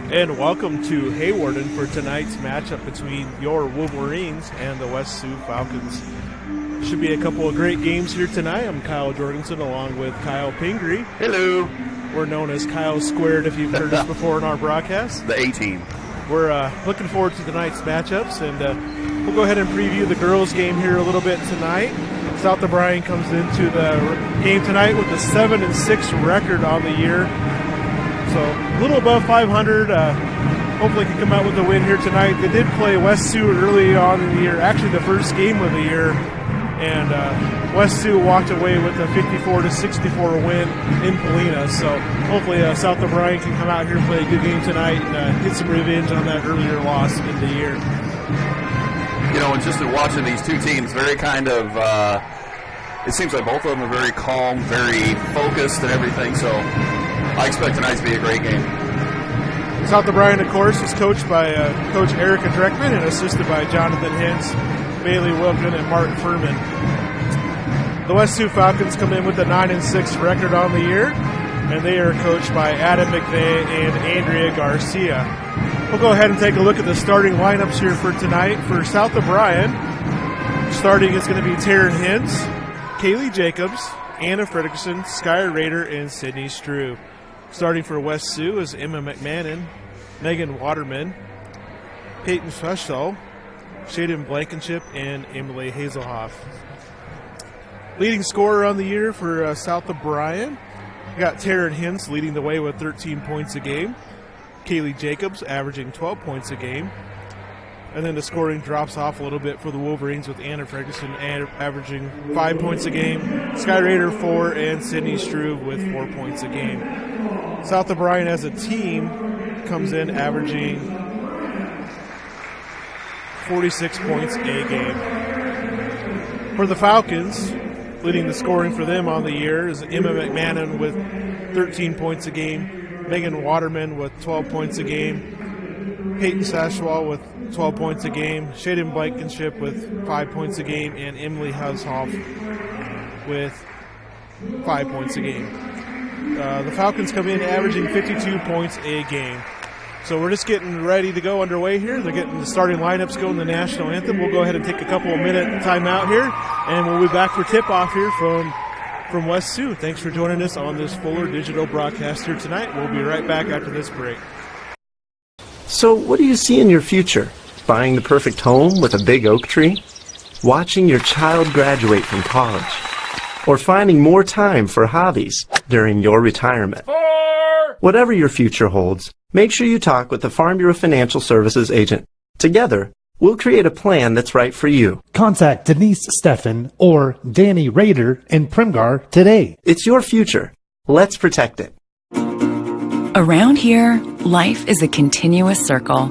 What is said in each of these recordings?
And welcome to Haywarden for tonight's matchup between your Wolverines and the West Sioux Falcons. Should be a couple of great games here tonight. I'm Kyle Jorgensen along with Kyle Pingree. Hello. We're known as Kyle Squared if you've heard us before in our broadcast. The A-team. We're looking forward to tonight's matchups, and we'll go ahead and preview the girls' game here a little bit tonight. South O'Brien comes into the game tonight with a 7-6 record on the year. So a little above 500. Hopefully can come out with a win here tonight. They did play West Sioux early on in the year, actually the first game of the year, and West Sioux walked away with a 54-64 win in Polina. So hopefully South O'Brien can come out here and play a good game tonight and get some revenge on that earlier loss in the year. You know, and just in watching these two teams, very kind of, it seems like both of them are very calm, very focused and everything, so I expect tonight to be a great game. South O'Brien, of course, is coached by Coach Erica Dreckman and assisted by Jonathan Hintz, Bailey Wilkin, and Martin Furman. The West Sioux Falcons come in with a 9-6 record on the year, and they are coached by Adam McVeigh and Andrea Garcia. We'll go ahead and take a look at the starting lineups here for tonight. For South O'Brien, starting is going to be Taryn Hintz, Kaylee Jacobs, Anna Fredrickson, Sky Rader, and Sydney Strew. Starting for West Sioux is Emma McMahon, Megan Waterman, Peyton Feschel, Shaden Blankenship, and Emily Hazelhoff. Leading scorer on the year for South O'Brien, we got Taryn Hintz leading the way with 13 points a game. Kaylee Jacobs averaging 12 points a game. And then the scoring drops off a little bit for the Wolverines with Anna Ferguson averaging 5 points a game, Sky Rader 4, and Sydney Struve with 4 points a game. South O'Brien as a team comes in averaging 46 points a game. For the Falcons, leading the scoring for them on the year is Emma McMahon with 13 points a game, Megan Waterman with 12 points a game, Peyton Sashwell with 12 points a game, Shaden Blankenship with 5 points a game, and Emily Haushoff with 5 points a game. The Falcons come in averaging 52 points a game. So we're just getting ready to go underway here. They're getting the starting lineups going, the national anthem. We'll go ahead and take a couple of minute timeout here, and we'll be back for tip-off here from West Sioux. Thanks for joining us on this Fuller Digital broadcast here tonight. We'll be right back after this break. So what do you see in your future? Buying the perfect home with a big oak tree? Watching your child graduate from college? Or finding more time for hobbies during your retirement? Whatever your future holds, make sure you talk with the Farm Bureau Financial Services agent. Together, we'll create a plan that's right for you. Contact Denise Steffen or Danny Rader in Primgar today. It's your future. Let's protect it. Around here, life is a continuous circle.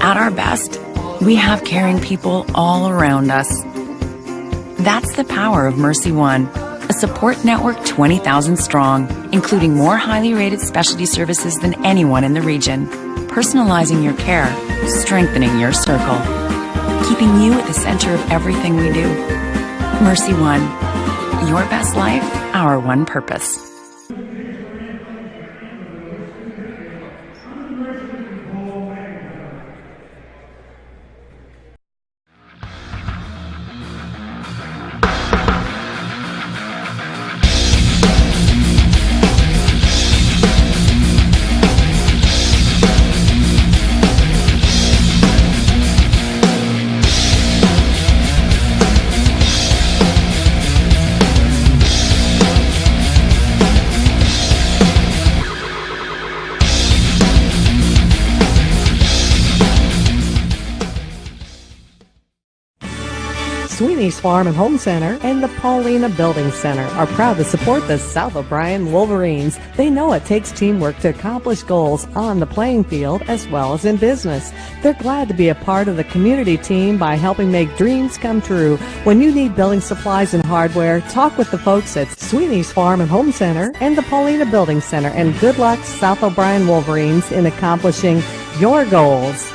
At our best, we have caring people all around us. That's the power of Mercy One, a support network 20,000 strong, including more highly rated specialty services than anyone in the region, personalizing your care, strengthening your circle, keeping you at the center of everything we do. Mercy One, your best life, our one purpose. Sweeney's Farm and Home Center and the Paulina Building Center are proud to support the South O'Brien Wolverines. They know it takes teamwork to accomplish goals on the playing field as well as in business. They're glad to be a part of the community team by helping make dreams come true. When you need building supplies and hardware, talk with the folks at Sweeney's Farm and Home Center and the Paulina Building Center. And good luck, South O'Brien Wolverines, in accomplishing your goals.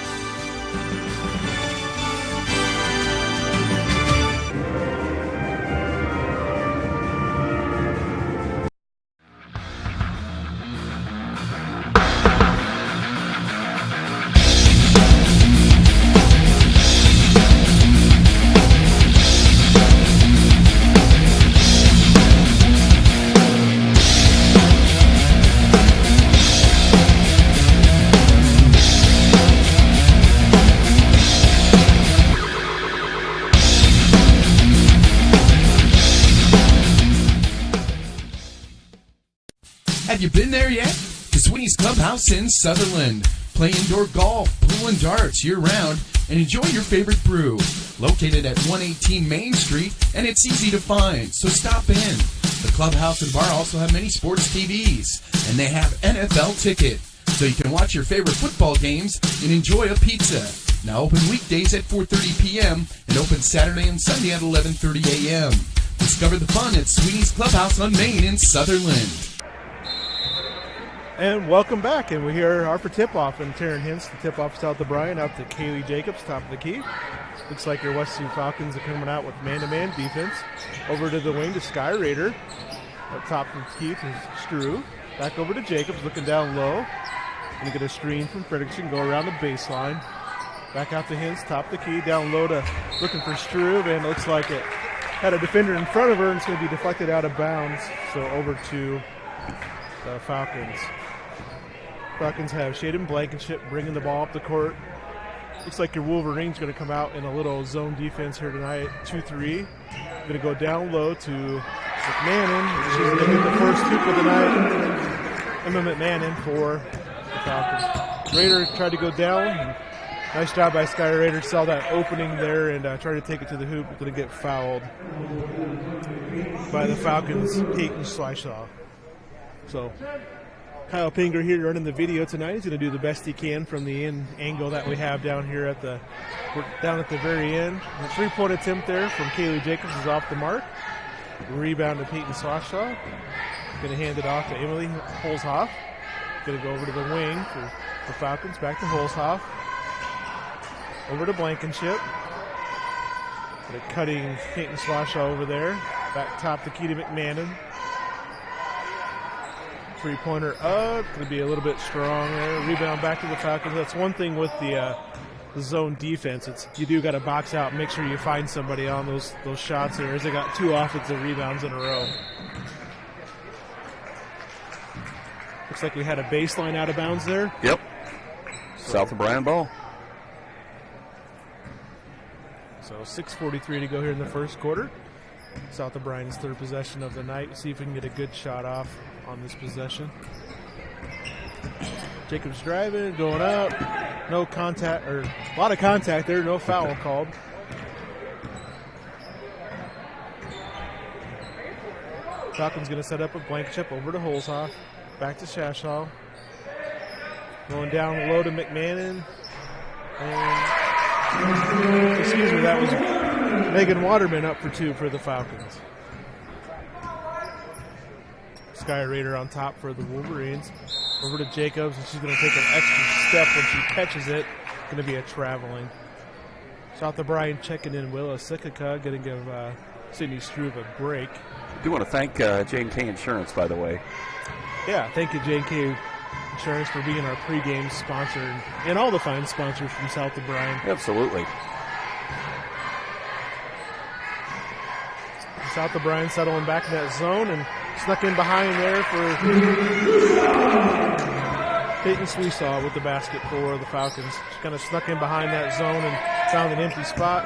there yet? The Sweeney's Clubhouse in Sutherland. Play indoor golf, pool, and darts year-round, and enjoy your favorite brew. Located at 118 Main Street, and it's easy to find, so stop in. The clubhouse and bar also have many sports TVs, and they have NFL ticket, so you can watch your favorite football games and enjoy a pizza. Now open weekdays at 4:30 p.m. and open Saturday and Sunday at 11:30 a.m. Discover the fun at Sweeney's Clubhouse on Main in Sutherland. And welcome back, and we hear our for tip-off, and Taryn Hintz, the tip-off South O'Brien, out to Kaylee Jacobs, top of the key. Looks like your West Sioux Falcons are coming out with man-to-man defense. Over to the wing to Sky Raider. Up top of the key to Struve. Back over to Jacobs, looking down low. Gonna get a screen from Fredrickson, go around the baseline. Back out to Hintz, top of the key, down low to looking for Struve, and looks like it had a defender in front of her, and it's gonna be deflected out of bounds. So over to the Falcons. Falcons have Shaden Blankenship bringing the ball up the court. Looks like your Wolverines going to come out in a little zone defense here tonight. 2-3. Going to go down low to McMahon. She's going to get the first hoop of the night. Emma McMahon for the Falcons. Raider tried to go down. And nice job by Sky Raider. Saw that opening there and tried to take it to the hoop. Going to get fouled by the Falcons' Peyton Swishaw. So Kyle Pinger here running the video tonight. He's going to do the best he can from the end angle that we have down here at the very end. The three-point attempt there from Kaylee Jacobs is off the mark. Rebound to Peyton Swashaw. Going to hand it off to Emily Holzhoff. Going to go over to the wing for the Falcons. Back to Holzhoff. Over to Blankenship. Cutting Peyton Swashaw over there. Back top the key to McMahon. Three-pointer up. Going to be a little bit strong there. Rebound back to the Falcons. That's one thing with the zone defense. It's you do got to box out and make sure you find somebody on those shots there, as they got 2 offensive rebounds in a row. Looks like we had a baseline out of bounds there. Yep. South O'Brien ball. So 6:43 to go here in the first quarter. South O'Brien's third possession of the night. See if we can get a good shot off on this possession. Jacobs driving, going up. No contact, or a lot of contact there. No foul called. Falcons going to set up a blank chip over to Holzhoff. Back to Shashaw. Going down low to McMahon. And, excuse me, that was Megan Waterman up for 2 for the Falcons. Sky Raider on top for the Wolverines. Over to Jacobs, and she's going to take an extra step when she catches it. Going to be a traveling. South O'Brien checking in Willa Sikika, going to give Sydney Struve a break. I do want to thank J&K Insurance, by the way. Yeah, thank you, J&K Insurance, for being our pregame sponsor and all the fine sponsors from South O'Brien. Absolutely. South O'Brien settling back in that zone and snuck in behind there for Peyton Swishaw with the basket for the Falcons. She kind of snuck in behind that zone and found an empty spot.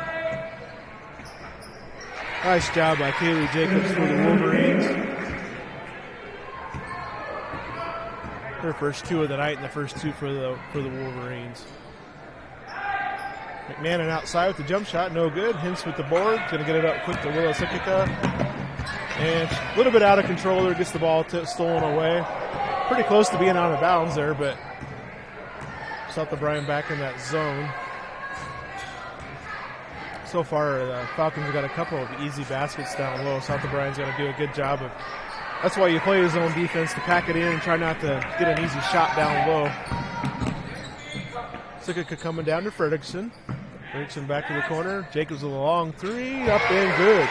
Nice job by Kaylee Jacobs for the Wolverines. Her first 2 of the night and the first 2 for the Wolverines. McMahon outside with the jump shot, no good. Hintz with the board, going to get it up quick to Willa Sikika. And a little bit out of control there, gets the ball stolen away. Pretty close to being out of bounds there, but South O'Brien back in that zone. So far, the Falcons have got a couple of easy baskets down low. South O'Brien's got to do a good job of. That's why you play zone defense, to pack it in and try not to get an easy shot down low. Sikika coming down to Fredrickson. Fredrickson back to the corner. Jacobs with a long 3, up and good.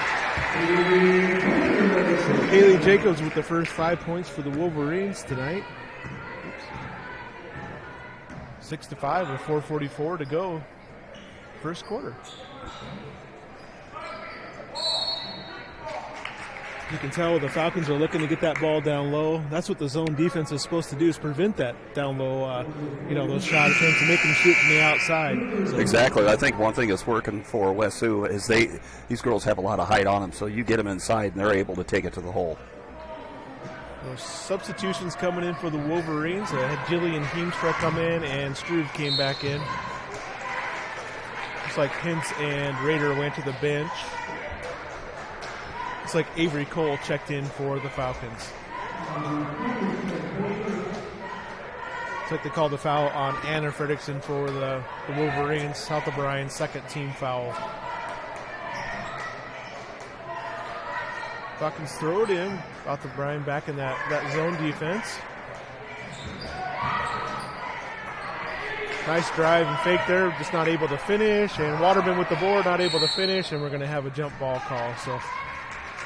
So Kaylee Jacobs with the first 5 points for the Wolverines tonight. 6-5 with 4:44 to go. First quarter. You can tell the Falcons are looking to get that ball down low. That's what the zone defense is supposed to do, is prevent that down low, those shot attempts and make them shoot from the outside. So. Exactly. I think one thing that's working for West Sioux is these girls have a lot of height on them, so you get them inside and they're able to take it to the hole. Those substitutions coming in for the Wolverines. Had Jillian Heemstra come in, and Struve came back in. Looks like Hintz and Rader went to the bench. Looks like Avery Cole checked in for the Falcons. Looks like they called the foul on Anna Fredrickson for the Wolverines. South O'Brien's second team foul. Falcons throw it in. South O'Brien back in that zone defense. Nice drive and fake there, just not able to finish. And Waterman with the board, not able to finish, and we're going to have a jump ball call. So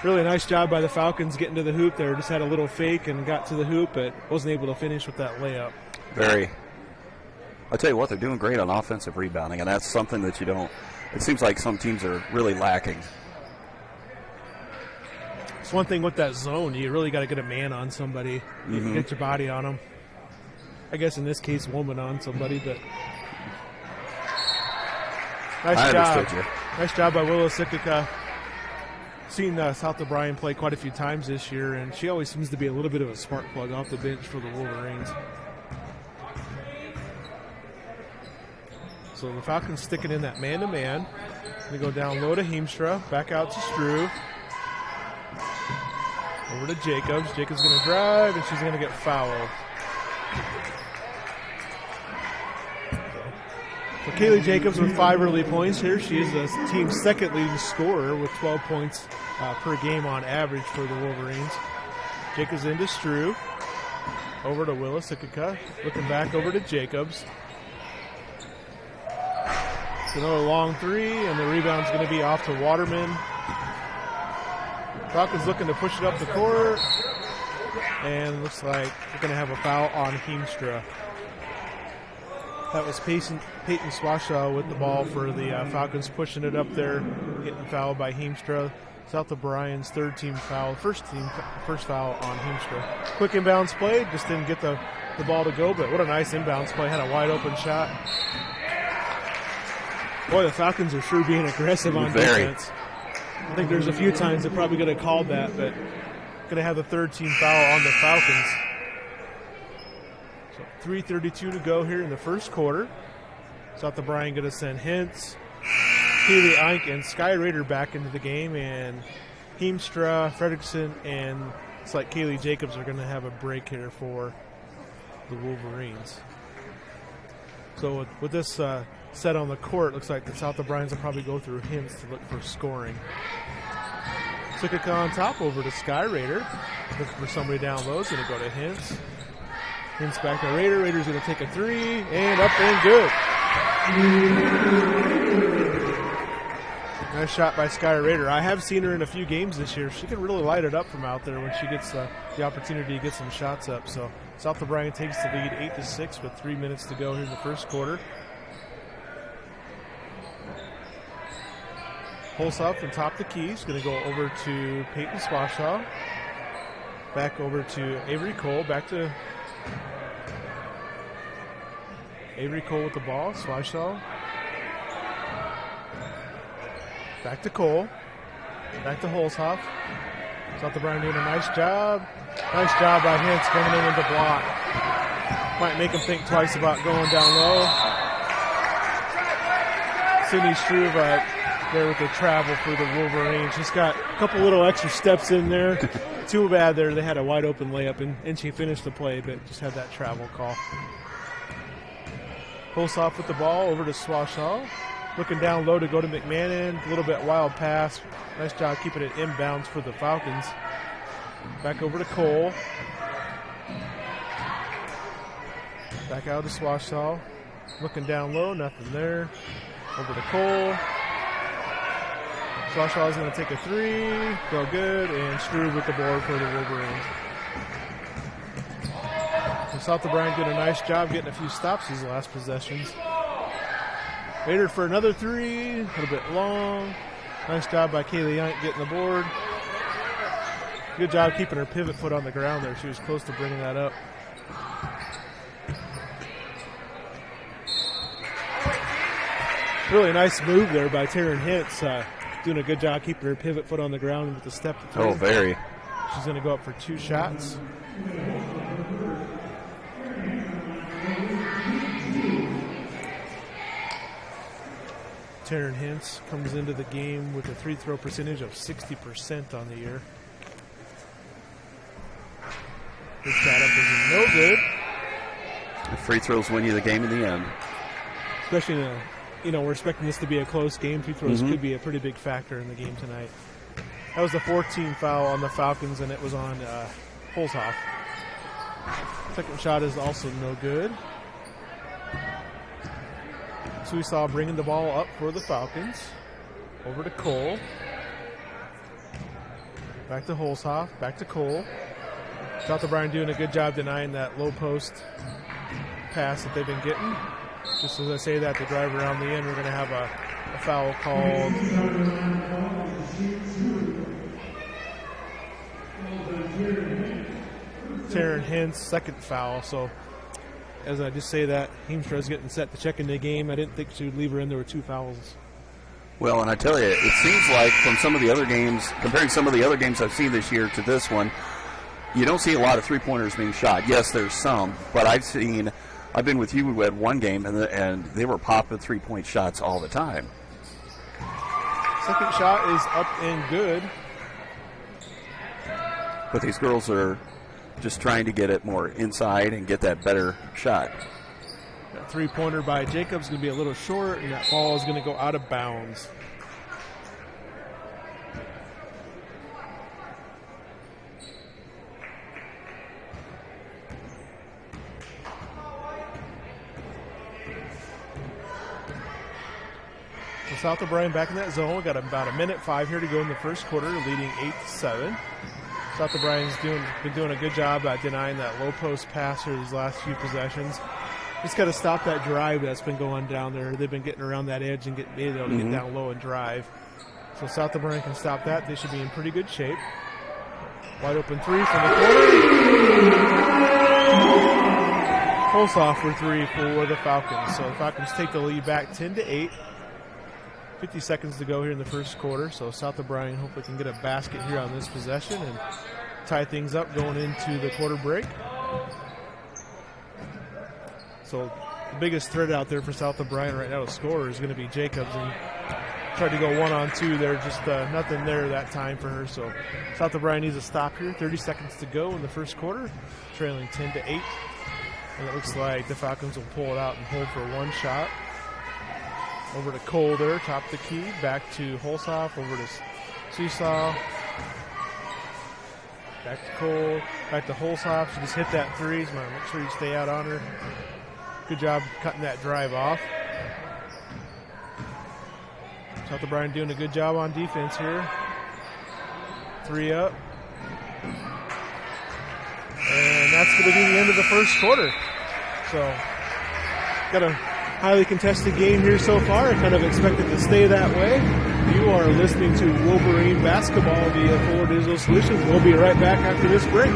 really nice job by the Falcons getting to the hoop there. Just had a little fake and got to the hoop, but wasn't able to finish with that layup. Very. I'll tell you what, they're doing great on offensive rebounding, and that's something that you don't, it seems like some teams are really lacking. It's one thing with that zone, you really got to get a man on somebody, get your body on them. I guess in this case, woman on somebody, but nice job. Nice job by Willow Sikika. Seen South O'Brien play quite a few times this year, and she always seems to be a little bit of a spark plug off the bench for the Wolverines. So the Falcons sticking in that man-to-man. They go down low to Heemstra, back out to Struve. Over to Jacobs. Jacobs going to drive, and she's going to get fouled. So Kaylee Jacobs with 5 early points here. She is the team's second leading scorer with 12 points per game on average for the Wolverines. Jacobs into Struve. Over to Willis Sikika. Looking back over to Jacobs. It's another long three, and the rebound's going to be off to Waterman. Falcons looking to push it up the court, and looks like we're going to have a foul on Heemstra. That was Peyton Swashaw with the ball for the Falcons, pushing it up there, getting fouled by Heemstra. South O'Brien's third team foul, first foul on Heemstra. Quick inbounds play, just didn't get the ball to go, but what a nice inbounds play. Had a wide open shot. Boy, the Falcons are sure being aggressive on defense. I think there's a few times they're probably going to call that, but going to have the third team foul on the Falcons. So 3:32 to go here in the first quarter. South O'Brien going to send Hintz, Keely Eink, and Sky Rader back into the game, and Heemstra, Fredrickson, and it's like Kaylee Jacobs are going to have a break here for the Wolverines. So with this set on the court, looks like the South O'Briens will probably go through Hintz to look for scoring. Sikika on top, over to Sky Rader. Looking for somebody down low. It's going to go to Hintz. Hintz back to Rader. Rader's going to take a three, and up and good. Nice shot by Sky Rader. I have seen her in a few games this year. She can really light it up from out there when she gets the opportunity to get some shots up. So South O'Brien takes the lead 8-6 with 3 minutes to go here in the first quarter. Holsoff from top the key. He's going to go over to Peyton Swashaw. Back over to Avery Cole. Back to Avery Cole with the ball. Swashaw. Back to Cole. Back to Holsoff. South O'Brien doing a nice job. Nice job by Hintz coming in with the block. Might make him think twice about going down low. Sydney Struve there with the travel for the Wolverines. Just got a couple little extra steps in there. Too bad there. They had a wide open layup, and she finished the play, but just had that travel call. Holsoff with the ball over to Swashaw. Looking down low to go to McMahon. A little bit wild pass. Nice job keeping it inbounds for the Falcons. Back over to Cole. Back out to Swashaw. Looking down low, nothing there. Over to Cole. Swashaw is going to take a three. Go good. And Struve with the board for the Wolverines. So South O'Brien did a nice job getting a few stops these last possessions. Rader for another three. A little bit long. Nice job by Kaylee Eink getting the board. Good job keeping her pivot foot on the ground there. She was close to bringing that up. Really nice move there by Taryn Hintz. Doing a good job keeping her pivot foot on the ground with the step to three. Oh, very. She's going to go up for two shots. Taryn Hintz comes into the game with a free throw percentage of 60% on the year. His shot up is no good. The free throws win you the game in the end. Especially we're expecting this to be a close game. Free throws could be a pretty big factor in the game tonight. That was the 14th foul on the Falcons, and it was on Holzhoff. Second shot is also no good. So we saw bringing the ball up for the Falcons. Over to Cole. Back to Holzhoff. Back to Cole. South O'Brien doing a good job denying that low post pass that they've been getting. Just as I say that, to drive around the end, we're going to have a foul called. Taryn Hintz, second foul. So as I just say that, Heemstra is getting set to check into the game. I didn't think she would leave her in. There were 2 fouls. Well, and I tell you, it seems like from some of the other games, comparing some of the other games I've seen this year to this one, you don't see a lot of three-pointers being shot. Yes, there's some, but I've been with you. We had one game, and they were popping three-point shots all the time. Second shot is up and good. But these girls are just trying to get it more inside and get that better shot. That three-pointer by Jacobs is going to be a little short, and that ball is going to go out of bounds. So South O'Brien back in that zone. We got about a minute 5 here to go in the first quarter, leading 8-7. South O'Brien's been doing a good job at denying that low post pass for these last few possessions. Just got to stop that drive that's been going down there. They've been getting around that edge and being able to get down low and drive. So South O'Brien can stop that. They should be in pretty good shape. Wide open 3 from the corner. Pulls off for 3 for the Falcons. So the Falcons take the lead back 10-8. 50 seconds to go here in the first quarter. So South O'Brien hopefully can get a basket here on this possession and tie things up going into the quarter break. So the biggest threat out there for South O'Brien right now to score is going to be Jacobs, and tried to go 1-on-2 there, just nothing there that time for her. So South O'Brien needs a stop here. 30 seconds to go in the first quarter, trailing 10-8. And it looks like the Falcons will pull it out and hold for one shot. Over to Cole there, top of the key. Back to Holzhoff, over to Seesaw. Back to Cole, back to Holzhoff. She just hit that 3. So make sure you stay out on her. Good job cutting that drive off. South O'Brien doing a good job on defense here. 3 up. And that's going to be the end of the first quarter. So, got a highly contested game here so far. I kind of expect it to stay that way. You are listening to Wolverine Basketball via Fuller Digital Solutions. We'll be right back after this break.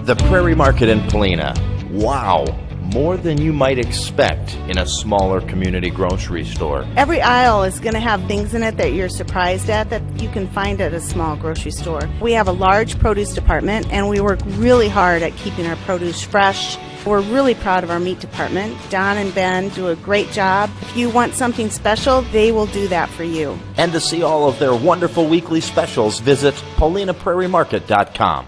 The Prairie Market in Polina. Wow, more than you might expect in a smaller community grocery store. Every aisle is going to have things in it that you're surprised at that you can find at a small grocery store. We have a large produce department, and we work really hard at keeping our produce fresh. We're really proud of our meat department. Don and Ben do a great job. If you want something special, they will do that for you. And to see all of their wonderful weekly specials, visit PaulinaPrairieMarket.com.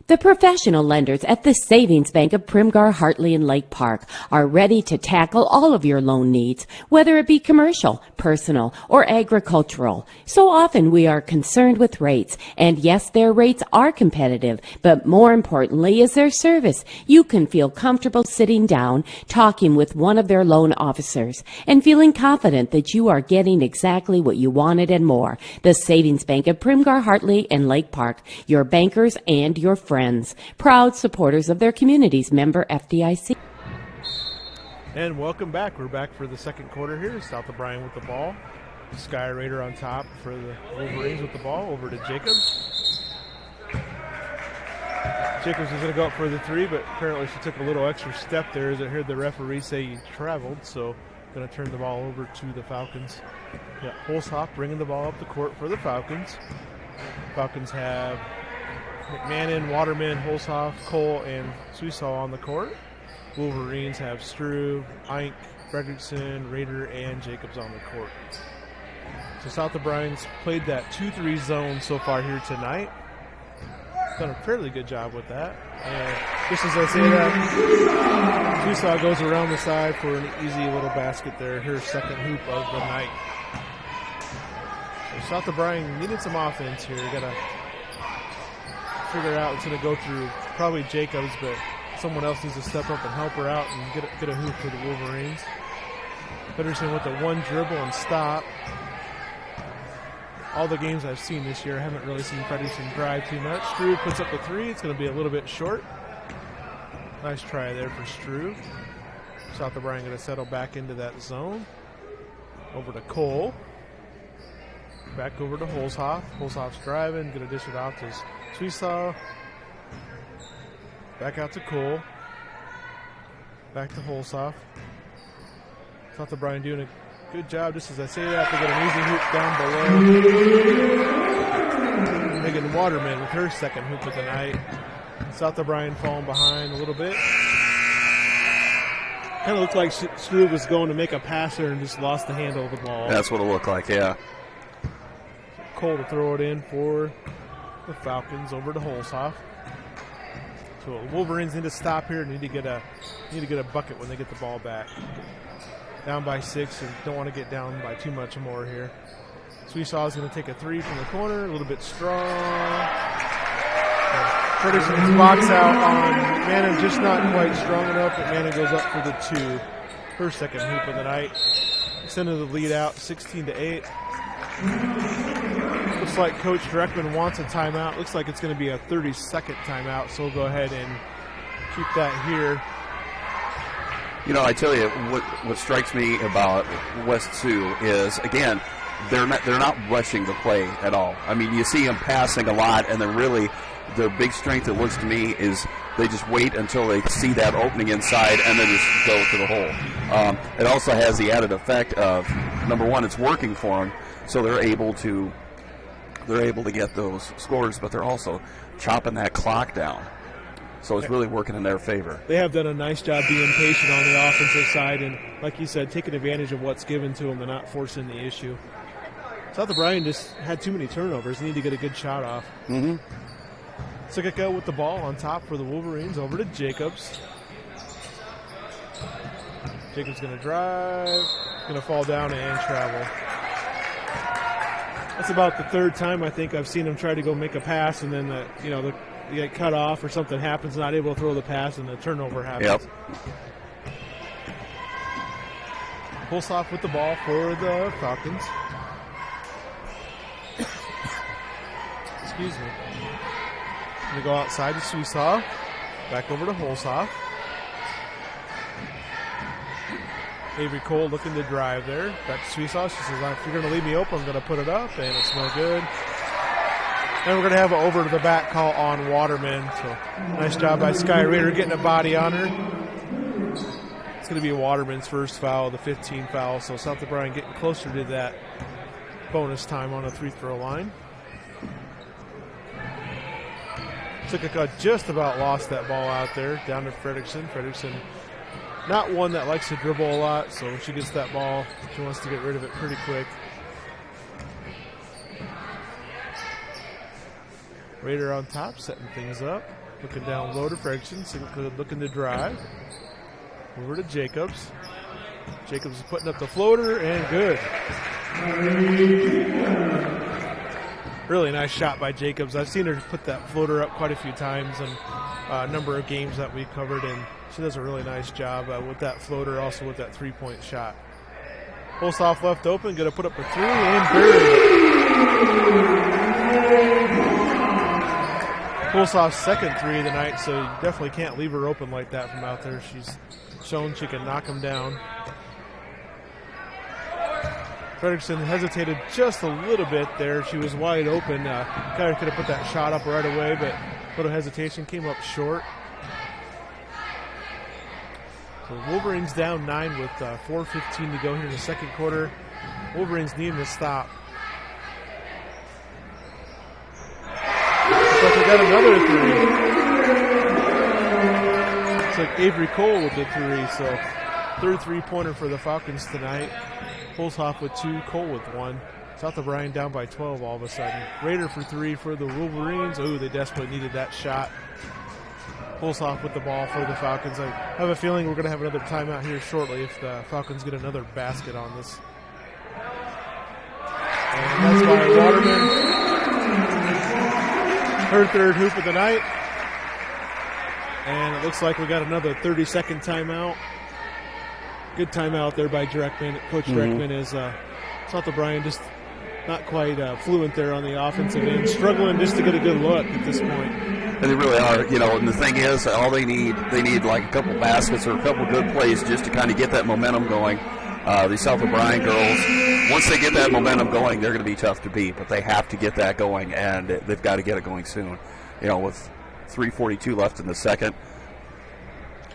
The professional lenders at the Savings Bank of Primgar, Hartley, and Lake Park are ready to tackle all of your loan needs, whether it be commercial, personal, or agricultural. So often we are concerned with rates, and yes, their rates are competitive, but more importantly is their service. You can feel comfortable sitting down, talking with one of their loan officers, and feeling confident that you are getting exactly what you wanted and more. The Savings Bank of Primgar, Hartley, and Lake Park, your bankers and your friends. Proud supporters of their communities. Member FDIC. And welcome back. We're back for the second quarter here. South O'Brien with the ball. Sky Raider on top for the Wolverines with the ball. Over to Jacobs. Jacobs was going to go up for the 3, but apparently she took a little extra step there as I heard the referee say he traveled. So going to turn the ball over to the Falcons. Yeah, Holzhoff bringing the ball up the court for the Falcons. Falcons have McMahon, Waterman, Holzhoff, Cole, and Suisaw on the court. Wolverines have Struve, Eink, Fredrickson, Rader, and Jacobs on the court. So South O'Brien's played that 2-3 zone so far here tonight. Done a fairly good job with that. And just as I say that, Sioux goes around the side for an easy little basket there. Her second hoop of the night. So South O'Brien needed some offense here. Got to figure out it's going to go through probably Jacobs, but someone else needs to step up and help her out and get a hoop for the Wolverines. Pedersen with the one dribble and stop. All the games I've seen this year, I haven't really seen Fredrickson drive too much. Struve puts up the three. It's going to be a little bit short. Nice try there for Struve. South O'Brien going to settle back into that zone. Over to Cole. Back over to Holzhoff. Holzhoff's driving. Going to dish it out to Sioux. Back out to Cole. Back to Holzhoff. South O'Brien doing a good job. Just as I say that, they get an easy hoop down below. Megan Waterman with her second hoop of the night. South O'Brien falling behind a little bit. Kind of looked like Struve was going to make a passer and just lost the handle of the ball. That's what it looked like, yeah. Cole to throw it in for the Falcons over to Holzhoff. So Wolverines need to stop here and need to get a bucket when they get the ball back. Down by 6 and don't want to get down by too much more here. Sioux is going to take a three from the corner, a little bit strong. Fredrickson's box out on Mannon, just not quite strong enough, but Mannon goes up for the 2. Her second hoop of the night. Extended the lead out 16-8. Looks like Coach Dreckman wants a timeout. Looks like it's going to be a 30-second timeout, so we'll go ahead and keep that here. You know, I tell you, what strikes me about West Sioux is, again, they're not rushing the play at all. I mean, you see them passing a lot, and their big strength, it looks to me, is they just wait until they see that opening inside and then just go to the hole. It also has the added effect of, number one, it's working for them, so they're able to get those scores, but they're also chopping that clock down. So it's really working in their favor. They have done a nice job being patient on the offensive side and, like you said, taking advantage of what's given to them and not forcing the issue. South O'Brien just had too many turnovers. They need to get a good shot off. Mm-hmm. Sikika with the ball on top for the Wolverines. Over to Jacobs. Jacobs going to drive. Going to fall down and travel. That's about the third time I think I've seen him try to go make a pass and then you get cut off or something happens, not able to throw the pass, and the turnover happens. Yep. Holzhoff with the ball for the Falcons. Excuse me. Going to go outside to Sioux. Back over to Holzhoff. Avery Cole looking to drive there. Back to Sioux. She says, if you're going to leave me open, I'm going to put it up, and it's no good. And we're going to have an over to the back call on Waterman. So nice job by Sky Rader getting a body on her. It's going to be Waterman's first foul, the 15 foul. So South O'Brien getting closer to that bonus time on a free throw line. Sikika just about lost that ball out there, down to Fredrickson. Fredrickson, not one that likes to dribble a lot, so when she gets that ball, she wants to get rid of it pretty quick. Rader on top, setting things up. Looking down low to Fredrickson. Sikika looking to drive. Over to Jacobs. Jacobs is putting up the floater, and good. Really nice shot by Jacobs. I've seen her put that floater up quite a few times in a number of games that we've covered, and she does a really nice job with that floater, also with that three-point shot. Holzhoff left open, going to put up a three, and good. Holzhoff's second three of the night, so you definitely can't leave her open like that from out there. She's shown she can knock him down. Fredrickson hesitated just a little bit there. She was wide open. Kind of could have put that shot up right away, but a little hesitation, came up short. So Wolverines down 9 with 4:15 to go here in the second quarter. Wolverines needing to stop. But they got another three. It's like Avery Cole with the three, so Third three-pointer for the Falcons tonight. Holzhoff with 2, Cole with 1. South O'Brien down by 12 all of a sudden. Rader for 3 for the Wolverines. Oh, they desperately needed that shot. Holzhoff with the ball for the Falcons. I have a feeling we're going to have another timeout here shortly if the Falcons get another basket on this. And that's by Waterman. Her third hoop of the night. And it looks like we got another 30-second timeout. Good timeout there by Dreckman. Coach Dreckman is South O'Brien just not quite fluent there on the offensive end, struggling just to get a good look at this point. And they really are, and the thing is, all they need like a couple baskets or a couple good plays just to kind of get that momentum going. The South O'Brien girls, once they get that momentum going, they're going to be tough to beat, but they have to get that going, and they've got to get it going soon. With 3:42 left in the second,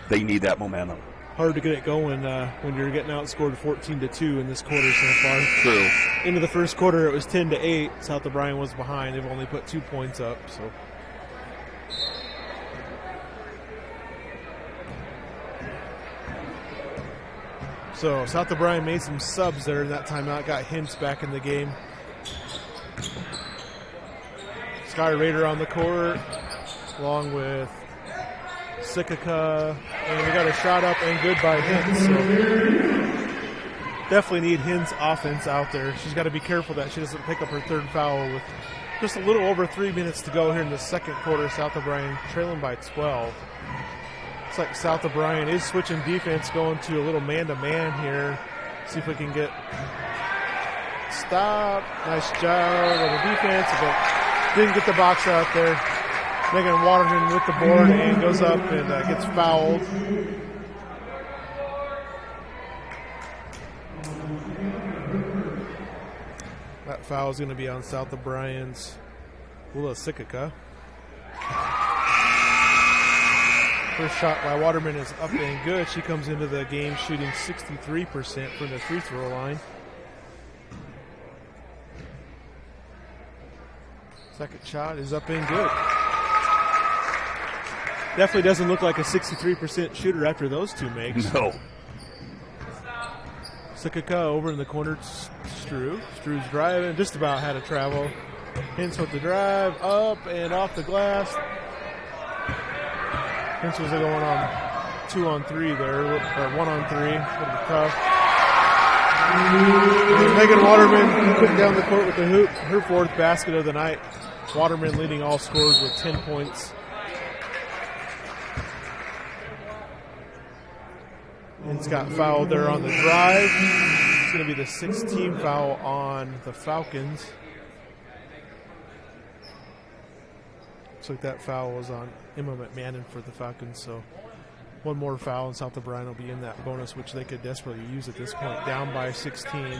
they need that momentum. Hard to get it going when you're getting outscored 14-2 in this quarter so far. True. Into the first quarter, it was 10-8. South O'Brien was behind. They've only put 2 points up. So South O'Brien made some subs there in that timeout. Got Hintz back in the game. Sky Rader on the court, along with Sikika, and we got a shot up and good by Hintz. So definitely need Hintz offense out there. She's got to be careful that she doesn't pick up her third foul with just a little over 3 minutes to go here in the second quarter. South O'Brien trailing by 12. Looks like South O'Brien is switching defense, going to a little man-to-man here. See if we can get stop. Nice job on the defense, but didn't get the box out there. Megan Waterman with the board and goes up and gets fouled. That foul is going to be on South O'Brien's Wula Sikika. First shot by Waterman is up and good. She comes into the game shooting 63% from the free throw line. Second shot is up and good. Definitely doesn't look like a 63% shooter after those two makes. No. Sikika over in the corner, Strew. Strew's driving, just about had to travel. Hintz with the drive, up and off the glass. Hintz was going on 2-on-3 there, or 1-on-3. A little tough. And Megan Waterman putting down the court with the hoop. Her fourth basket of the night. Waterman leading all scorers with 10 points. Hintz got fouled there on the drive. It's going to be the 6th team foul on the Falcons. Looks like that foul was on Emma McMahon for the Falcons, so one more foul and South O'Brien will be in that bonus, which they could desperately use at this point. Down by 16.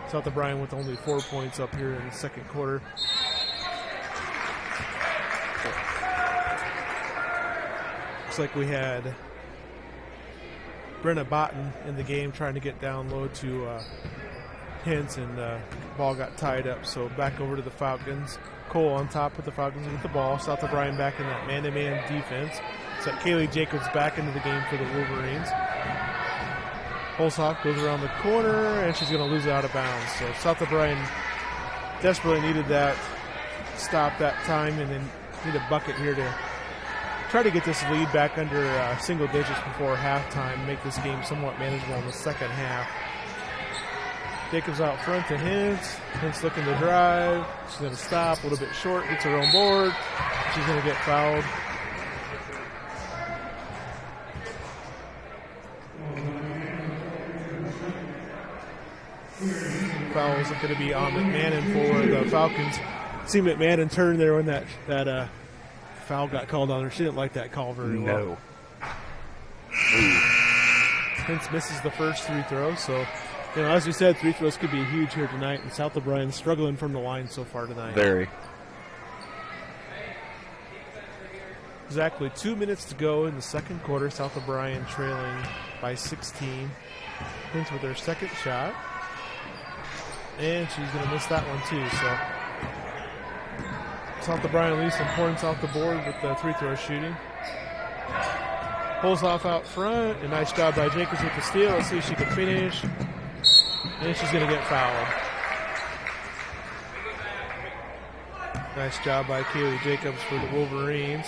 South O'Brien with only 4 points up here in the second quarter. Looks like we had Brenna Botten in the game trying to get down low to Hintz, and ball got tied up, so back over to the Falcons. Cole on top with the Falcons with the ball. South O'Brien back in that man-to-man defense. So Kaylee Jacobs back into the game for the Wolverines. Holzhoff goes around the corner, and she's going to lose it out of bounds. So South O'Brien desperately needed that stop that time, and then need a bucket here to try to get this lead back under single digits before halftime, make this game somewhat manageable in the second half. Jacobs out front to Hintz. Hintz looking to drive. She's going to stop a little bit short, gets her own board. She's going to get fouled. Foul is going to be on McMahon for the Falcons. See McMahon turn there when that foul got called on her. She didn't like that call very well. Hintz misses the first free throw, so as we said, free throws could be huge here tonight, and South O'Brien struggling from the line so far tonight. Very. Exactly 2 minutes to go in the second quarter. South O'Brien trailing by 16. Hintz with their second shot. And she's going to miss that one too. So South O'Brien leaves some points off the board with the free throw shooting. Pulls off out front. A nice job by Jacobs with the steal. Let's see if she can finish. And she's going to get fouled. Nice job by Kaylee Jacobs for the Wolverines.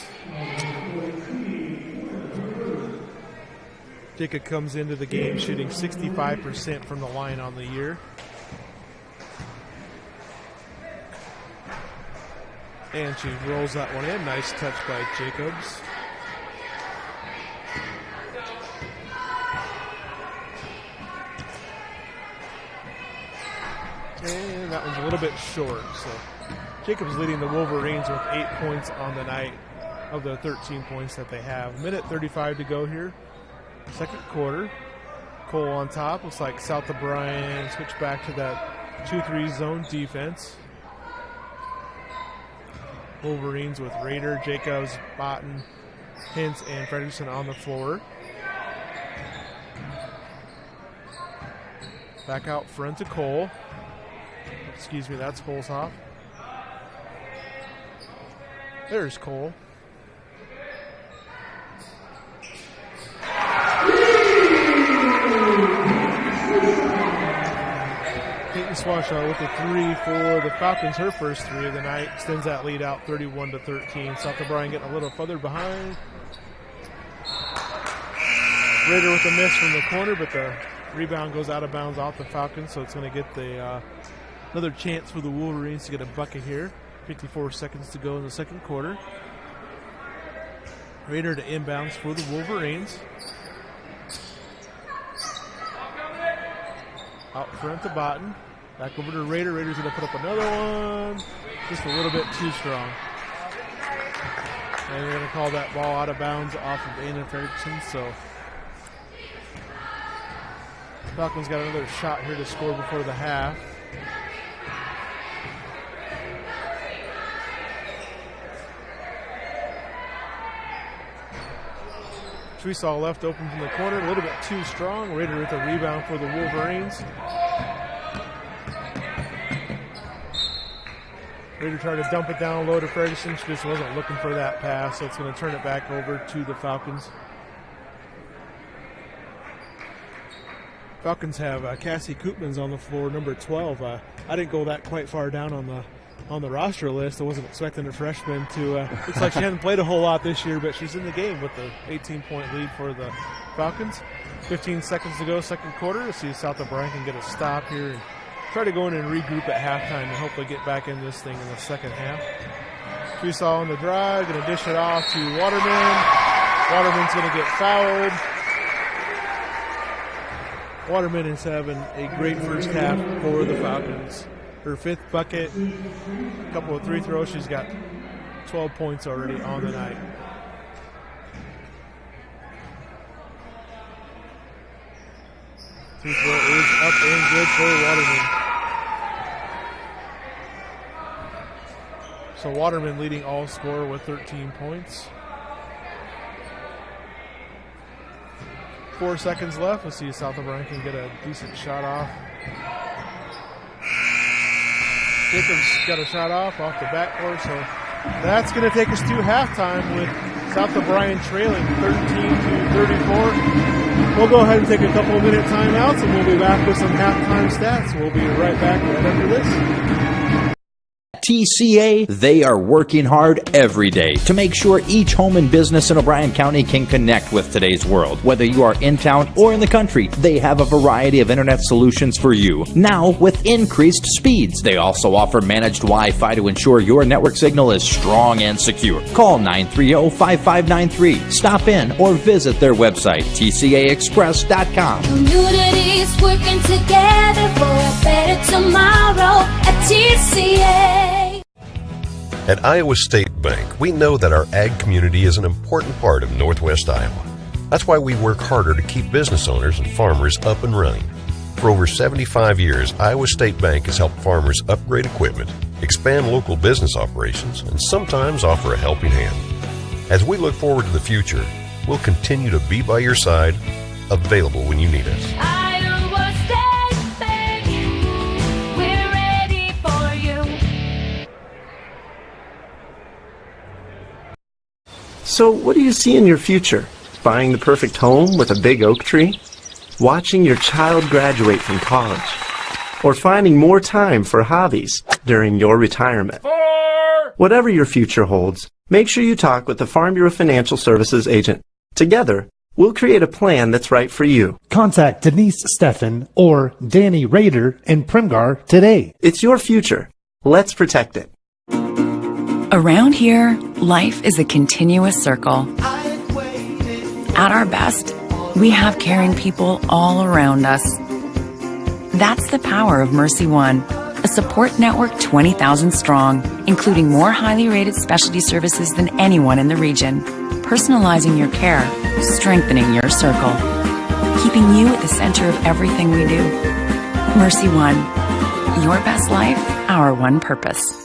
Jacob comes into the game shooting 65% from the line on the year. And she rolls that one in. Nice touch by Jacobs. And that one's a little bit short. So Jacobs leading the Wolverines with 8 points on the night of the 13 points that they have. Minute 35 to go here. Second quarter. Cole on top. Looks like South O'Brien switch back to that 2-3 zone defense. Wolverines with Rader, Jacobs, Botten, Hintz, and Fredrickson on the floor. Back out front to Cole. Excuse me, that's Holzhoff. There's Cole. Peyton Swashaw with the 3 for the Falcons, her first 3 of the night. Extends that lead out 31-13. South O'Brien getting a little further behind. Rader with a miss from the corner, but the rebound goes out of bounds off the Falcons, so it's going to get the another chance for the Wolverines to get a bucket here. 54 seconds to go in the second quarter. Rader to inbounds for the Wolverines. Out front to Botten. Back over to Rader. Rader's going to put up another one. Just a little bit too strong. And they're going to call that ball out of bounds off of Anna Fredrickson. So Falcons got another shot here to score before the half. Tresaw left open from the corner, a little bit too strong. Rader with a rebound for the Wolverines. Rader tried to dump it down low to Ferguson. She just wasn't looking for that pass, so it's going to turn it back over to the Falcons. Falcons have Cassie Koopmans on the floor, number 12. I didn't go that quite far down on the roster list. I wasn't expecting a freshman to, looks like she hasn't played a whole lot this year, but she's in the game with the 18-point lead for the Falcons. 15 seconds to go, second quarter. Let's see if South O'Brien can get a stop here and try to go in and regroup at halftime and hopefully get back in this thing in the second half. Tresaw on the drive, going to dish it off to Waterman. Waterman's going to get fouled. Waterman is having a great first half for the Falcons. Her 5th bucket, a couple of 3 throws. She's got 12 points already on the night. Free throw is up and good for Waterman. So Waterman leading all scorer with 13 points. 4 seconds left. Let's see if South O'Brien can get a decent shot off. Jacobs got a shot off the backboard, so that's going to take us to halftime with South O'Brien trailing 13-34. We'll go ahead and take a couple of minute timeouts, and we'll be back with some halftime stats. We'll be right back right after this. TCA, they are working hard every day to make sure each home and business in O'Brien County can connect with today's world. Whether you are in town or in the country, they have a variety of internet solutions for you, now with increased speeds. They also offer managed Wi-Fi to ensure your network signal is strong and secure. Call 930-5593, stop in, or visit their website, tcaexpress.com. Communities working together for a better tomorrow at TCA. At Iowa State Bank, we know that our ag community is an important part of Northwest Iowa. That's why we work harder to keep business owners and farmers up and running. For over 75 years, Iowa State Bank has helped farmers upgrade equipment, expand local business operations, and sometimes offer a helping hand. As we look forward to the future, we'll continue to be by your side, available when you need us. Iowa State Bank, we're ready for you. So what do you see in your future? Buying the perfect home with a big oak tree? Watching your child graduate from college? Or finding more time for hobbies during your retirement? Whatever your future holds, make sure you talk with the Farm Bureau Financial Services agent. Together, we'll create a plan that's right for you. Contact Denise Steffen or Danny Rader in Primgar today. It's your future. Let's protect it. Around here, life is a continuous circle. At our best, we have caring people all around us. That's the power of Mercy One, a support network 20,000 strong, including more highly rated specialty services than anyone in the region, personalizing your care, strengthening your circle, keeping you at the center of everything we do. Mercy One, your best life, our one purpose.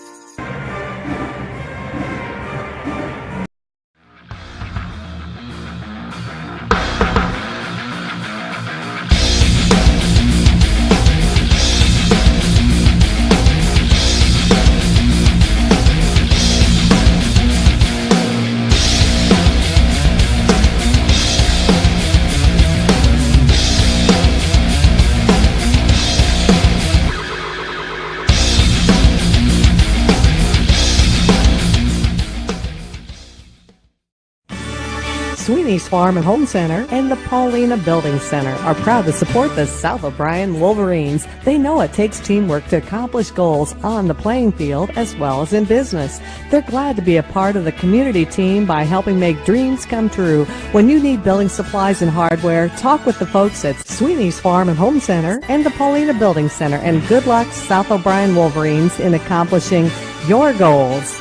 Sweeney's Farm and Home Center and the Paulina Building Center are proud to support the South O'Brien Wolverines. They know it takes teamwork to accomplish goals on the playing field as well as in business. They're glad to be a part of the community team by helping make dreams come true. When you need building supplies and hardware, talk with the folks at Sweeney's Farm and Home Center and the Paulina Building Center. And good luck, South O'Brien Wolverines, in accomplishing your goals.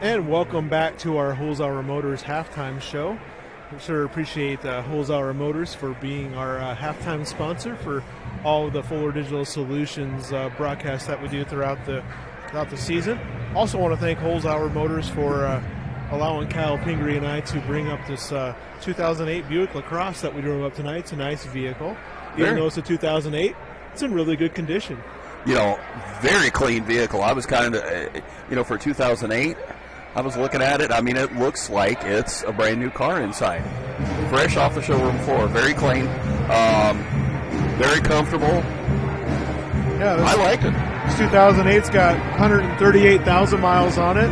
And welcome back to our Holzhauer Motors halftime show. We sure appreciate Holzhauer Motors for being our halftime sponsor for all of the Fuller Digital Solutions broadcasts that we do throughout the season. Also want to thank Holzhauer Motors for allowing Kyle Pingree and I to bring up this 2008 Buick LaCrosse that we drove up tonight. It's a nice vehicle. Even though it's a 2008, it's in really good condition. You know, very clean vehicle. I was kind of, for 2008, I was looking at it. I mean, it looks like it's a brand new car inside. Fresh off the showroom floor. Very clean. Very comfortable. Yeah, I liked it. This 2008's got 138,000 miles on it.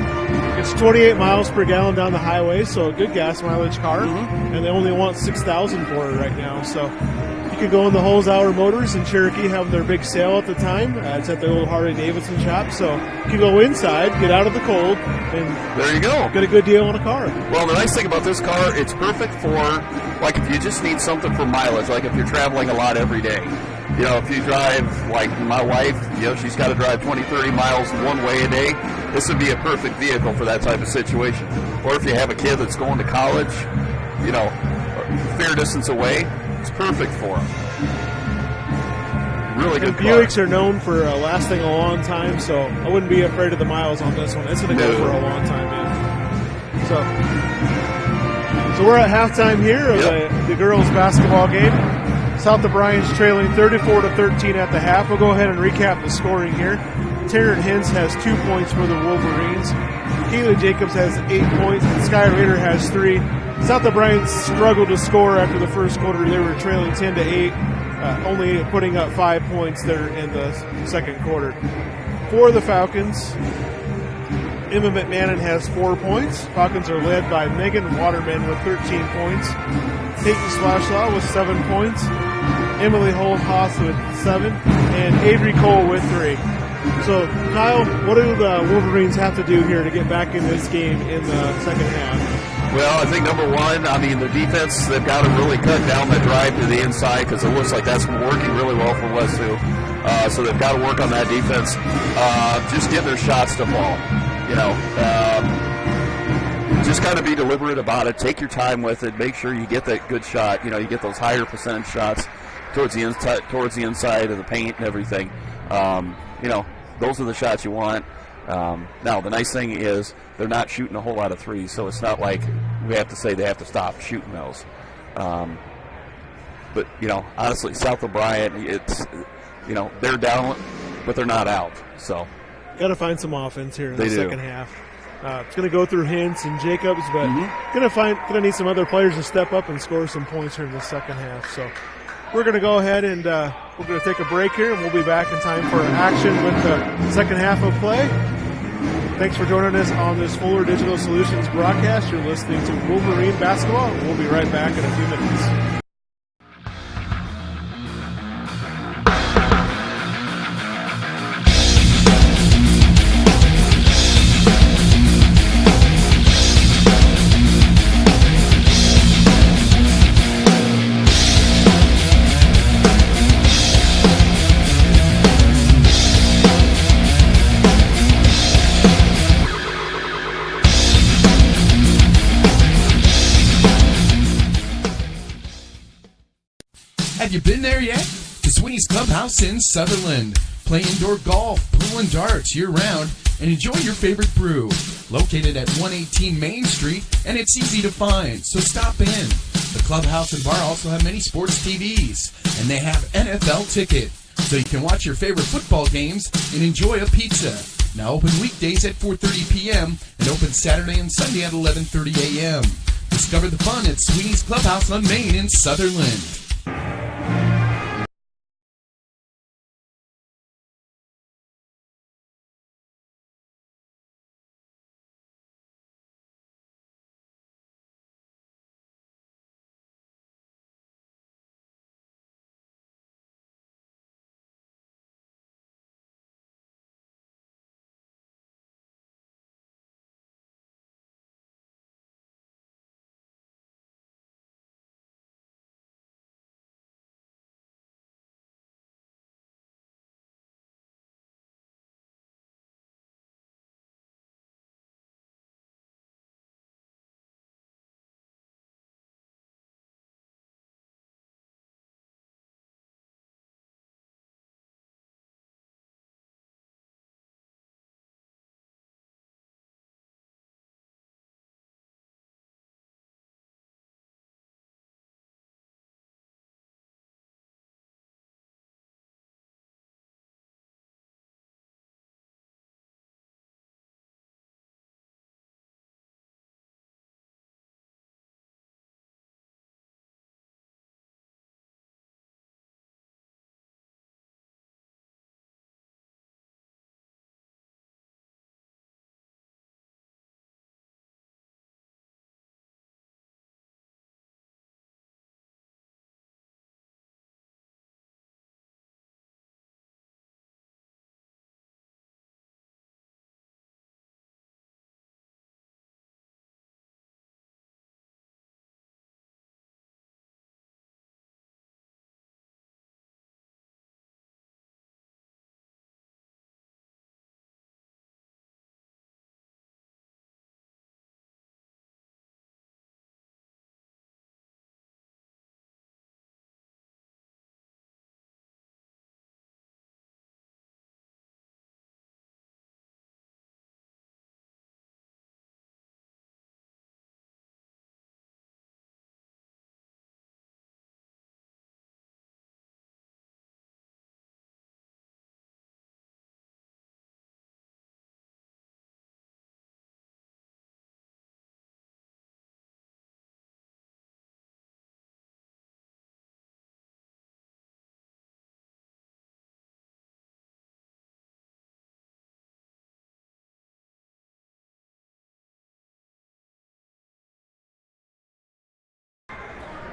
It's 28 miles per gallon down the highway, so a good gas mileage car. Mm-hmm. And they only want 6,000 for it right now. So you can go in the Holzhauer Motors in Cherokee, having their big sale at the time. It's at their old Harley-Davidson shop. So you can go inside, get out of the cold, and there you go. Get a good deal on a car. Well, the nice thing about this car, it's perfect for, like, if you just need something for mileage, like if you're traveling a lot every day. You know, if you drive, like my wife, she's got to drive 20, 30 miles one way a day, this would be a perfect vehicle for that type of situation. Or if you have a kid that's going to college, a fair distance away, it's perfect for them. Really good car. Buicks are known for lasting a long time, so I wouldn't be afraid of the miles on this one. It's going to go for a long time, man. So we're at halftime here of the girls' basketball game. South O'Brien's trailing 34-13 at the half. We'll go ahead and recap the scoring here. Taryn Hintz has 2 points for the Wolverines. Kaylee Jacobs has 8 points. And Sky Rader has 3. South O'Brien struggled to score after the first quarter. They were trailing 10-8, only putting up 5 points there in the second quarter. For the Falcons, Emma McMahon has 4 points. Falcons are led by Megan Waterman with 13 points. Peyton Slashlaw with 7 points. Emily Holt-Haas with 7. And Avery Cole with 3. So, Kyle, what do the Wolverines have to do here to get back in this game in the second half? Well, I think number one, the defense, they've got to really cut down that drive to the inside because it looks like that's working really well for West Sioux. So they've got to work on that defense. Just get their shots to fall. Just got to be deliberate about it. Take your time with it. Make sure you get that good shot. You get those higher percentage shots towards the inside of the paint and everything. Those are the shots you want. Now, the nice thing is they're not shooting a whole lot of threes, so it's not like we have to say they have to stop shooting those. But, honestly, South O'Brien, it's, they're down, but they're not out. So Got to find some offense here in the They do. second half. It's going to go through Hintz and Jacobs, but going to need some other players to step up and score some points here in the second half. So we're going to go ahead and we're going to take a break here, and we'll be back in time for action with the second half of play. Thanks for joining us on this Fuller Digital Solutions broadcast. You're listening to Wolverine Basketball, and we'll be right back in a few minutes. Have you been there yet? The Sweeney's Clubhouse in Sutherland. Play indoor golf, pool, and darts year-round, and enjoy your favorite brew. Located at 118 Main Street, and it's easy to find, so stop in. The clubhouse and bar also have many sports TVs, and they have NFL ticket, so you can watch your favorite football games and enjoy a pizza. Now open weekdays at 4:30 p.m. and open Saturday and Sunday at 11:30 a.m. Discover the fun at Sweeney's Clubhouse on Main in Sutherland.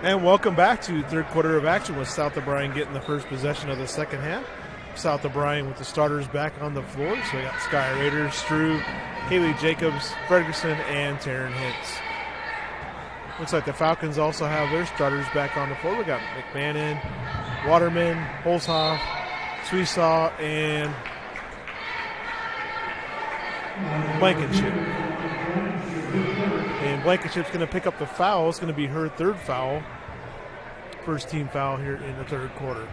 And welcome back to third quarter of action with South O'Brien getting the first possession of the second half. South O'Brien with the starters back on the floor. So we got Sky Raiders, Strew, Haley Jacobs, Ferguson, and Taryn Hicks. Looks like the Falcons also have their starters back on the floor. We got McMahon, Waterman, Holzhoff, Sweesaw, and Blankenship. And Blankenship's going to pick up the foul. It's going to be her third foul. First team foul here in the third quarter.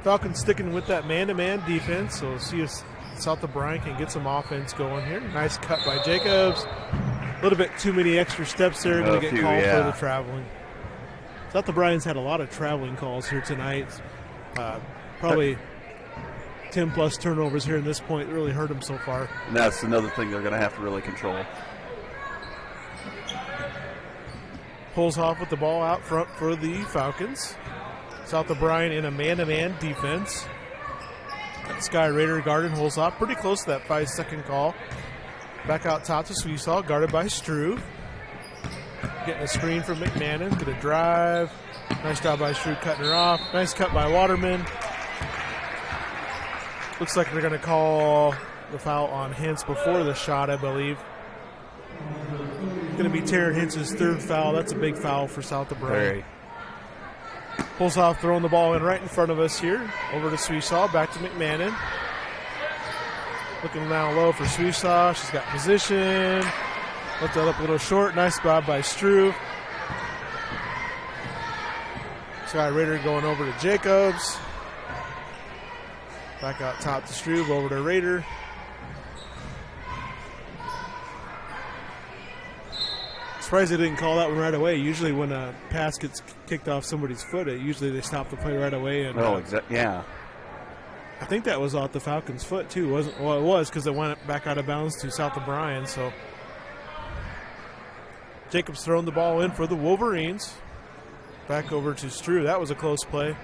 Falcons sticking with that man-to-man defense. So we'll see if South O'Brien can get some offense going here. Nice cut by Jacobs. A little bit too many extra steps there. Going to get called for the traveling. South O'Brien's had a lot of traveling calls here tonight. Probably 10-plus turnovers here in this point. It really hurt them so far. And that's another thing they're going to have to really control. Pulls off with the ball out front for the Falcons. South O'Brien in a man-to-man defense. Sky Raider guarded Holzhoff pretty close to that 5-second call. Back out top to Sweesaw, guarded by Struve. Getting a screen from McMahon, get a drive. Nice job by Struve cutting her off. Nice cut by Waterman. Looks like they're going to call the foul on Hintz before the shot, I believe. Going to be Taryn Hintz's third foul. That's a big foul for South O'Brien. Pulls off, throwing the ball in right in front of us here. Over to Sweesaw, back to McMahon. Looking down low for Sweesaw. She's got position. Left that up a little short. Nice job by Struve. Sky Raider going over to Jacobs. Back out top to Struve, over to Raider. Surprised they didn't call that one right away. Usually when a pass gets kicked off somebody's foot, usually they stop the play right away. And yeah. I think that was off the Falcons' foot too, wasn't? Well, it was because it went back out of bounds to South O'Brien. So Jacobs throwing the ball in for the Wolverines. Back over to Struve. That was a close play.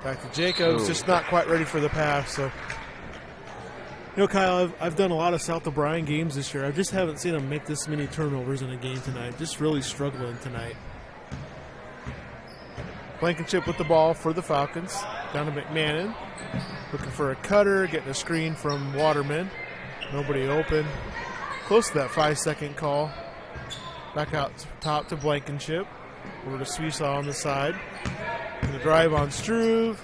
Back to Jacobs, just not quite ready for the pass. So, you know, Kyle, I've done a lot of South O'Brien games this year. I just haven't seen them make this many turnovers in a game tonight. Just really struggling tonight. Blankenship with the ball for the Falcons. Down to McMahon. Looking for a cutter, getting a screen from Waterman. Nobody open. Close to that 5-second call. Back out top to Blankenship. Over to Sweesaw on the side. The drive on Struve.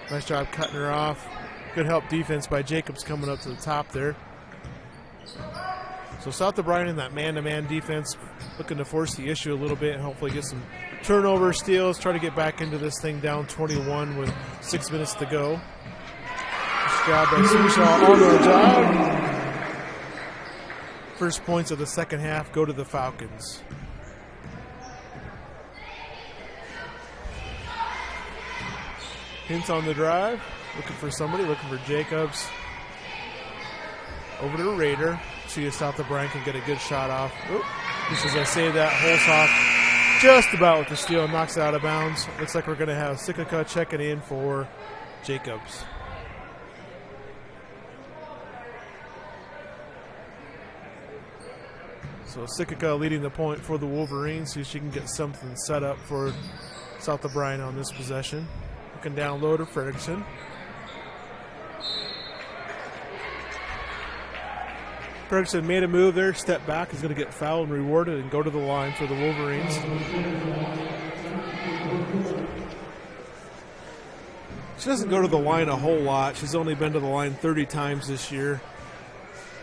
Nice job cutting her off. Good help defense by Jacobs coming up to the top there. So South O'Brien in that man-to-man defense, looking to force the issue a little bit and hopefully get some turnover steals, try to get back into this thing down 21 with 6 minutes to go. Nice job by Sweesaw on the job. First points of the second half go to the Falcons. Hintz on the drive, looking for somebody, looking for Jacobs. Over to Raider. See if South O'Brien can get a good shot off. Oop. Just as I say that, Holzhoff just about with the steal, knocks it out of bounds. Looks like we're going to have Sikika checking in for Jacobs. So Sikika leading the point for the Wolverines. See if she can get something set up for South O'Brien on this possession. Looking down low to Fredrickson. Fredrickson made a move there, step back, is going to get fouled and rewarded and go to the line for the Wolverines. She doesn't go to the line a whole lot. She's only been to the line 30 times this year.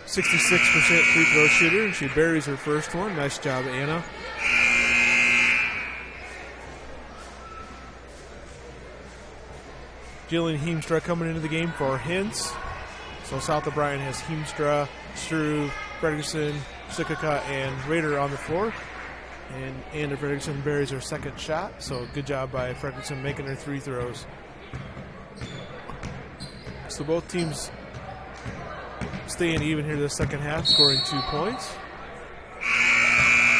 66% free throw shooter, and she buries her first one. Nice job, Anna. Jillian Heemstra coming into the game for Hintz. So South O'Brien has Heemstra, Struve, Fredrickson, Sikika, and Raider on the floor. And Anna Fredrickson buries her second shot. So good job by Fredrickson making her 3 throws. So both teams staying even here the second half, scoring 2 points.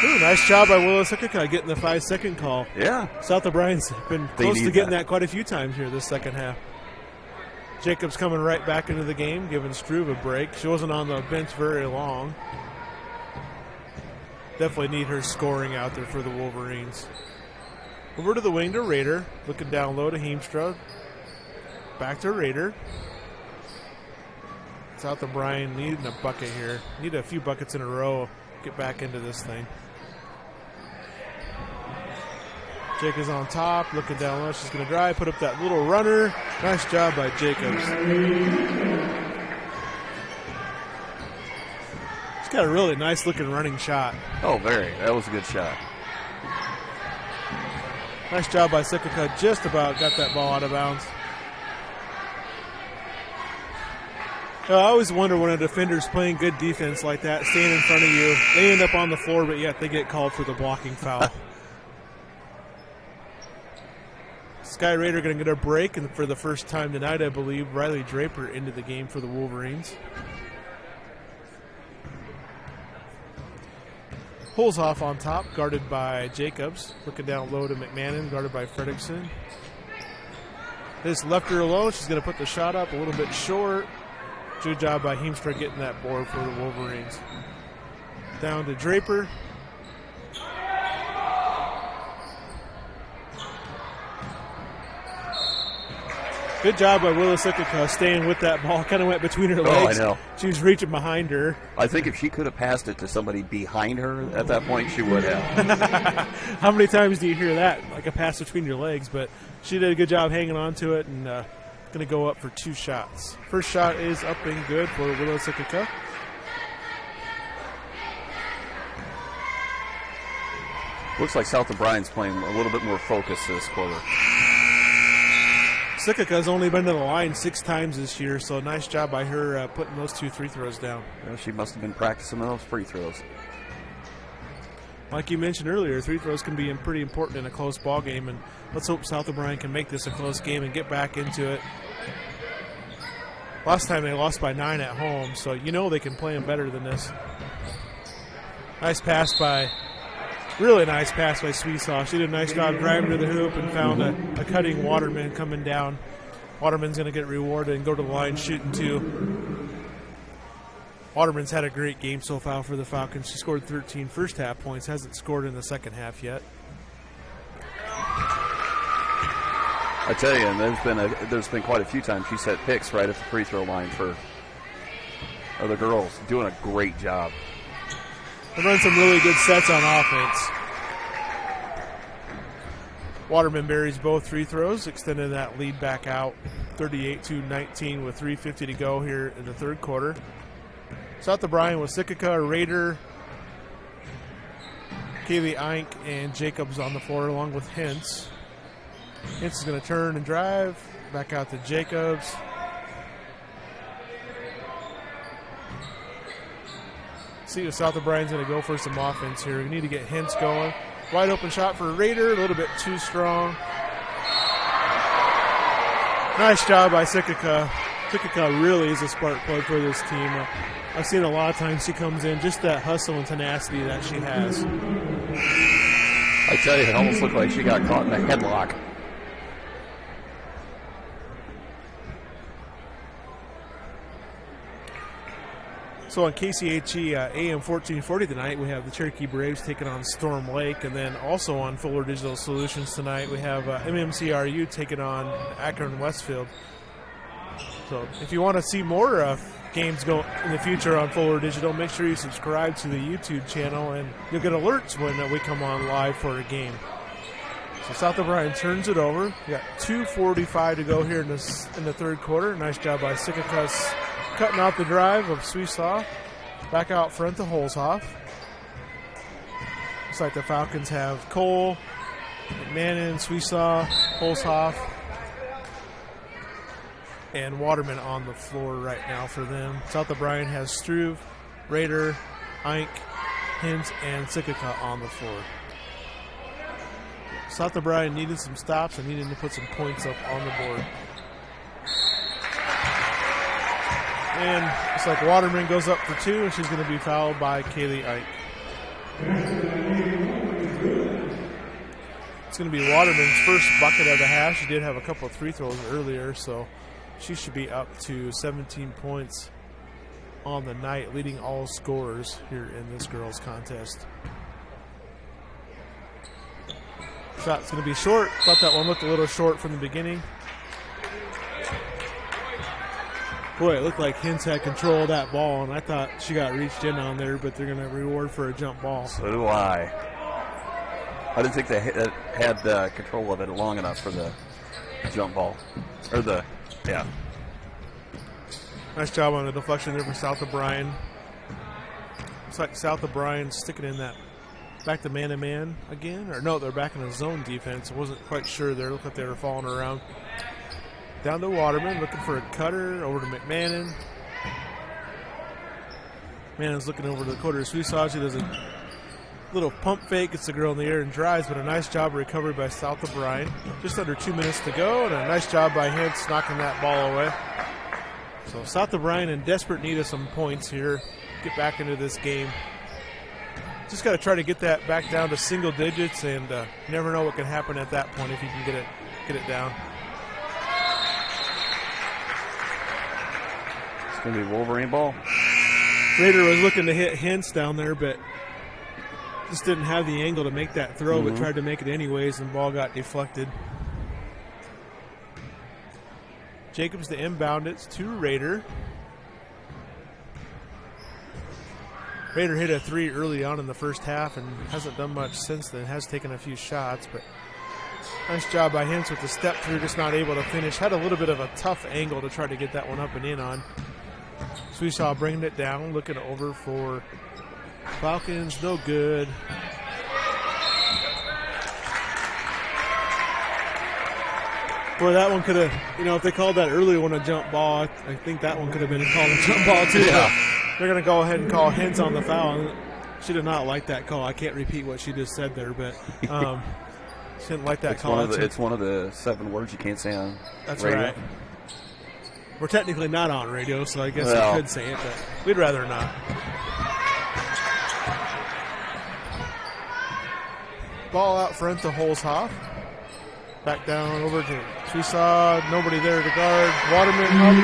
Ooh, nice job by Willow Sikika getting the 5-second call. Yeah. South O'Brien's been close to getting that quite a few times here this second half. Jacobs coming right back into the game, giving Struve a break. She wasn't on the bench very long. Definitely need her scoring out there for the Wolverines. Over to the wing to Raider. Looking down low to Heemstra. Back to Raider. South O'Brien needing a bucket here. Need a few buckets in a row. Get back into this thing. Jacobs on top, looking down low. She's going to drive, put up that little runner. Nice job by Jacobs. She's got a really nice looking running shot. Oh, very. That was a good shot. Nice job by Sikika. Just about got that ball out of bounds. I always wonder when a defender's playing good defense like that, staying in front of you, they end up on the floor, but yet they get called for the blocking foul. Sky Raider going to get a break, and for the first time tonight, I believe, Riley Draper into the game for the Wolverines. Holzhoff on top, guarded by Jacobs. Looking down low to McMahon, guarded by Fredrickson. This left her alone. She's going to put the shot up a little bit short. Good job by Heemstra getting that board for the Wolverines. Down to Draper. Good job by Willis Ikika staying with that ball. Kind of went between her legs. I know. She was reaching behind her. I think if she could have passed it to somebody behind her at that point, she would have. How many times do you hear that? Like a pass between your legs. But she did a good job hanging on to it and going to go up for 2 shots. First shot is up and good for Willis Ikika. Looks like South O'Brien's playing a little bit more focused this quarter. Sikika's only been to the line 6 times this year, so nice job by her putting those 2 free throws down. Well, she must have been practicing those free throws. Like you mentioned earlier, free throws can be pretty important in a close ball game, and let's hope South O'Brien can make this a close game and get back into it. Last time they lost by 9 at home, so you know they can play them better than this. Really nice pass by Sweesaw. She did a nice job driving to the hoop and found a cutting Waterman coming down. Waterman's going to get rewarded and go to the line shooting 2. Waterman's had a great game so far for the Falcons. She scored 13 first half points, hasn't scored in the second half yet. I tell you, and there's been quite a few times she's had picks right at the free throw line for other girls. Doing a great job. They run some really good sets on offense. Waterman buries both free throws, extending that lead back out 38-19 with 3:50 to go here in the third quarter. South O'Brien with Sikika, Raider, Kaylee Eink, and Jacobs on the floor along with Hintz. Hintz is going to turn and drive. Back out to Jacobs. See if South O'Brien's going to go for some offense here. We need to get Hintz going. Wide open shot for Raider, a little bit too strong. Nice job by Sikika. Sikika really is a spark plug for this team. I've seen a lot of times she comes in, just that hustle and tenacity that she has. I tell you, it almost looked like she got caught in a headlock. So on KCHE AM 1440 tonight, we have the Cherokee Braves taking on Storm Lake. And then also on Fuller Digital Solutions tonight, we have MMCRU taking on Akron Westfield. So if you want to see more games go in the future on Fuller Digital, make sure you subscribe to the YouTube channel, and you'll get alerts when we come on live for a game. So South O'Brien turns it over. We got 2:45 to go here in the third quarter. Nice job by Sikika cutting out the drive of Sweesaw. Back out front to Holzhoff. Looks like the Falcons have Cole, McMahon, Sweesaw, Holzhoff, and Waterman on the floor right now for them. South O'Brien has Struve, Raider, Eink, Hintz, and Sikika on the floor. South O'Brien needed some stops and needed to put some points up on the board. And it's like Waterman goes up for 2, and she's going to be fouled by Kaylee Eink. It's going to be Waterman's first bucket of the half. She did have a couple of free throws earlier, so she should be up to 17 points on the night, leading all scorers here in this girls' contest. Shot's going to be short. Thought that one looked a little short from the beginning. Boy, it looked like Hintz had control of that ball, and I thought she got reached in on there, but they're going to reward for a jump ball. So do I. I didn't think they had control of it long enough for the jump ball. Nice job on the deflection there for South O'Brien. Looks like South O'Brien sticking in that back to man-to-man again. Or no, they're back in a zone defense. I wasn't quite sure there. Looked like they were falling around. Down to Waterman, looking for a cutter, over to McMahon. McMahon's looking over to the quarter of Sweesaw. She does a Little pump fake, gets the girl in the air and drives, but a nice job of recovery by South O'Brien. Just under 2 minutes to go, and a nice job by Hintz knocking that ball away. So South O'Brien in desperate need of some points here. Get back into this game. Just got to try to get that back down to single digits, and you never know what can happen at that point if you can get it down. It's going to be Wolverine ball. Rader was looking to hit Hintz down there, but just didn't have the angle to make that throw, but tried to make it anyways, and the ball got deflected. Jacobs to inbound it to Rader. Rader hit a 3 early on in the first half and hasn't done much since then. Has taken a few shots, but nice job by Hintz with the step through, just not able to finish. Had a little bit of a tough angle to try to get that one up and in on. So we saw bringing it down, looking over for Falcons, no good. Boy, that one could have, if they called that earlier one a jump ball, I think that one could have been called a jump ball too. Yeah. They're going to go ahead and call Hintz on the foul. She did not like that call. I can't repeat what she just said there, but she didn't like that call. It's one of the 7 words you can't say on That's radio. right. We're technically not on radio, so I guess I could say it, but we'd rather not. Ball out front to Holzhoff. Back down over to Sioux. Nobody there to guard. Waterman up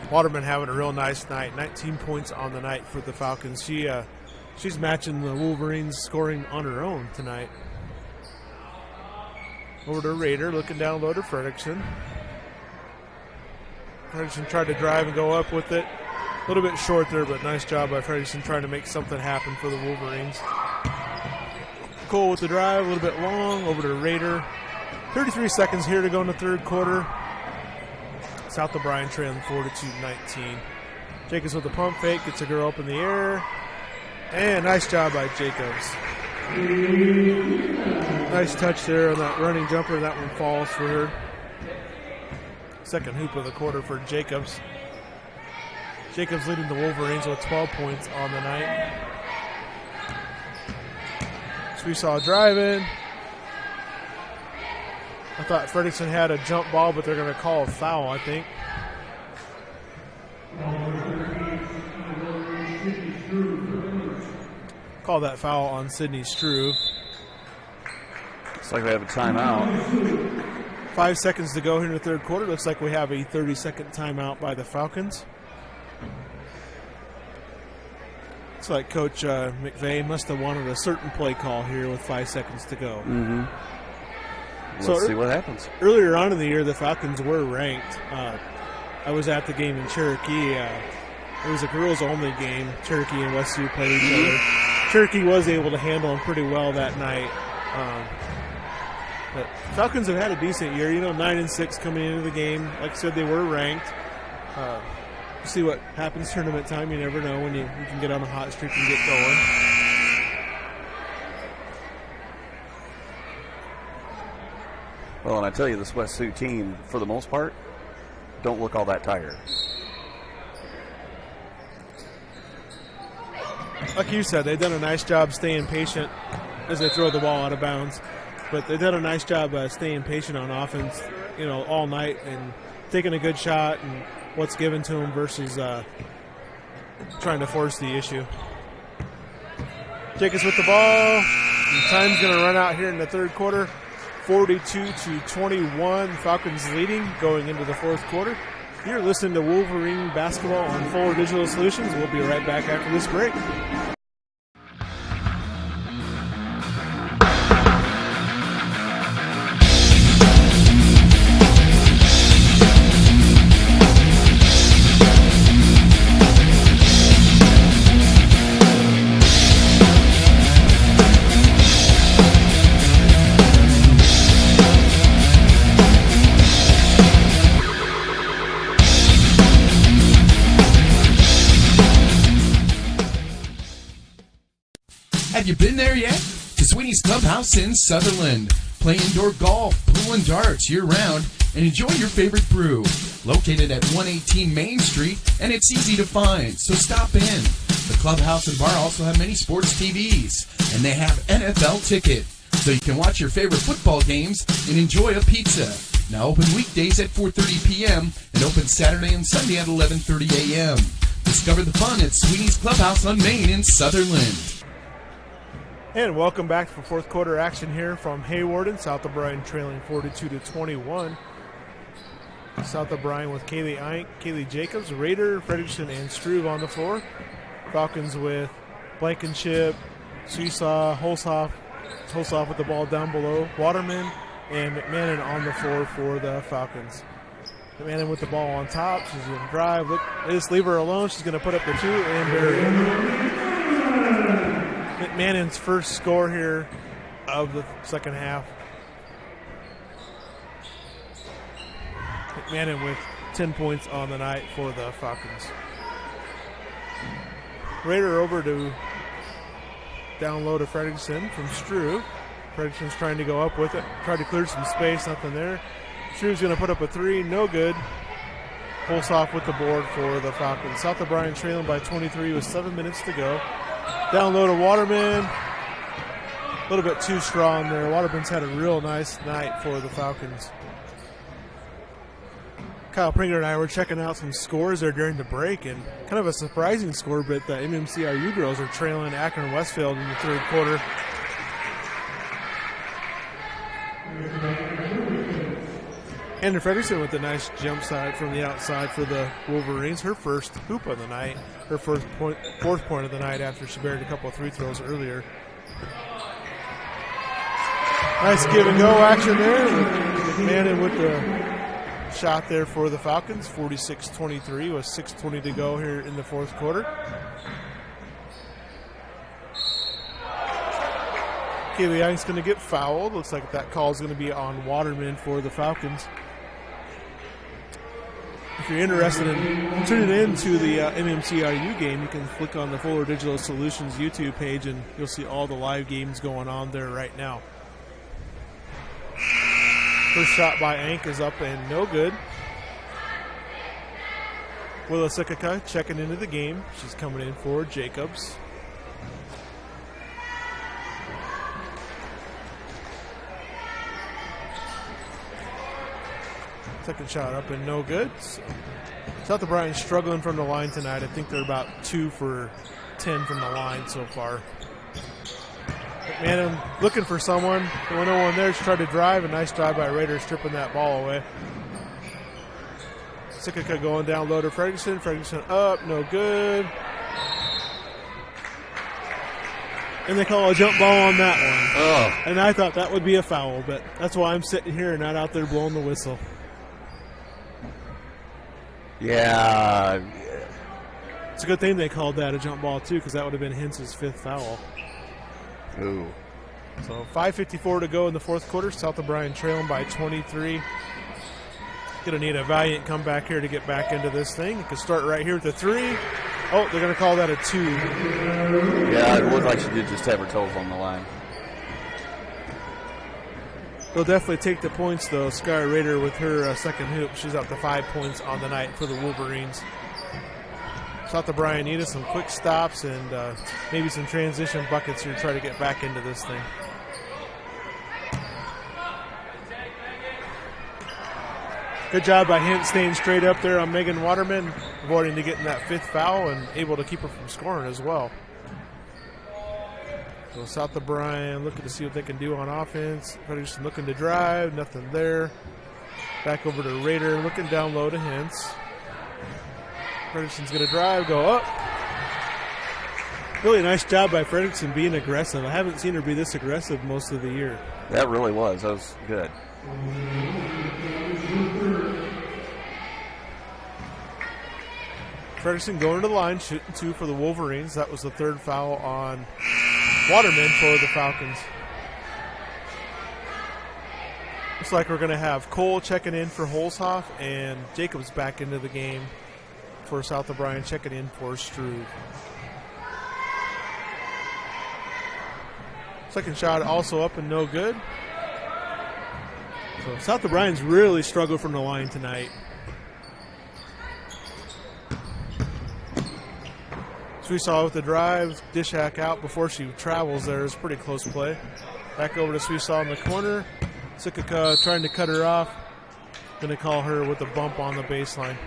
to Waterman having a real nice night. 19 points on the night for the Falcons. She's matching the Wolverines scoring on her own tonight. Over to Rader, looking down low to Fredrickson. Fredrickson tried to drive and go up with it. A little bit short there, but nice job by Fredrickson trying to make something happen for the Wolverines. Cole with the drive, a little bit long, over to Rader. 33 seconds here to go in the third quarter. South O'Brien trailing 42-19. Jacobs with the pump fake, gets a girl up in the air. And nice job by Jacobs. Nice touch there on that running jumper. That one falls for her. Second hoop of the quarter for Jacobs. Jacobs leading the Wolverines with 12 points on the night. So we saw driving. I thought Fredrickson had a jump ball, but they're going to call a foul, I think. Call that foul on Sydney Strew. Looks like we have a timeout. 5 seconds to go here in the third quarter. Looks like we have a 30-second timeout by the Falcons. Looks like Coach McVay must have wanted a certain play call here with 5 seconds to go. Let's see what happens. Earlier on in the year, the Falcons were ranked. I was at the game in Cherokee. It was a girls-only game. Cherokee and Westview played each other. Cherokee was able to handle them pretty well that night. But Falcons have had a decent year. 9-6 coming into the game. Like I said, they were ranked. We'll see what happens tournament time. You never know when you can get on a hot streak and get going. Well, and I tell you, this West Sioux team, for the most part, don't look all that tired. Like you said, they've done a nice job staying patient as they throw the ball out of bounds. But they've done a nice job staying patient on offense, all night and taking a good shot and what's given to them versus trying to force the issue. Jacobs with the ball. And time's going to run out here in the third quarter. 42-21. Falcons leading going into the fourth quarter. You're listening to Wolverine Basketball on Fuller Digital Solutions. We'll be right back after this break. Have you been there yet? To Sweeney's Clubhouse in Sutherland. Play indoor golf, pool, and darts year-round, and enjoy your favorite brew. Located at 118 Main Street, and it's easy to find, so stop in. The clubhouse and bar also have many sports TVs, and they have NFL Ticket, so you can watch your favorite football games and enjoy a pizza. Now open weekdays at 4:30 p.m. and open Saturday and Sunday at 11:30 a.m. Discover the fun at Sweeney's Clubhouse on Main in Sutherland. And welcome back for fourth quarter action here from Hawarden. South O'Brien trailing 42-21. South O'Brien with Kaylee Eink, Kaylee Jacobs, Rader, Frederickson, and Struve on the floor. Falcons with Blankenship, Seesaw, Holzhoff with the ball down below, Waterman, and McMahon on the floor for the Falcons. McMahon with the ball on top. She's going to drive. Look, they just leave her alone. She's going to put up the two and bury it. McMahon's first score here of the second half. McMahon with 10 points on the night for the Falcons. Raider over to down low to Fredrickson from Struve. Fredrickson's trying to go up with it. Tried to clear some space, nothing there. Struve's going to put up a three, no good. Pulls off with the board for the Falcons. South O'Brien trailing by 23 with 7 minutes to go. Down low to Waterman. A little bit too strong there. Waterman's had a real nice night for the Falcons. Kyle Pringer and I were checking out some scores there during the break, and kind of a surprising score, but the MMCIU girls are trailing Akron Westfield in the third quarter. Andrew Fredrickson with a nice jump side from the outside for the Wolverines. Her first hoop of the night, her fourth point of the night after she buried a couple of free throws earlier. Nice give and go action there. McMahon with the shot there for the Falcons. 46-23 with 6:20 to go here in the fourth quarter. Kaylee Eink's going to get fouled. Looks like that call is going to be on Waterman for the Falcons. If you're interested in tuning in to the MMCIU game, you can click on the Fuller Digital Solutions YouTube page and you'll see all the live games going on there right now. First shot by Eink is up and no good. Willa Sikaka checking into the game. She's coming in for Jacobs. Second shot up and no good. So South O'Brien struggling from the line tonight. I think they're about 2 for 10 from the line so far. McMahon looking for someone. There was no one there. She tried to drive. A nice drive by Raiders, stripping that ball away. Sikaka going down low to Fredrickson. Fredrickson up, no good. And they call a jump ball on that one. Oh. And I thought that would be a foul, but that's why I'm sitting here and not out there blowing the whistle. Yeah. It's a good thing they called that a jump ball, too, because that would have been Hentz's 5th foul. Ooh. So 5:54 to go in the fourth quarter. South O'Brien trailing by 23. Going to need a valiant comeback here to get back into this thing. It could start right here with a 3. Oh, they're going to call that a 2. Yeah, it looked like she did just have her toes on the line. They'll definitely take the points, though. Sky Rader with her second hoop. She's up to 5 points on the night for the Wolverines. South O'Brien needed some quick stops and maybe some transition buckets here to try to get back into this thing. Good job by Hint staying straight up there on Megan Waterman, avoiding to getting that 5th foul and able to keep her from scoring as well. So South O'Brien looking to see what they can do on offense. Fredrickson looking to drive, nothing there. Back over to Rader, looking down low to Hintz. Fredrickson's going to drive, go up. Really nice job by Fredrickson being aggressive. I haven't seen her be this aggressive most of the year. That really was. That was good. Fredrickson going to the line, shooting 2 for the Wolverines. That was the 3rd foul on Waterman for the Falcons. Looks like we're going to have Cole checking in for Holzhoff and Jacobs back into the game for South O'Brien, checking in for Struve. Second shot also up and no good. So South O'Brien's really struggled from the line tonight. So we saw with the drive, dish hack out before she travels there. It's pretty close play. Back over to Sweesaw in the corner. Sikika trying to cut her off. Going to call her with a bump on the baseline.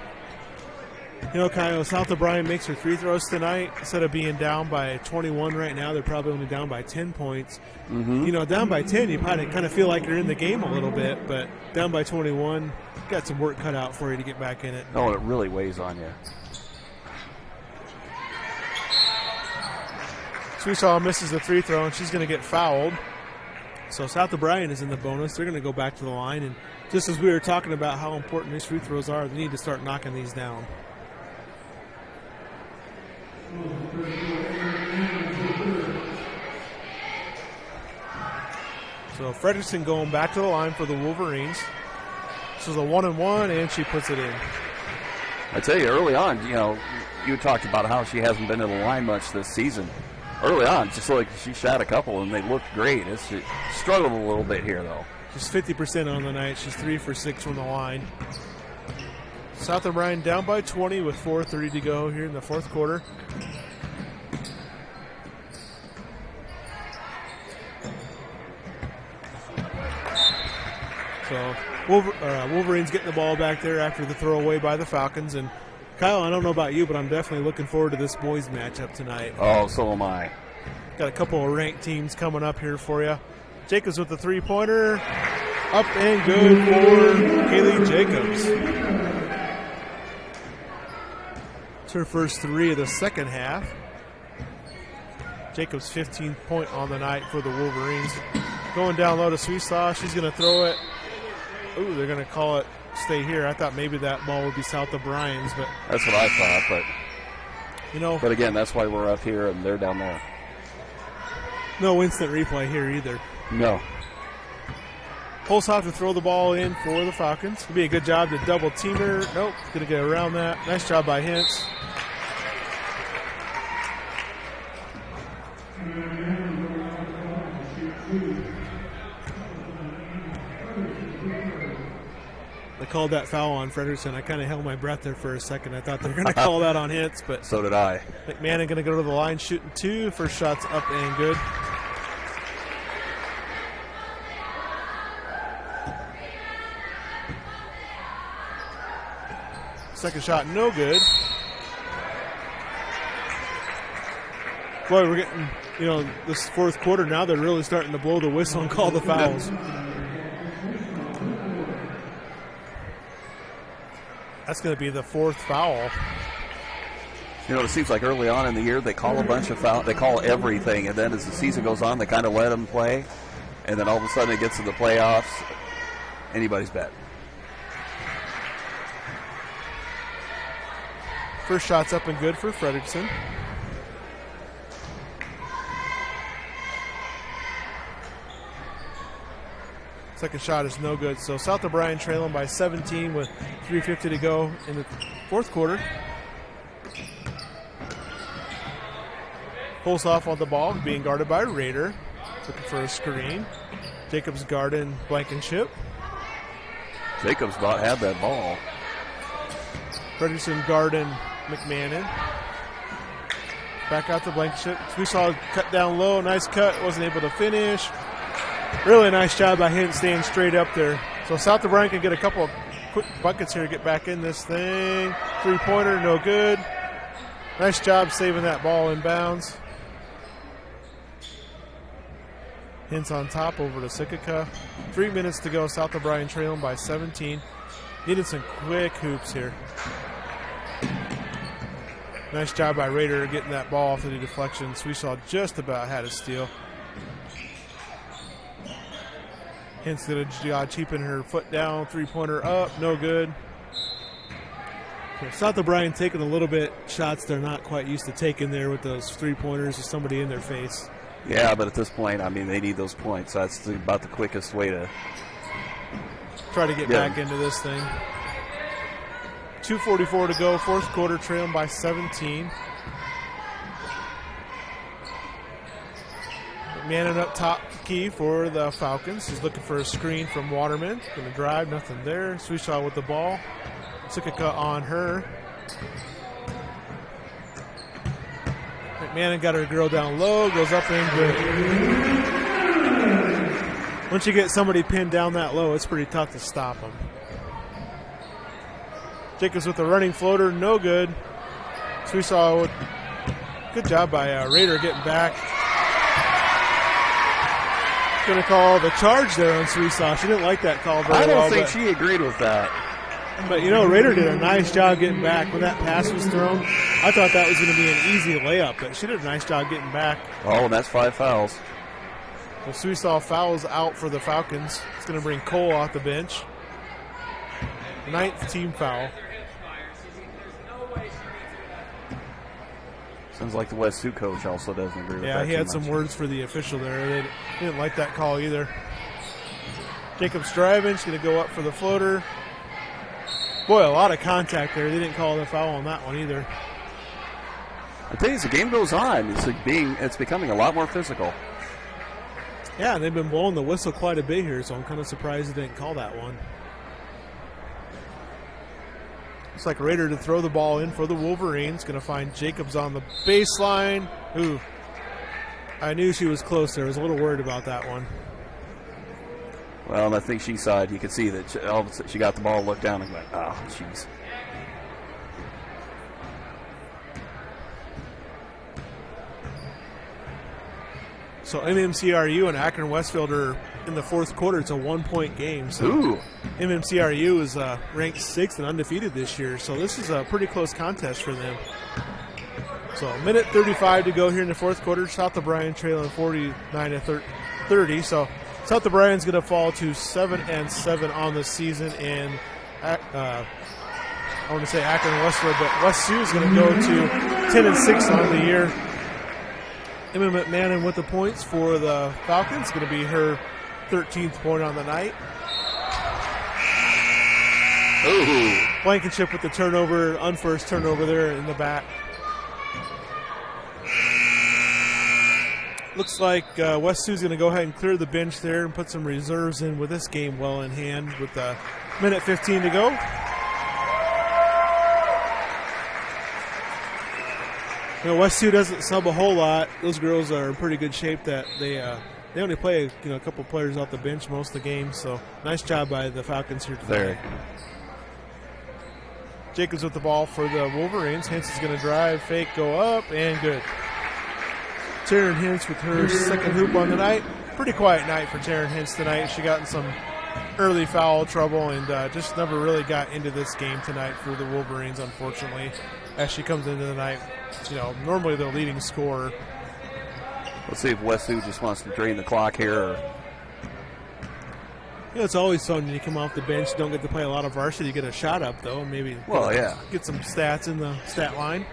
You know, Kyle, South O'Brien makes her free throws tonight. Instead of being down by 21 right now, they're probably only down by 10 points. Mm-hmm. You know, down by 10, you probably kind of feel like you're in the game a little bit, but down by 21, got some work cut out for you to get back in it. Oh, it really weighs on you. Sweesaw misses the free throw, and she's going to get fouled. So South O'Brien is in the bonus. They're going to go back to the line, and just as we were talking about how important these free throws are, they need to start knocking these down. So Frederickson going back to the line for the Wolverines. This is a 1-and-1, and she puts it in. I tell you, early on, you know, you talked about how she hasn't been to the line much this season. Early on, just like she shot a couple, and they looked great. She struggled a little bit here, though. She's 50% on the night. She's 3 for 6 from the line. South O'Brien down by 20 with 4:30 to go here in the fourth quarter. So Wolverines getting the ball back there after the throwaway by the Falcons. And Kyle, I don't know about you, but I'm definitely looking forward to this boys matchup tonight. Oh, so am I. Got a couple of ranked teams coming up here for you. Jacobs with the three-pointer. Up and good for Kaylee Jacobs. It's her first 3 of the second half. Jacobs' 15th point on the night for the Wolverines. Going down low to Sweesaw. She's going to throw it. Ooh, they're going to call it stay here. I thought maybe that ball would be South O'Brien's, but that's what I thought. But you know, but again, that's why we're up here and they're down there. No instant replay here either. No. Holzhoff to throw the ball in for the Falcons. It'll be a good job to double team her. Nope, going to get around that. Nice job by Hintz. They called that foul on Frederickson. I kind of held my breath there for a second. I thought they were going to call that on Hintz, but so did I. McMahon going to go to the line shooting 2. First shot's up and good. Second shot, no good. Boy, we're getting, you know, this fourth quarter now, they're really starting to blow the whistle and call the fouls. That's going to be the 4th foul. You know, it seems like early on in the year they call a bunch of fouls. They call everything, and then as the season goes on, they kind of let them play. And then all of a sudden it gets to the playoffs, anybody's bet. First shot's up and good for Frederickson. Second shot is no good. So South O'Brien trailing by 17 with 3:50 to go in the fourth quarter. Pulls off on the ball, being guarded by Rader. Looking for a screen. Jacobs guarding Blankenship. Jacobs about had that ball. Frederickson guarding McMahon. Back out to Blankenship. We saw cut down low. Nice cut. Wasn't able to finish. Really nice job by him staying straight up there. So South O'Brien can get a couple of quick buckets here to get back in this thing. 3-pointer, no good. Nice job saving that ball in bounds. Hintz on top over to Sikika. 3 minutes to go. South O'Brien trailing by 17. Needed some quick hoops here. Nice job by Rader getting that ball off of the deflection. Sweesaw just about had a steal. Hintz did a job keeping her foot down. 3-pointer up, no good. So South O'Brien taking a little bit shots they're not quite used to taking there with those 3-pointers with somebody in their face. Yeah, but at this point, I mean, they need those points. That's about the quickest way to try to get back into this thing. 2:44 to go, fourth quarter, trailing by 17. McMahon up top key for the Falcons. He's looking for a screen from Waterman. Going to drive, nothing there. Swishaw with the ball. Took a cut on her. McMahon got her girl down low, goes up and good. Once you get somebody pinned down that low, it's pretty tough to stop them. Jacobs with the running floater, no good. Swishaw with good job by Rader getting back. Going to call the charge there on Swishaw. She didn't like that call very well. I don't think she agreed with that. But, Rader did a nice job getting back. When that pass was thrown, I thought that was going to be an easy layup, but she did a nice job getting back. Oh, and that's 5 fouls. Well, Swishaw fouls out for the Falcons. It's going to bring Cole off the bench. 9th team foul. Sounds like the West Sioux coach also doesn't agree with that. Yeah, he had too some much. words for the official there. They didn't like that call either. Jacobs driving. She's going to go up for the floater. Boy, a lot of contact there. They didn't call the foul on that one either. I tell you, as the game goes on, it's becoming a lot more physical. Yeah, and they've been blowing the whistle quite a bit here, so I'm kind of surprised they didn't call that one. Looks like Rader to throw the ball in for the Wolverines. Going to find Jacobs on the baseline. Ooh, I knew she was close there. I was a little worried about that one. Well, and I think she saw it. You could see that all of a sudden she got the ball, looked down, and went, oh, jeez. So MMCRU and Akron Westfield are in the fourth quarter. It's a 1-point game. So Ooh. MMCRU is ranked 6th and undefeated this year. So this is a pretty close contest for them. So a minute 35 to go here in the fourth quarter. South O'Brien trailing 49-30. So South O'Brien's going to fall to 7-7 on the season. And I want to say Akron Westfield, but West Sioux is going to go to 10-6 on the year. Emma McMahon with the points for the Falcons. Going to be her 13th point on the night. Ooh. Blankenship with the turnover, unforced turnover there in the back. Looks like West Sioux's going to go ahead and clear the bench there and put some reserves in with this game well in hand with a minute 15 to go. West Sioux doesn't sub a whole lot. Those girls are in pretty good shape. That they only play a couple players off the bench most of the game. So nice job by the Falcons here today. Jacobs with the ball for the Wolverines. Hintz is going to drive, fake, go up, and good. Taryn Hintz with her second hoop on the night. Pretty quiet night for Taryn Hintz tonight. She got in some early foul trouble and just never really got into this game tonight for the Wolverines, unfortunately, as she comes into the night. Normally the leading scorer. Let's see if West Sioux just wants to drain the clock here. Or... it's always fun when you come off the bench. Don't get to play a lot of varsity. You get a shot up, though, and maybe get some stats in the stat line.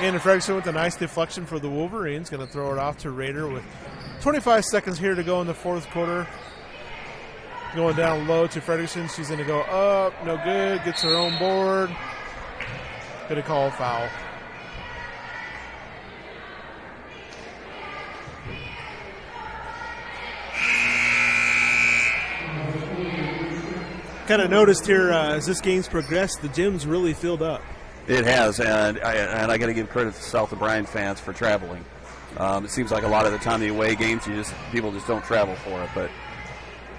Anna Fredrickson with a nice deflection for the Wolverines. Going to throw it off to Rader with 25 seconds here to go in the fourth quarter. Going down low to Fredrickson. She's going to go up. No good. Gets her own board. Going to call a foul. Kind of noticed here as this game's progressed, the gym's really filled up. It has, and I got to give credit to South O'Brien fans for traveling. It seems like a lot of the time the away games, people just don't travel for it. But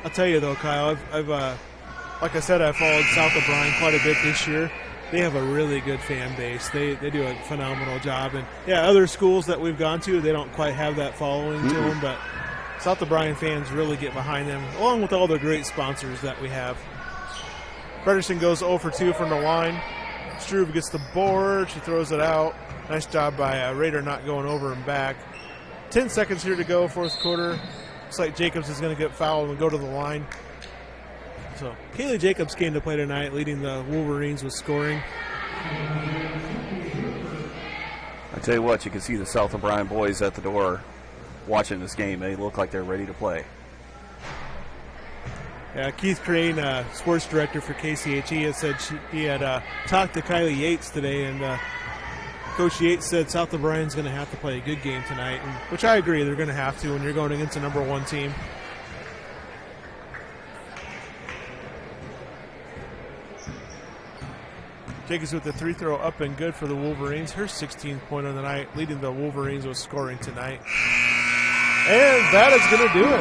I'll tell you though, Kyle, I've like I said, I followed South O'Brien quite a bit this year. They have a really good fan base. They do a phenomenal job, and other schools that we've gone to, they don't quite have that following to them, but South O'Brien fans really get behind them, along with all the great sponsors that we have. Fredrickson goes 0 for 2 from the line. Struve gets the board. She throws it out. Nice job by Rader not going over and back. 10 seconds here to go, fourth quarter. Looks like Jacobs is going to get fouled and go to the line. So Kaylee Jacobs came to play tonight, leading the Wolverines with scoring. I tell you what, you can see the South O'Brien boys at the door watching this game. They look like they're ready to play. Keith Crane, sports director for KCHE, had said he had talked to Kylie Yates today, and Coach Yates said South O'Brien's going to have to play a good game tonight, which I agree they're going to have to when you're going against a number 1 team. Jacobs with the 3-throw up and good for the Wolverines. Her 16th point on the night, leading the Wolverines with scoring tonight. And that is going to do it.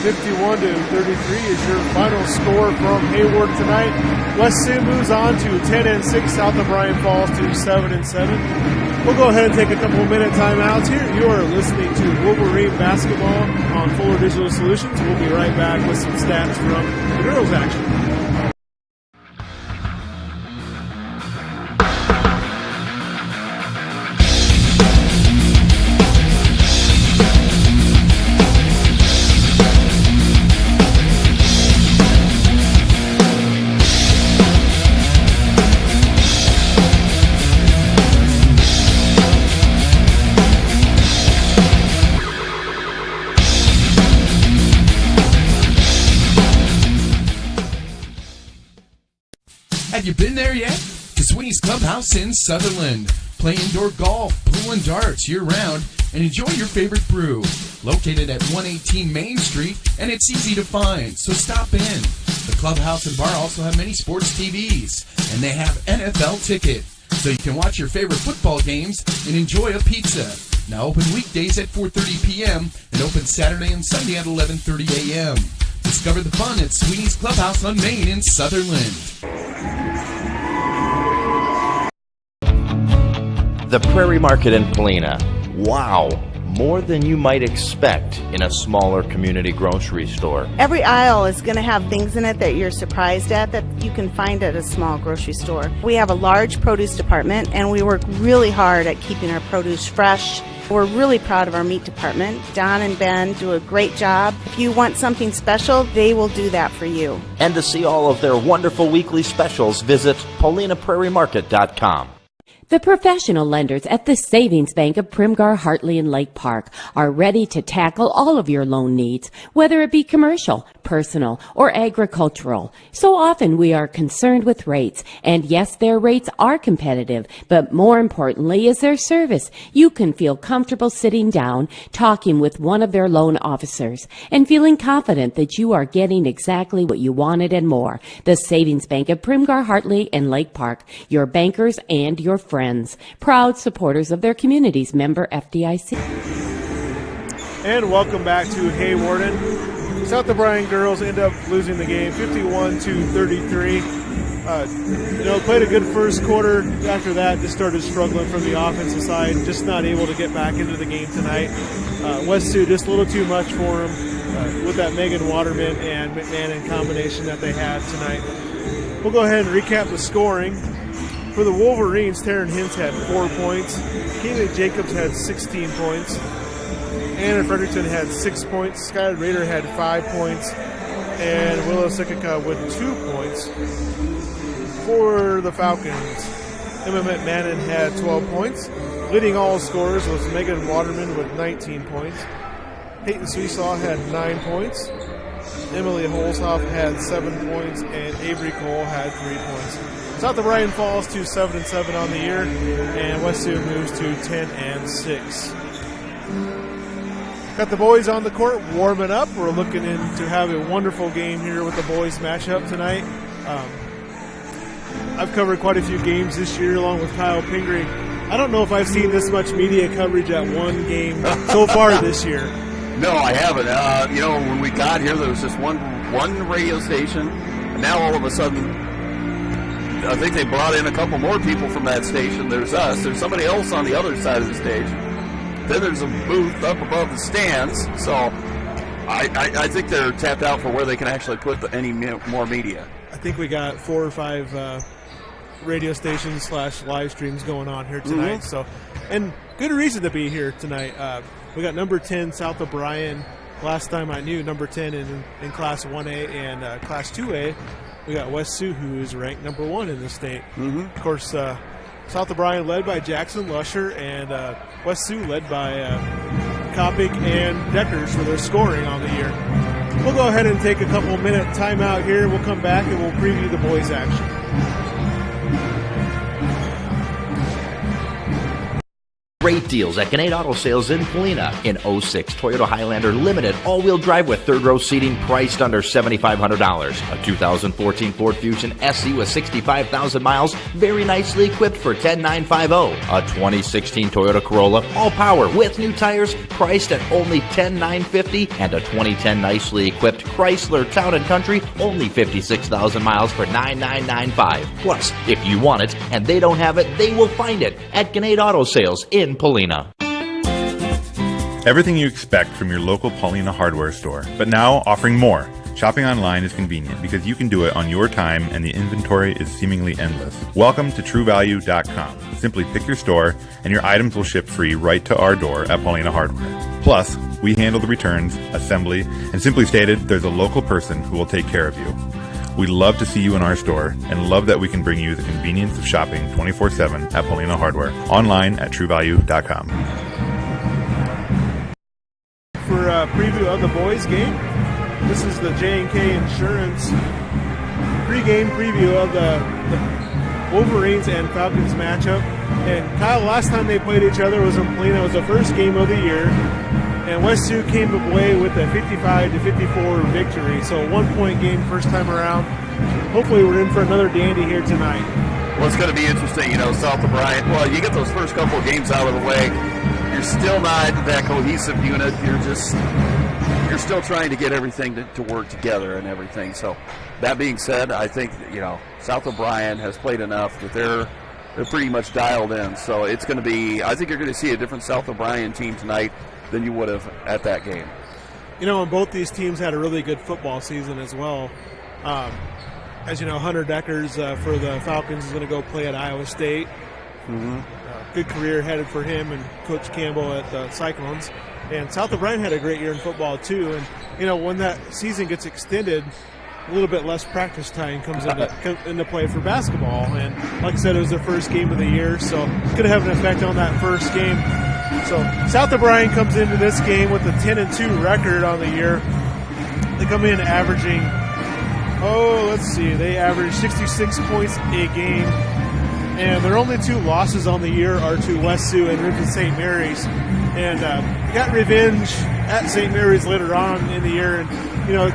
51-33 is your final score from Hayward tonight. West Sioux moves on to 10-6. South O'Brien falls to 7-7. We'll go ahead and take a couple minute timeouts here. You are listening to Wolverine basketball on Fuller Digital Solutions. We'll be right back with some stats from the girls' action. Have you been there yet? The Sweeney's Clubhouse in Sutherland. Play indoor golf, pool, and darts year-round, and enjoy your favorite brew. Located at 118 Main Street, and it's easy to find, so stop in. The clubhouse and bar also have many sports TVs, and they have NFL ticket, so you can watch your favorite football games and enjoy a pizza. Now open weekdays at 4:30 p.m. and open Saturday and Sunday at 11:30 a.m. Discover the fun at Sweeney's Clubhouse on Main in Sutherland. The Prairie Market in Polina. Wow, more than you might expect in a smaller community grocery store. Every aisle is going to have things in it that you're surprised at that you can find at a small grocery store. We have a large produce department, and we work really hard at keeping our produce fresh. We're really proud of our meat department. Don and Ben do a great job. If you want something special, they will do that for you. And to see all of their wonderful weekly specials, visit PaulinaPrairieMarket.com. The professional lenders at the Savings Bank of Primgar, Hartley, and Lake Park are ready to tackle all of your loan needs, whether it be commercial, personal, or agricultural. So often we are concerned with rates, and yes, their rates are competitive, but more importantly is their service. You can feel comfortable sitting down, talking with one of their loan officers, and feeling confident that you are getting exactly what you wanted and more. The Savings Bank of Primgar, Hartley, and Lake Park, your bankers and your friends. Proud supporters of their communities. Member FDIC. And welcome back to Haywarden. South O'Brien girls end up losing the game 51-33. Played a good first quarter. After that, just started struggling from the offensive side. Just not able to get back into the game tonight. West Sioux just a little too much for them with that Megan Waterman and McMahon combination that they had tonight. We'll go ahead and recap the scoring. For the Wolverines, Taryn Hintz had 4 points. Kaylee Jacobs had 16 points. Anna Fredericton had 6 points. Skylar Rader had 5 points. And Willow Sikika with 2 points. For the Falcons, Emma McMahon had 12 points. Leading all scorers was Megan Waterman with 19 points. Peyton Sweesaw had 9 points. Emily Holzhoff had 7 points. And Avery Cole had 3 points. South O'Brien falls to 7-7 on the year, and West Sioux moves to 10-6. Got the boys on the court warming up. We're looking to have a wonderful game here with the boys matchup tonight. I've covered quite a few games this year along with Kyle Pingree. I don't know if I've seen this much media coverage at one game so far this year. No, I haven't. When we got here, there was just one radio station, and now all of a sudden, I think they brought in a couple more people from that station. There's us. There's somebody else on the other side of the stage. Then there's a booth up above the stands. So I think they're tapped out for where they can actually put any more media. I think we got 4 or 5 radio stations / live streams going on here tonight. Mm-hmm. So, and good reason to be here tonight. We got number 10 South O'Brien. Last time I knew, number 10 in Class 1A and Class 2A. We got West Sioux, who is ranked number 1 in the state. Mm-hmm. Of course, South O'Brien led by Jackson Lusher, and West Sioux led by Kopic and Deckers for their scoring on the year. We'll go ahead and take a couple minute timeout here. We'll come back and we'll preview the boys' action. great deals at Gannett Auto Sales in Polina. In 06 Toyota Highlander Limited all-wheel drive with third-row seating priced under $7,500. A 2014 Ford Fusion SE with 65,000 miles, very nicely equipped for $10,950. A 2016 Toyota Corolla all-power with new tires priced at only $10,950. And a 2010 nicely equipped Chrysler Town & Country, only 56,000 miles for $9,995. Plus, if you want it and they don't have it, they will find it at Gannett Auto Sales in Polina. Everything you expect from your local Paulina hardware store, but now offering more. Shopping online is convenient because you can do it on your time and the inventory is seemingly endless. Welcome to TrueValue.com. Simply pick your store and your items will ship free right to our door at Paulina Hardware. Plus, we handle the returns, assembly, and simply stated, there's a local person who will take care of you. We love to see you in our store and love that we can bring you the convenience of shopping 24/7 at Paulina Hardware. Online at TrueValue.com. For a preview of the boys' game, this is the J&K Insurance pregame preview of the Wolverines and Falcons matchup. And Kyle, last time they played each other was in Polina. It was the first game of the year. And West Sioux came away with a 55-54 victory. So a 1-point game first time around. Hopefully we're in for another dandy here tonight. Well, it's going to be interesting, South O'Brien. Well, you get those first couple of games out of the way. You're still not that cohesive unit. You're still trying to get everything to work together and everything. So that being said, I think, South O'Brien has played enough that they're pretty much dialed in. So it's going to be, I think you're going to see a different South O'Brien team tonight than you would have at that game. And both these teams had a really good football season as well. As you know, Hunter Deckers for the Falcons is going to go play at Iowa State. Mm-hmm. Good career headed for him and Coach Campbell at the Cyclones. And South O'Brien had a great year in football too. And, when that season gets extended, a little bit less practice time comes into play for basketball. And like I said, it was their first game of the year, so it could have an effect on that first game. So South O'Brien comes into this game with a 10-2 record on the year. They come in averaging, they average 66 points a game. And their only two losses on the year are to West Sioux and Ripon St. Mary's. And got revenge at St. Mary's later on in the year. And,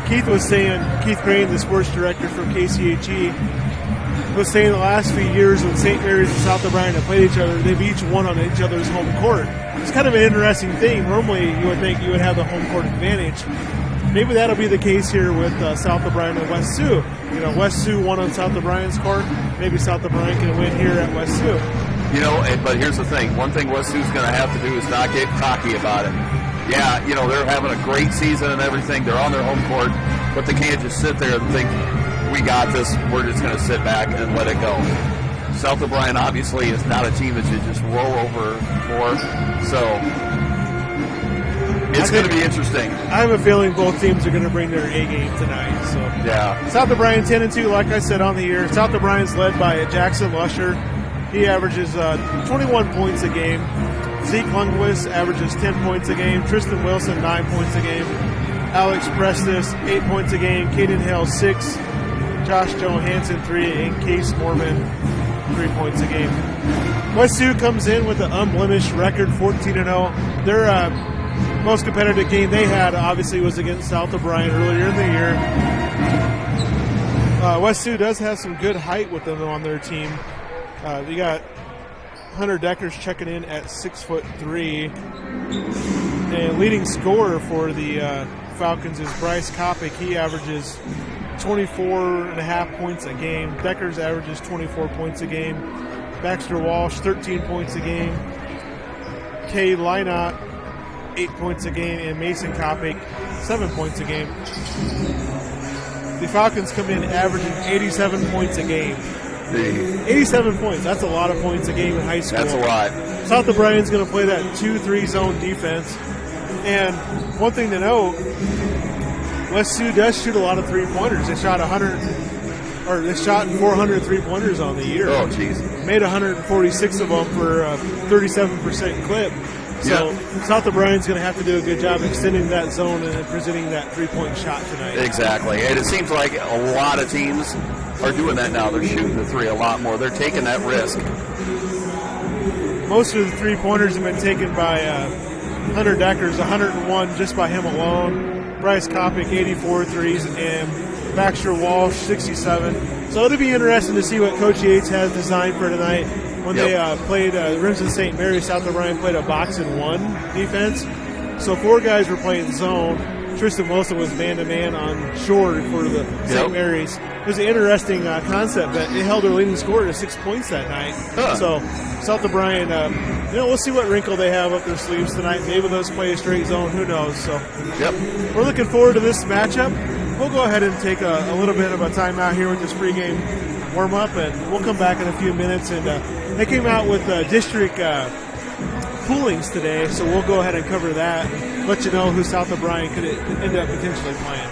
Keith Crane, the sports director from KCHE, was saying the last few years when St. Mary's and South O'Brien have played each other, they've each won on each other's home court. It's kind of an interesting thing. Normally, you would think you would have the home court advantage. Maybe that'll be the case here with South O'Brien and West Sioux. West Sioux won on South O'Brien's court. Maybe South O'Brien can win here at West Sioux. But here's the thing. One thing West Sioux's going to have to do is not get cocky about it. Yeah, they're having a great season and everything. They're on their home court, but they can't just sit there and think, we got this, we're just going to sit back and let it go. South O'Brien obviously is not a team that you just roll over for, so it's going to be interesting. I have a feeling both teams are going to bring their A game tonight. So yeah, South O'Brien 10-2, like I said, on the year. South O'Brien's led by Jackson Lusher. He averages 21 points a game. Zeke Lundquist averages 10 points a game. Tristan Wilson, 9 points a game. Alex Prestis, 8 points a game. Caden Hale, 6. Josh Johansson, 3. And Case Mormon, 3 points a game. West Sioux comes in with an unblemished record, 14-0. Their most competitive game they had, obviously, was against South O'Brien earlier in the year. West Sioux does have some good height with them on their team. You got Hunter Deckers checking in at 6'3", and leading scorer for the Falcons is Bryce Kopic. He averages 24.5 points a game. Deckers averages 24 points a game. Baxter Walsh, 13 points a game. Kay Lynott, 8 points a game, and Mason Kopic, 7 points a game. The Falcons come in averaging 87 points a game. 87 points. That's a lot of points a game in high school. That's a lot. South O'Brien's going to play that 2-3 zone defense. And one thing to note, West Sioux does shoot a lot of three-pointers. They shot 400 three-pointers on the year. Oh, jeez. Made 146 of them for a 37% clip. So South O'Brien's going to have to do a good job extending that zone and presenting that three-point shot tonight. Exactly. And it seems like a lot of teams are doing that now. They're shooting the three a lot more. They're taking that risk. most of the three-pointers have been taken by Hunter Deckers, 101 just by him alone. Bryce Kopic, 84 threes, and Baxter Walsh, 67. So it'll be interesting to see what Coach Yates has designed for tonight. When they played Rimson St. Mary, South O'Brien played a box-and-one defense. So 4 guys were playing zone. Tristan Wilson was man-to-man on shore for the St. Mary's. It was an interesting concept that it held their leading scorer to 6 points that night. So South O'Brien, we'll see what wrinkle they have up their sleeves tonight. Maybe they'll play a straight zone. Who knows? So we're looking forward to this matchup. We'll go ahead and take a little bit of a timeout here with this pregame warm-up, and we'll come back in a few minutes. And they came out with district poolings today, so we'll go ahead and cover that and let you know who South O'Brien could end up potentially playing.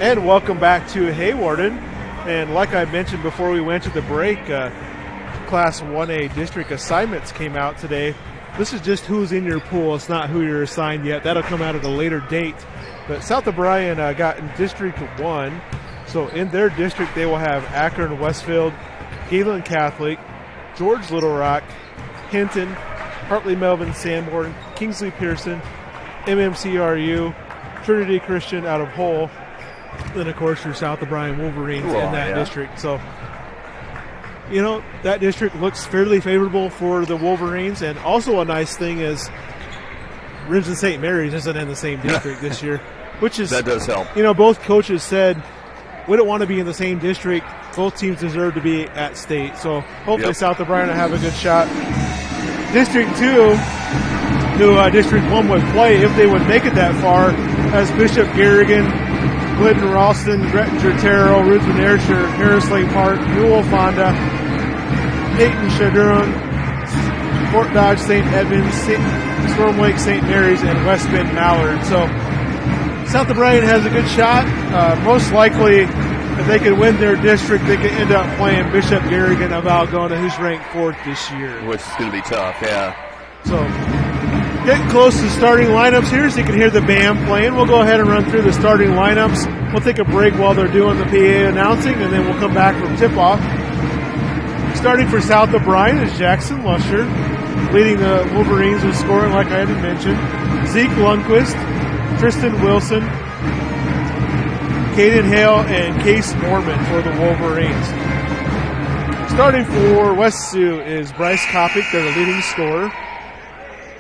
And welcome back to Haywarden. And like I mentioned before we went to the break, Class 1A district assignments came out today. This is just who's in your pool. It's not who you're assigned yet. That'll come out at a later date. But South O'Brien got in District 1, So in their district, they will have Akron Westfield, Galen Catholic, George Little Rock, Hinton, Hartley Melvin Sanborn, Kingsley Pearson, MMCRU, Trinity Christian out of Hull, then of course your South O'Brien Wolverines in that district. So, you know, that district looks fairly favorable for the Wolverines. And also a nice thing is Ridge and St. Mary's isn't in the same district this year, which is, that does help. You know, both coaches said we don't want to be in the same district. Both teams deserve to be at state. So hopefully South O'Brien will have a good shot. District 2, who District 1 would play if they would make it that far, as Bishop Garrigan, Glidden Ralston, Grettinger Terrell, Ruthven Ayrshire, Harris Lake Park, Newell Fonda, Peyton Shadurun, Fort Dodge St. Edmunds, Storm Lake St. Mary's, and West Bend Mallard. So South O'Brien has a good shot. Most likely, if they can win their district, they could end up playing Bishop Garrigan of Algona, who's ranked 4th this year. Which is going to be tough, yeah. So getting close to starting lineups here, so you can hear the band playing. We'll go ahead and run through the starting lineups. We'll take a break while they're doing the PA announcing, and then we'll come back from tip-off. Starting for South O'Brien is Jackson Lusher, leading the Wolverines with scoring like I had mentioned. Zeke Lundquist, Tristan Wilson, Caden Hale, and Case Norman for the Wolverines. Starting for West Sioux is Bryce Kopic, they're the leading scorer.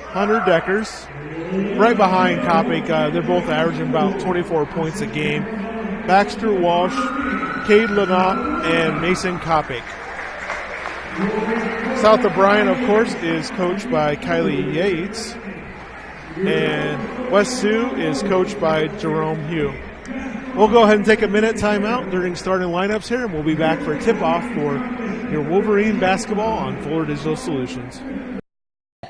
Hunter Deckers, right behind Kopic. They're both averaging about 24 points a game. Baxter Walsh, Cade Lynott, and Mason Kopic. South O'Brien, of course, is coached by Kylie Yates. And West Sioux is coached by Jerome Hugh. We'll go ahead and take a minute timeout during starting lineups here, and we'll be back for tip-off for your Wolverine basketball on Fuller Digital Solutions.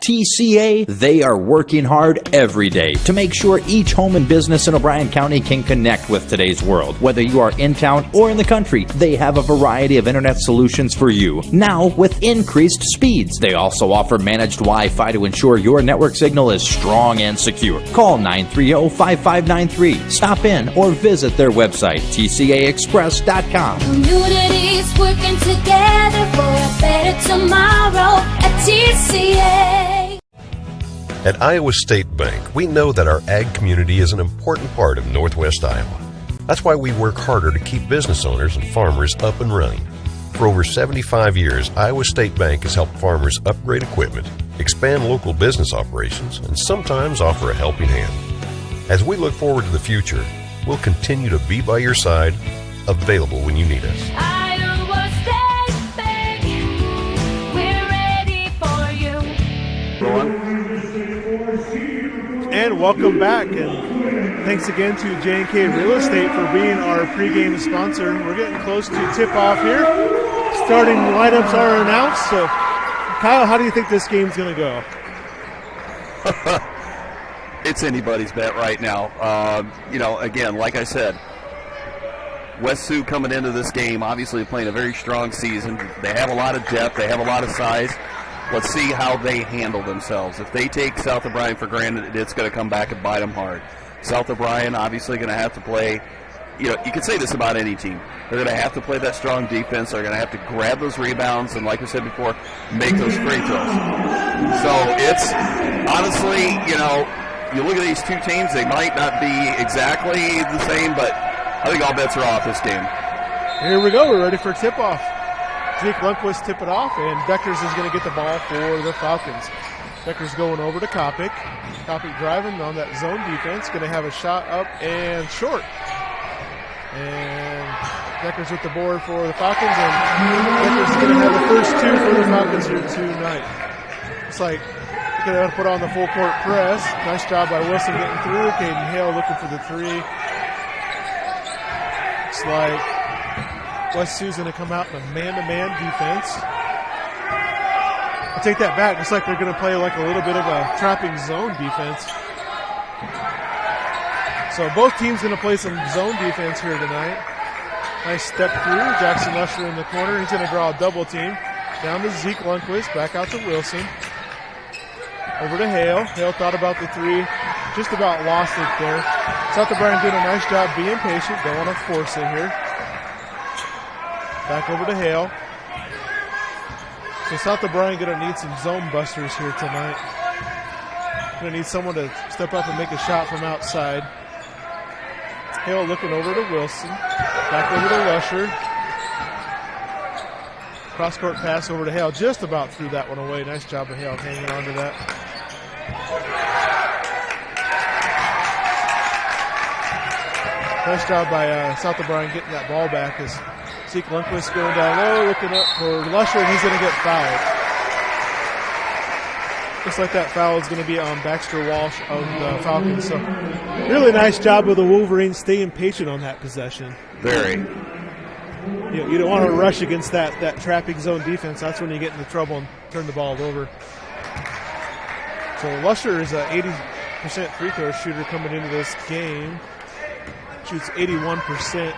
TCA, they are working hard every day to make sure each home and business in O'Brien County can connect with today's world. Whether you are in town or in the country, they have a variety of internet solutions for you, now with increased speeds. They also offer managed Wi-Fi to ensure your network signal is strong and secure. Call 930-5593. Stop in or visit their website, tcaexpress.com. Communities working together for a better tomorrow at TCA. At Iowa State Bank, we know that our ag community is an important part of Northwest Iowa. That's why we work harder to keep business owners and farmers up and running. For over 75 years, Iowa State Bank has helped farmers upgrade equipment, expand local business operations, and sometimes offer a helping hand. As we look forward to the future, we'll continue to be by your side, available when you need us. Iowa State Bank, we're ready for you. And welcome back, and thanks again to J&K Real Estate for being our pregame sponsor. We're getting close to tip-off here. Starting lineups are announced, so Kyle, how do you think this game's going to go? It's anybody's bet right now. Again, like I said, West Sioux coming into this game, obviously playing a very strong season. They have a lot of depth. They have a lot of size. Let's see how they handle themselves. If they take South O'Brien for granted, it's going to come back and bite them hard. South O'Brien obviously going to have to play, you can say this about any team. They're going to have to play that strong defense. They're going to have to grab those rebounds and, like I said before, make those free throws. So it's honestly, you look at these two teams, they might not be exactly the same, but I think all bets are off this game. Here we go. We're ready for tip-off. Zeke Lundquist tip it off, and Deckers is going to get the ball for the Falcons. Deckers going over to Kopic. Kopic driving on that zone defense. Going to have a shot up and short. And Deckers with the board for the Falcons, and Deckers is going to have the first two for the Falcons here tonight. It's like going to put on the full court press. Nice job by Wilson getting through. Caden Hale looking for the three. It's like West Sioux's going to come out in a man-to-man defense. I'll take that back. Looks like they're going to play like a little bit of a trapping zone defense. So both teams going to play some zone defense here tonight. Nice step through. Jackson Lusher in the corner. He's going to draw a double team. Down to Zeke Lundquist. Back out to Wilson. Over to Hale. Hale thought about the three. Just about lost it there. South O'Brien did a nice job being patient. Don't want to force it here. Back over to Hale. So South O'Brien going to need some zone busters here tonight. Going to need someone to step up and make a shot from outside. Hale looking over to Wilson. Back over to Lusher. Cross-court pass over to Hale. Just about threw that one away. Nice job of Hale hanging on to that. Nice job by South O'Brien getting that ball back as Zeke Lundquist going down low, looking up for Lusher, and he's going to get fouled. Looks like that foul is going to be on Baxter Walsh of the Falcons. So really nice job of the Wolverines staying patient on that possession. Very. You don't want to rush against that trapping zone defense. That's when you get into trouble and turn the ball over. So Lusher is an 80% free throw shooter coming into this game. Shoots 81%.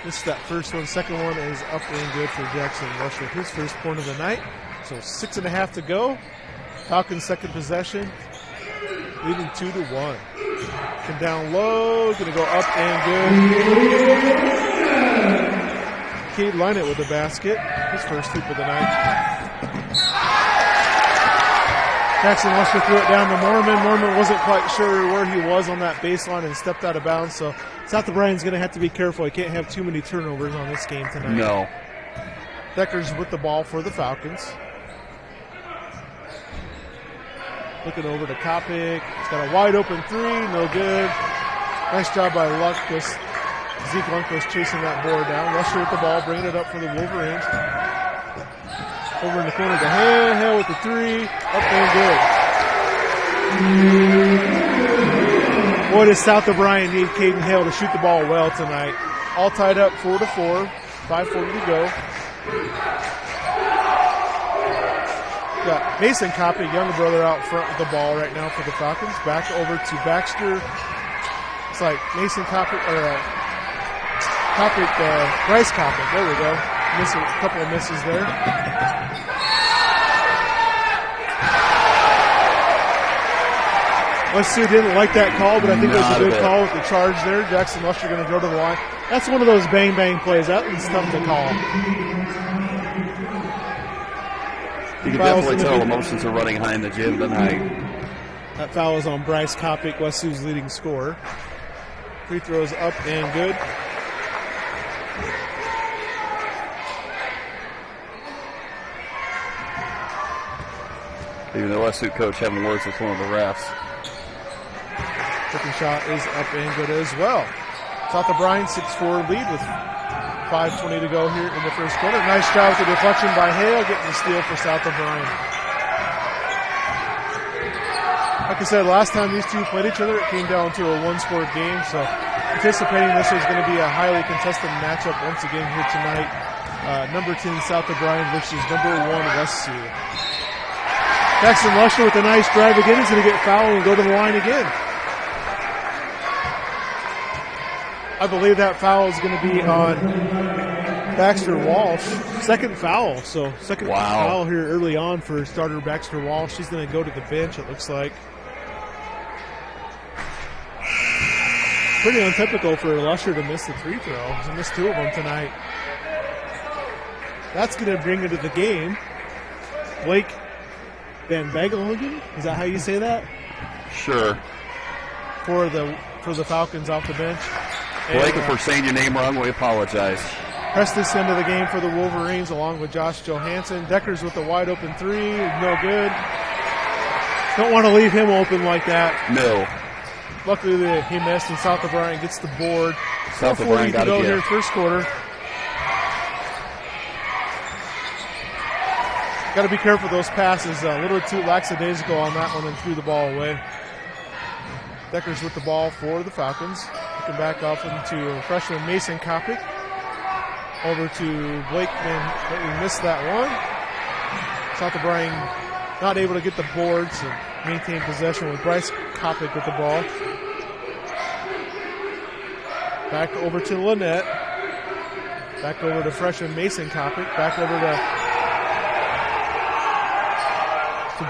This is that first one. Second one is up and good for Jackson Lusher. His first point of the night. So 6.5 to go. Falcons second possession. Leading 2-1. Come down low. Going to go up and good. Cade Lynett with the basket. His first hoop of the night. Jackson Lusher threw it down to Mormon. Mormon wasn't quite sure where he was on that baseline and stepped out of bounds. So South O'Brien's going to have to be careful. He can't have too many turnovers on this game tonight. No. Deckers with the ball for the Falcons. Looking over to Kopic. He's got a wide open three. No good. Nice job by Lundquist. Zeke Lundquist chasing that board down. Lusher with the ball, bringing it up for the Wolverines. Over in the corner to Hale. Hale with the three. Up and good. Boy, does South O'Brien need Caden Hale to shoot the ball well tonight. All tied up 4-4. 5:40 to go. Got Mason Kopic, younger brother, out front with the ball right now for the Falcons. Back over to Baxter. It's like Mason Kopic, or Bryce Kopic. There we go. Miss a couple of misses there. West Sioux didn't like that call, but I think it was a good call with the charge there. Jackson Lusher going to go to the line. That's one of those bang-bang plays. That one's tough to call. You can definitely tell emotions are running high in the gym tonight. That foul is on Bryce Kopic, West Sioux's leading scorer. Free throws up and good. Even the West Sioux coach having words with one of the refs. Second shot is up and good as well. South O'Brien 6-4 lead with 5:20 to go here in the first quarter. Nice job with the deflection by Hale, getting the steal for South O'Brien. Like I said, last time these two played each other, it came down to a one-score game. So anticipating this is going to be a highly contested matchup once again here tonight. Number 10 South O'Brien versus number 1 West Sioux. Jackson Lusher with a nice drive again. He's going to get fouled and go to the line again. I believe that foul is going to be on Baxter Walsh. Second foul. So second foul here early on for starter Baxter Walsh. He's going to go to the bench, it looks like. Pretty untypical for Lusher to miss the free throw. He's missed 2 of them tonight. That's going to bring into the game Blake Van Bagelen. Is that how you say that? Sure. For the Falcons off the bench. Blake, if we're saying your name wrong, we apologize. Press this into the game for the Wolverines along with Josh Johansson. Deckers with a wide open three. No good. Don't want to leave him open like that. No. Luckily he missed, and South O'Brien gets the board. South O'Brien got to go here first quarter. Got to be careful with those passes. A little too lackadaisical on that one and threw the ball away. Deckers with the ball for the Falcons. Looking back off into freshman Mason Kopic. Over to Blake Van. We missed that one. South O'Brien not able to get the boards and maintain possession with Bryce Kopic with the ball. Back over to Lynette. Back over to freshman Mason Kopic. Back over to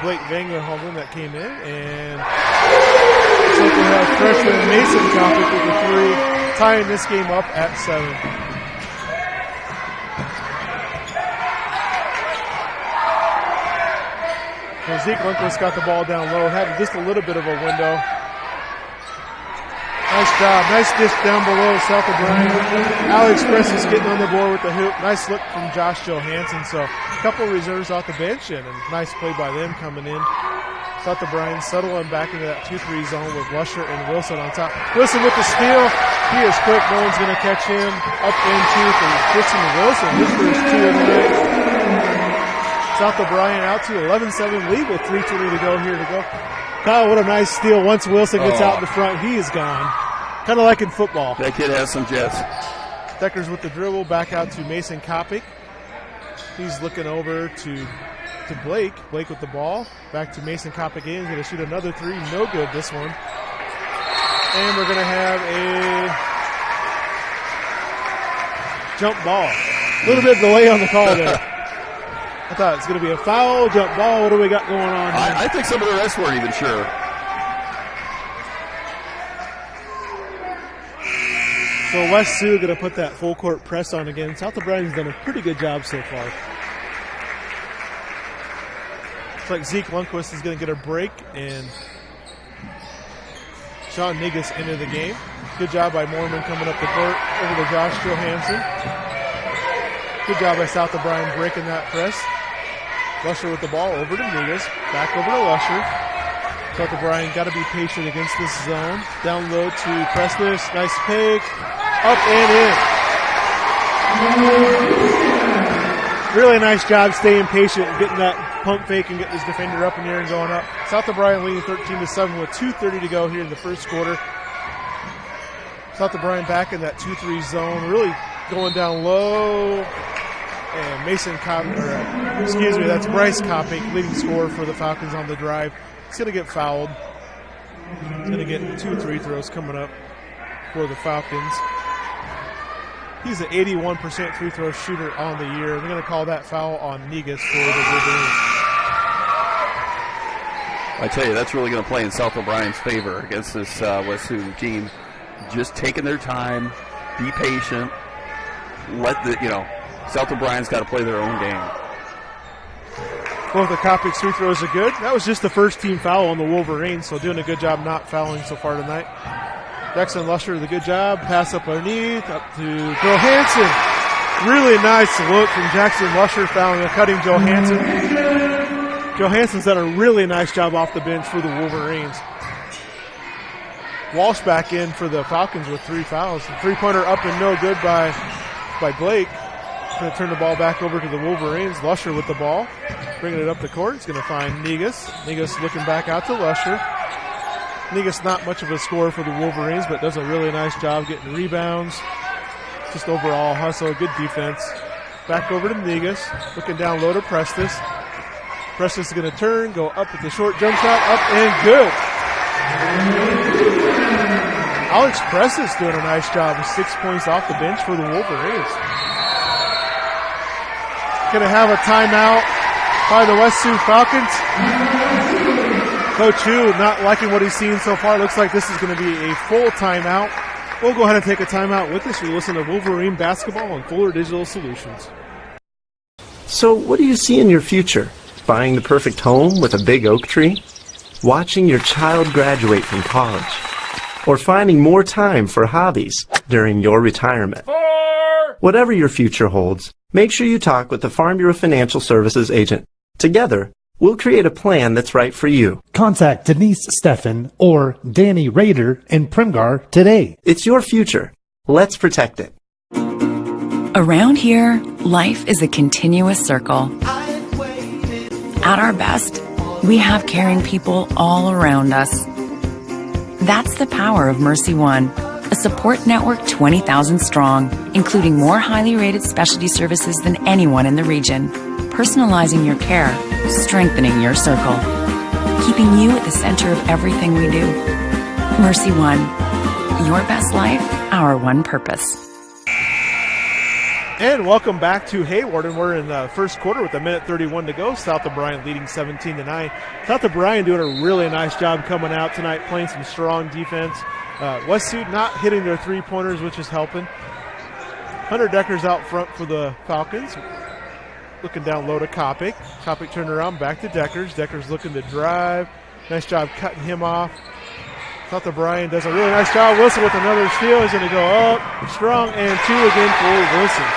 Blake Vangerhoven that came in. And looks like we have freshman Mason Kopic with the three, tying this game up at 7. So Zeke Lundquist got the ball down low, had just a little bit of a window. Nice job. Nice dish down below South O'Brien. AliExpress is getting on the board with the hoop. Nice look from Josh Johansson. So a couple reserves off the bench and a nice play by them coming in. South O'Brien settling back into that 2-3 zone with Lusher and Wilson on top. Wilson with the steal. He is quick. No one's going to catch him. Up into for Christian Wilson. His first two of the night. South O'Brien out to 11-7 lead with 3:20 to go here to go. Kyle, what a nice steal. Once Wilson gets out in the front, he is gone. Kind of like in football. That kid has some jets. Deckers with the dribble, back out to Mason Kopic. He's looking over to Blake. Blake with the ball. Back to Mason Kopic again. He's going to shoot another three. No good this one. And we're going to have a jump ball. A little bit of delay on the call there. I thought it was going to be a foul, jump ball. What do we got going on here? I think some of the rest weren't even sure. So West Sioux going to put that full court press on again. South O'Brien's done a pretty good job so far. Looks like Zeke Lundquist is going to get a break, and Sean Negus into the game. Good job by Mormon coming up the court over to Josh Johansson. Good job by South O'Brien breaking that press. Lusher with the ball over to Negus. Back over to Lusher. South O'Brien got to be patient against this zone. Down low to Prestis. Nice pick. Up and in. Really nice job staying patient and getting that pump fake and getting his defender up in the air and going up. South O'Brien leading 13-7 with 2:30 to go here in the first quarter. South O'Brien back in that 2-3 zone. Really going down low. And Mason that's Bryce Kopic, leading scorer for the Falcons on the drive. He's going to get fouled. He's going to get 2 free throws coming up for the Falcons. He's an 81% free throw shooter on the year. We're going to call that foul on Negus for the Wolverines. I tell you, that's really going to play in South O'Brien's favor against this West Sioux team. Just taking their time, be patient, South O'Brien's got to play their own game. Both the Kopic's free throws are good. That was just the first team foul on the Wolverines, so doing a good job not fouling so far tonight. Jackson Lusher with a good job. Pass up underneath, up to Johansson. Really nice look from Jackson Lusher fouling and cutting Johansson. Johansson's done a really nice job off the bench for the Wolverines. Walsh back in for the Falcons with 3 fouls. The three-pointer up and no good by Blake. Going to turn the ball back over to the Wolverines. Lusher with the ball. Bringing it up the court. He's going to find Negus. Negus looking back out to Lusher. Negus not much of a scorer for the Wolverines, but does a really nice job getting rebounds. Just overall hustle, good defense. Back over to Negus. Looking down low to Prestis. Prestis is going to turn, go up with the short jump shot. Up and good. Alex Prestis doing a nice job with 6 points off the bench for the Wolverines. Going to have a timeout by the West Sioux Falcons. Coach Hu not liking what he's seen so far. Looks like this is going to be a full timeout. We'll go ahead and take a timeout with us. You listen to Wolverine Basketball on Fuller Digital Solutions. So what do you see in your future? Buying the perfect home with a big oak tree? Watching your child graduate from college? Or finding more time for hobbies during your retirement? Whatever your future holds, make sure you talk with the Farm Bureau Financial Services agent. Together, we'll create a plan that's right for you. Contact Denise Steffen or Danny Rader in Primgar today. It's your future. Let's protect it. Around here, life is a continuous circle. At our best, we have caring people all around us. That's the power of Mercy One, a support network 20,000 strong, including more highly rated specialty services than anyone in the region. Personalizing your care, strengthening your circle, keeping you at the center of everything we do. Mercy One, your best life, our one purpose. And welcome back to Hayward, and we're in the first quarter with 1:31 to go. South O'Brien leading 17-9. South O'Brien doing a really nice job coming out tonight, playing some strong defense. West Sioux not hitting their three-pointers, which is helping. Hunter Decker's out front for the Falcons. looking down low to Kopic. Kopic turned around, back to Deckers. Deckers looking to drive. Nice job cutting him off. Thought that Bryan does a really nice job. Wilson with another steal. He's going to go up strong and 2 again for Wilson.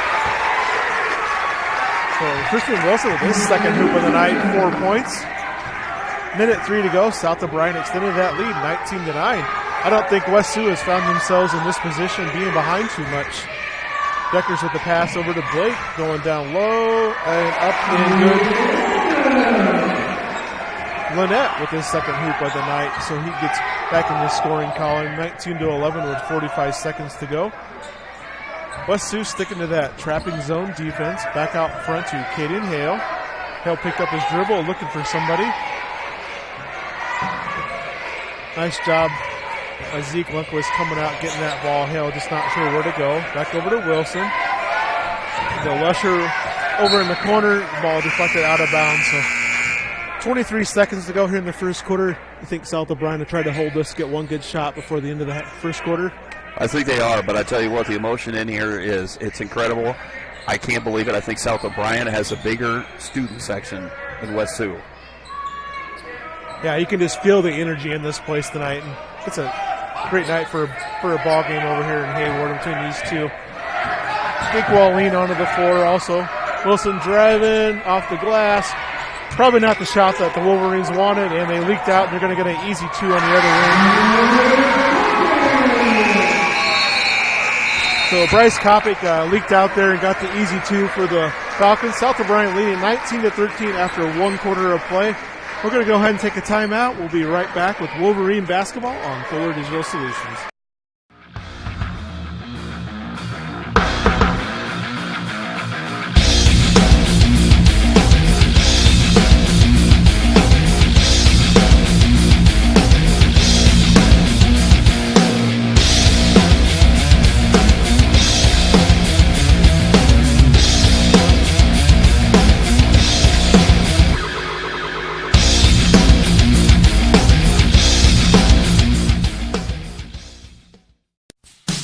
So Christian Wilson with his second hoop of the night, 4 points. Minute 3 to go. South of Bryan extended that lead, 19-9. I don't think West Sioux has found themselves in this position being behind too much. Deckers with the pass over to Blake, going down low and up and good. Lynette with his second hoop of the night, so he gets back in the scoring column. 19-11 with 45 seconds to go. West Sioux sticking to that trapping zone defense. Back out front to Caden Hale. Hale picked up his dribble, looking for somebody. Nice job. Zeke Lundquist coming out, getting that ball. Hale just not sure where to go. Back over to Wilson. The Lusher over in the corner. Ball deflected out of bounds. So 23 seconds to go here in the first quarter. You think South of Bryan will try to hold this, get one good shot before the end of the first quarter? I think they are, but I tell you what, the emotion in here it's incredible. I can't believe it. I think South of Bryan has a bigger student section than West Sioux. Yeah, you can just feel the energy in this place tonight, and it's a great night for a ball game over here in Hayward between these two. Big Wallin onto the floor also. Wilson driving off the glass. Probably not the shot that the Wolverines wanted, and they leaked out, and they're going to get an easy 2 on the other wing. So Bryce Kopic leaked out there and got the easy 2 for the Falcons. South of Bryan leading 19-13 after 1 quarter of play. We're going to go ahead and take a timeout. We'll be right back with Wolverine basketball on Fuller Digital Solutions.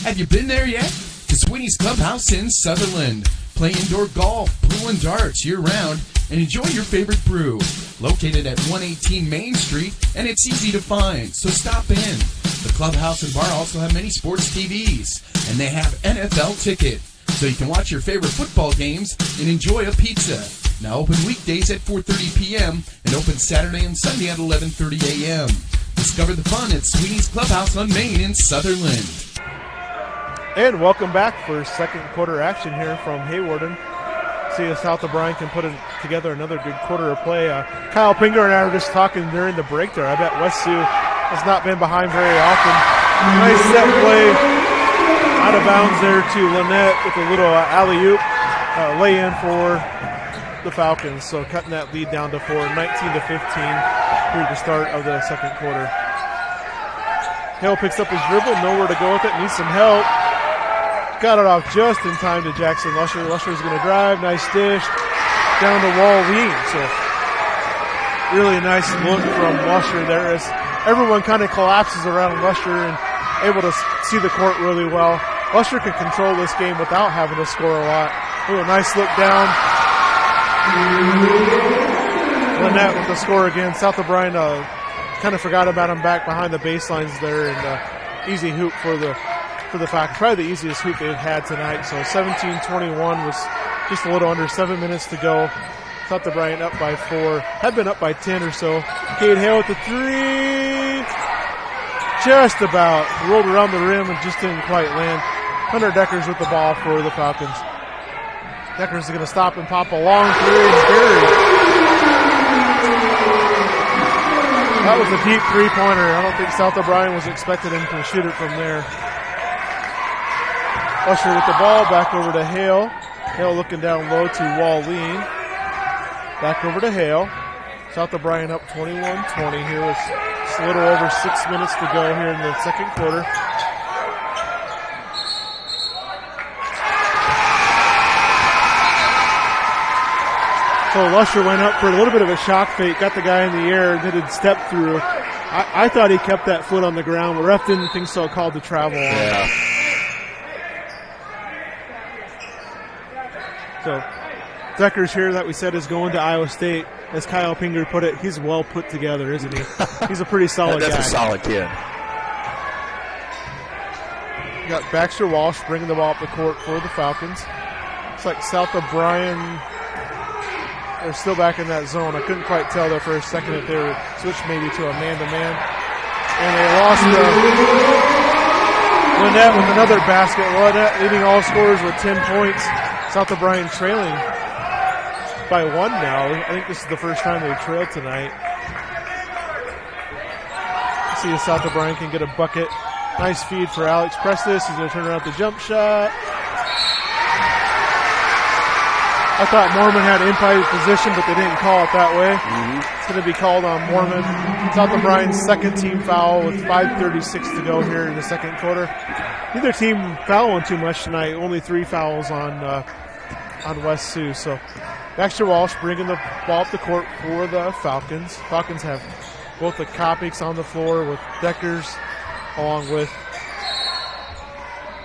Have you been there yet? To Sweeney's Clubhouse in Sutherland. Play indoor golf, pool, and darts year-round, and enjoy your favorite brew. Located at 118 Main Street, and it's easy to find, so stop in. The clubhouse and bar also have many sports TVs, and they have NFL Ticket, so you can watch your favorite football games and enjoy a pizza. Now open weekdays at 4:30 p.m. and open Saturday and Sunday at 11:30 a.m. Discover the fun at Sweeney's Clubhouse on Main in Sutherland. And welcome back for second quarter action here from Haywarden. See if South of Bryan can put together another good quarter of play. Kyle Pinger and I were just talking during the break there. I bet West Sioux has not been behind very often. Nice set play out of bounds there to Lynette with a little alley-oop lay-in for the Falcons. So cutting that lead down to 4, 19-15 through the start of the second quarter. Hale picks up his dribble, nowhere to go with it, needs some help. Got it off just in time to Jackson Lusher. Lusher's going to drive. Nice dish. Down to Wallin. So really nice look from Lusher there as everyone kind of collapses around Lusher and able to see the court really well. Lusher can control this game without having to score a lot. Ooh, a nice look down. Lynette with the score again. South of Bryan kind of forgot about him back behind the baselines there, and easy hoop for the Falcons. Probably the easiest hoop they've had tonight. So 17-21 was just a little under 7 minutes to go. South of Bryan up by 4. Had been up by 10 or so. Cade Hale with the 3. Just about. Rolled around the rim and just didn't quite land. Hunter Deckers with the ball for the Falcons. Deckers is going to stop and pop a long 3 and bury it. That was a deep three-pointer. I don't think South of Bryan was expecting him to shoot it from there. Usher with the ball, back over to Hale. Hale looking down low to Wallin. Back over to Hale. South of Bryan up 21-20 here with just a little over 6 minutes to go here in the second quarter. So Lusher went up for a little bit of a shock fake, got the guy in the air, then did step through. I thought he kept that foot on the ground. The ref didn't think so, called the travel on. Yeah. So Deckers here that we said is going to Iowa State. As Kyle Pinger put it, he's well put together, isn't he? He's a pretty solid guy. That's a solid kid. You got Baxter Walsh bringing the ball up the court for the Falcons. Looks like South O'Brien, they're still back in that zone. I couldn't quite tell there for a second if they were switched maybe to a man-to-man. And they lost Lynette with another basket. Lynette leading all scorers with 10 points. South O'Brien trailing by 1 now. I think this is the first time they've trailed tonight. See if South O'Brien can get a bucket. Nice feed for Alex Prestis. He's going to turn around the jump shot. I thought Mormon had in-play position, but they didn't call it that way. It's going to be called on Mormon. South O'Brien's second team foul with 5:36 to go here in the second quarter. Neither team fouling too much tonight. Only 3 fouls on West Sioux. So Baxter Walsh bringing the ball up the court for the Falcons. Falcons have both the Kopics on the floor with Deckers along with,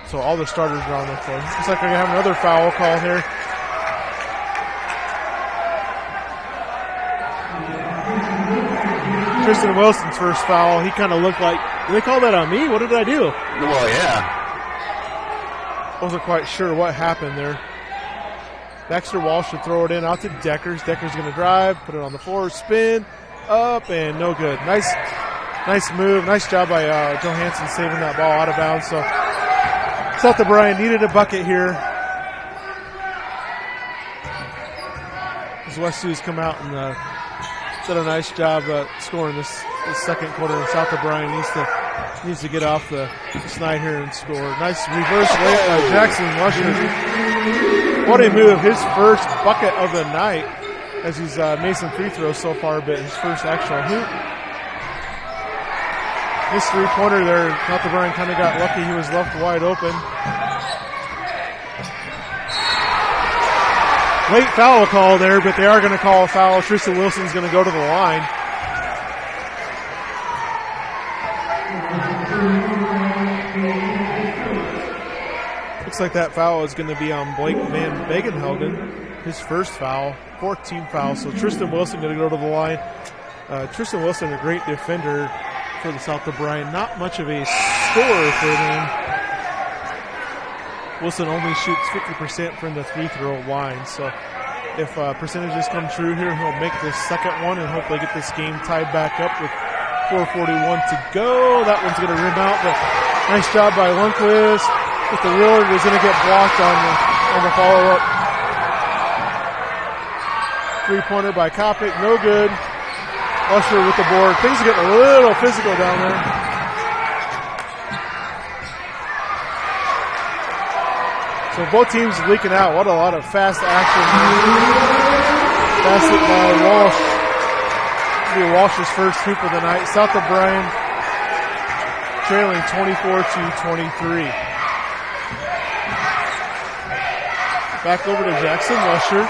so all the starters are on the floor. Looks like we're going to have another foul call here. Tristan Wilson's first foul. He kind of looked like, did they call that on me? What did I do? Well, yeah. Wasn't quite sure what happened there. Baxter Walsh would throw it in out to Deckers. Deckers going to drive, put it on the floor, spin, up, and no good. Nice move. Nice job by Johansson saving that ball out of bounds. So South O'Brien needed a bucket here. As West Sioux's come out and did a nice job scoring this second quarter. And South O'Brien needs to get off the snide here and score. Nice reverse layup by Jackson Lusher. What a move. His first bucket of the night as he's made some free throws so far, but his first actual hoop. This three-pointer there, South O'Brien kind of got lucky. He was left wide open. Late foul call there, but they are going to call a foul. Tristan Wilson's going to go to the line. Looks like that foul is going to be on Blake Van Begenhelgen. His first foul, 4th team foul. So Tristan Wilson going to go to the line. Tristan Wilson, a great defender for the South O'Brien. Not much of a scorer for them. Wilson only shoots 50% from the free throw line. So if percentages come true here, he'll make this second one and hopefully get this game tied back up with 4:41 to go. That one's going to rim out, but nice job by Lundquist. With the Willard is going to get blocked on the follow-up. Three-pointer by Kopic, no good. Usher with the board. Things are getting a little physical down there. So both teams leaking out. What a lot of fast action. Basket by Walsh. It'll be Walsh's first hoop of the night. South O'Brien trailing 24-23. Back over to Jackson Lusher.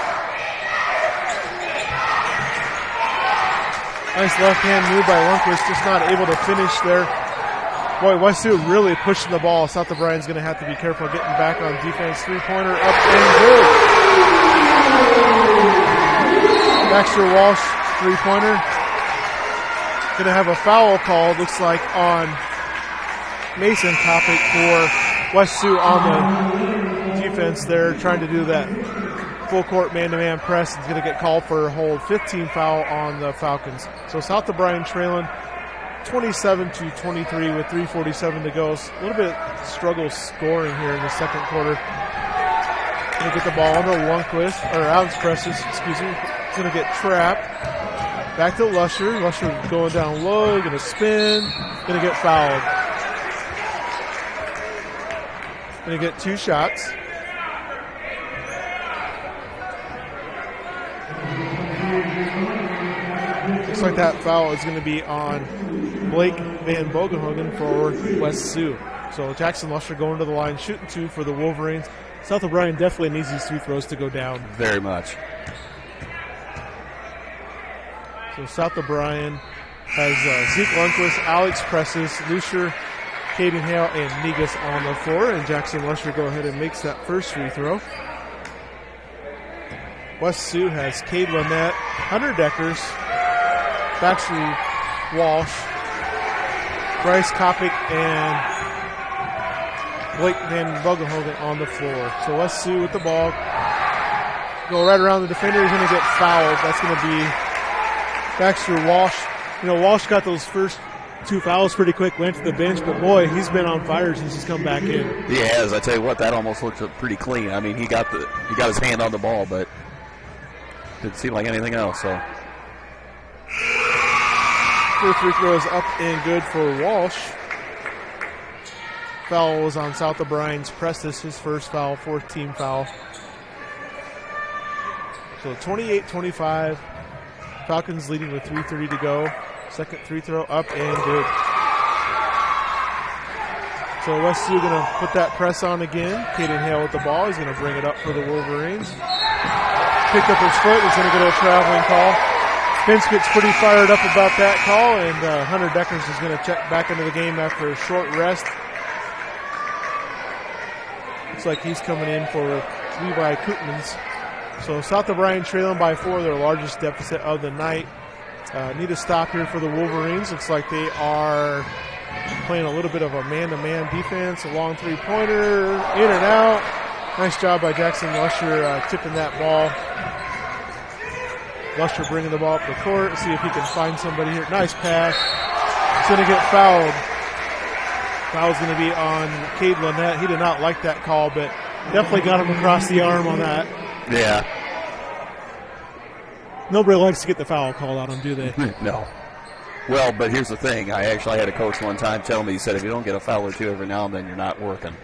Nice left-hand move by Lundquist, just not able to finish there. Boy, West Sioux really pushing the ball. South O'Brien's going to have to be careful getting back on defense. Three-pointer up and good. Baxter Walsh, three-pointer. Going to have a foul call, looks like, on Mason Kopic for West Sioux on the defense there, trying to do that full-court man-to-man press. Is going to get called for a hold. 15 foul on the Falcons. So South O'Brien trailing 27-23 with 3:47 to go. A little bit of struggle scoring here in the second quarter. Going to get the ball under Lundquist, or Alex Prestis, excuse me. He's going to get trapped. Back to Lusher. Lusher going down low, going to spin, going to get fouled. Going to get 2 shots. Looks like that foul is going to be on Blake Van Bogenhogen for West Sioux. So Jackson Lusher going to the line, shooting 2 for the Wolverines. South O'Brien definitely needs these free throws to go down. Very much. So South O'Brien has Zeke Lundquist, Alex Prestis, Lucier, Caden Hale, and Negus on the floor. And Jackson Lusher go ahead and makes that first free throw. West Sioux has Cade Lynette, Hunter Deckers, Baxter Walsh, Bryce Kopic, and Blake Van Bugenhoven on the floor. So West Sioux with the ball. Go right around the defender. He's going to get fouled. That's going to be Baxter Walsh. You know, Walsh got those first 2 fouls pretty quick, went to the bench, but boy, he's been on fire since he's come back in. He has. I tell you what, that almost looked pretty clean. I mean, he got his hand on the ball, but didn't seem like anything else. So first free throw is up and good for Walsh. Foul was on South O'Brien's Prestis, his first foul, 4th team foul. So 28-25. Falcons leading with 3:30 to go. Second free throw up and good. So West Sioux going to put that press on again. Caden Hale with the ball. He's going to bring it up for the Wolverines. Picked up his foot. He's going to get a traveling call. Vince gets pretty fired up about that call, and Hunter Deckers is going to check back into the game after a short rest. Looks like he's coming in for Levi Koopmans. So South O'Brien trailing by 4, their largest deficit of the night. Need a stop here for the Wolverines. Looks like they are playing a little bit of a man-to-man defense. A long three-pointer, in and out. Nice job by Jackson Lusher tipping that ball. Lusher bringing the ball up the court. See if he can find somebody here. Nice pass. He's going to get fouled. Foul's going to be on Cade Lynette. He did not like that call, but definitely got him across the arm on that. Yeah. Nobody likes to get the foul called on them, do they? No. Well, but here's the thing. I actually had a coach one time tell me, he said, if you don't get a foul or two every now and then, you're not working.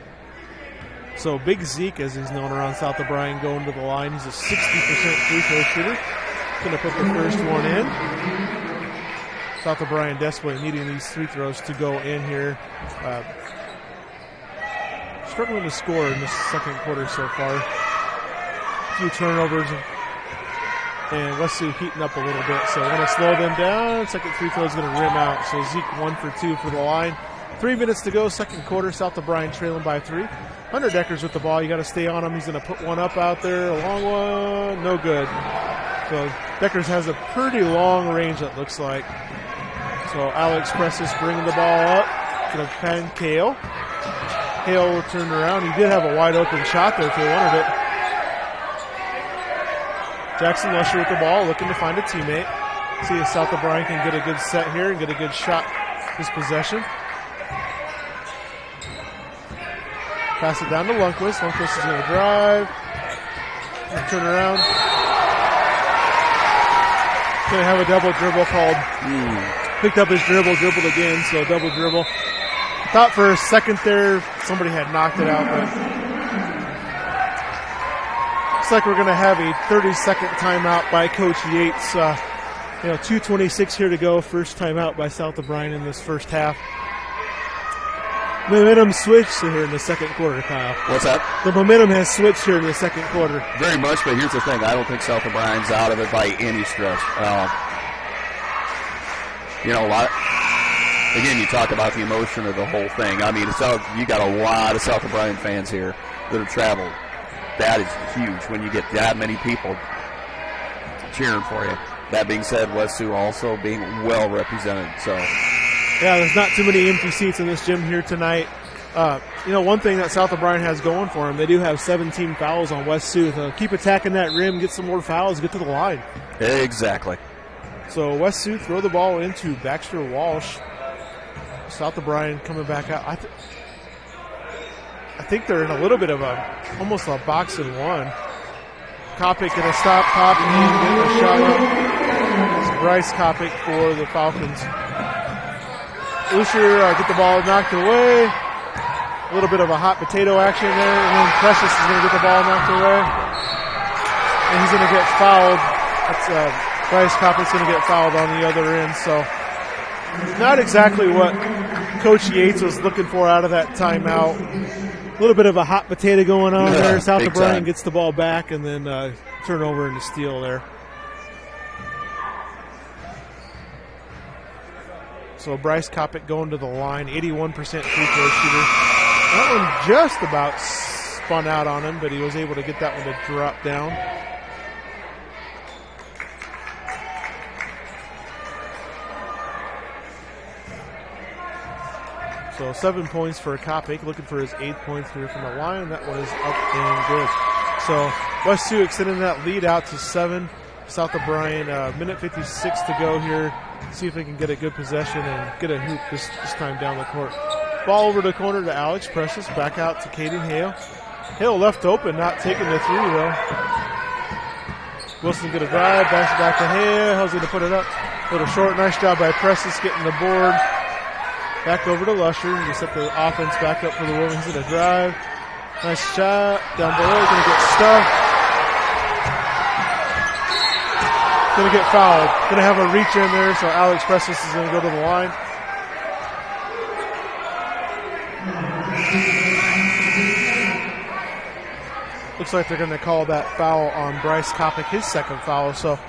So Big Zeke, as he's known around South O'Brien, going to the line. He's a 60% free throw shooter. Going to put the first one in. South O'Brien desperately needing these free throws to go in here. Struggling to score in the second quarter so far. A few turnovers. And West Sioux heating up a little bit, so we're going to slow them down. Second free throw is going to rim out. So Zeke 1 for 2 for the line. 3 minutes to go, second quarter. South O'Brien trailing by 3. Hunter Deckers with the ball. You got to stay on him. He's going to put one up out there. A long one. No good. So Deckers has a pretty long range, it looks like. So Alex Prestis bringing the ball up. Going to pen Hale. Hale will turn around. He did have a wide open shot there if he wanted it. Jackson Lusher with the ball, looking to find a teammate. See if South O'Brien can get a good set here and get a good shot this possession. Pass it down to Lundquist. Lundquist is going to drive. And turn around. Going to have a double dribble called. Picked up his dribble, dribbled again, so double dribble. Thought for a second there somebody had knocked it out, but looks like we're going to have a 30-second timeout by Coach Yates. 2:26 here to go. First timeout by South O'Brien in this first half. Momentum switched here in the second quarter, Kyle. What's that? The momentum has switched here in the second quarter. Very much, but here's the thing. I don't think South O'Brien's out of it by any stretch. Again, you talk about the emotion of the whole thing. I mean, you got a lot of South O'Brien fans here that have traveled. That is huge when you get that many people cheering for you. That being said, West Sioux also being well represented. So, yeah, there's not too many empty seats in this gym here tonight. One thing that South O'Brien has going for them, they do have 17 fouls on West Sioux. So keep attacking that rim, get some more fouls, get to the line. Exactly. So West Sioux throw the ball into Baxter Walsh. South O'Brien coming back out. I think they're in a little bit of almost a box and one. Kopic going to stop Kopic and get a shot up. It's Bryce Kopic for the Falcons. Usher get the ball knocked away. A little bit of a hot potato action there, and then Precious is going to get the ball knocked away. And he's going to get fouled. That's Bryce Kopic's going to get fouled on the other end. So not exactly what Coach Yates was looking for out of that timeout. A little bit of a hot potato going on there. South O'Brien gets the ball back and then turnover and a steal there. So Bryce Kopic going to the line, 81% free throw shooter. That one just about spun out on him, but he was able to get that one to drop down. So 7 points for Kopic, looking for his 8th points here from the line. That one is up and good. So West Sioux extending that lead out to 7. South O'Brien, minute 56 to go here. See if they can get a good possession and get a hoop this time down the court. Ball over the corner to Alex Presses, back out to Caden Hale. Hale left open, not taking the three though. Wilson going to drive, backs it back to Hale. Hale's going to put it up. Little short, nice job by Presses getting the board. Back over to Lusher to set the offense back up for the Wolverines. Going to drive. Nice shot down below. Going to get stuffed. Going to get fouled. Going to have a reach in there, so Alex Presses is going to go to the line. Looks like they're going to call that foul on Bryce Kopic, his second foul. So a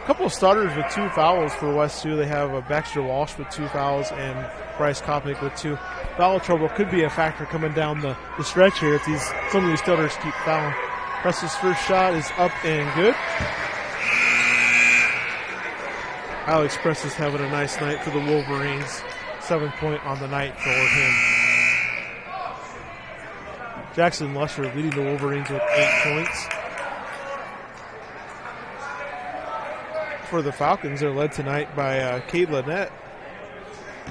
couple of starters with 2 fouls for West Sioux. They have Baxter Walsh with 2 fouls and Bryce Kopic with 2. Foul trouble could be a factor coming down the stretch here if some of these starters keep fouling. Presses' first shot is up and good. Alex Presses having a nice night for the Wolverines. 7 point on the night for him. Jackson Lusher leading the Wolverines with 8 points. For the Falcons, they're led tonight by Kate Lynette.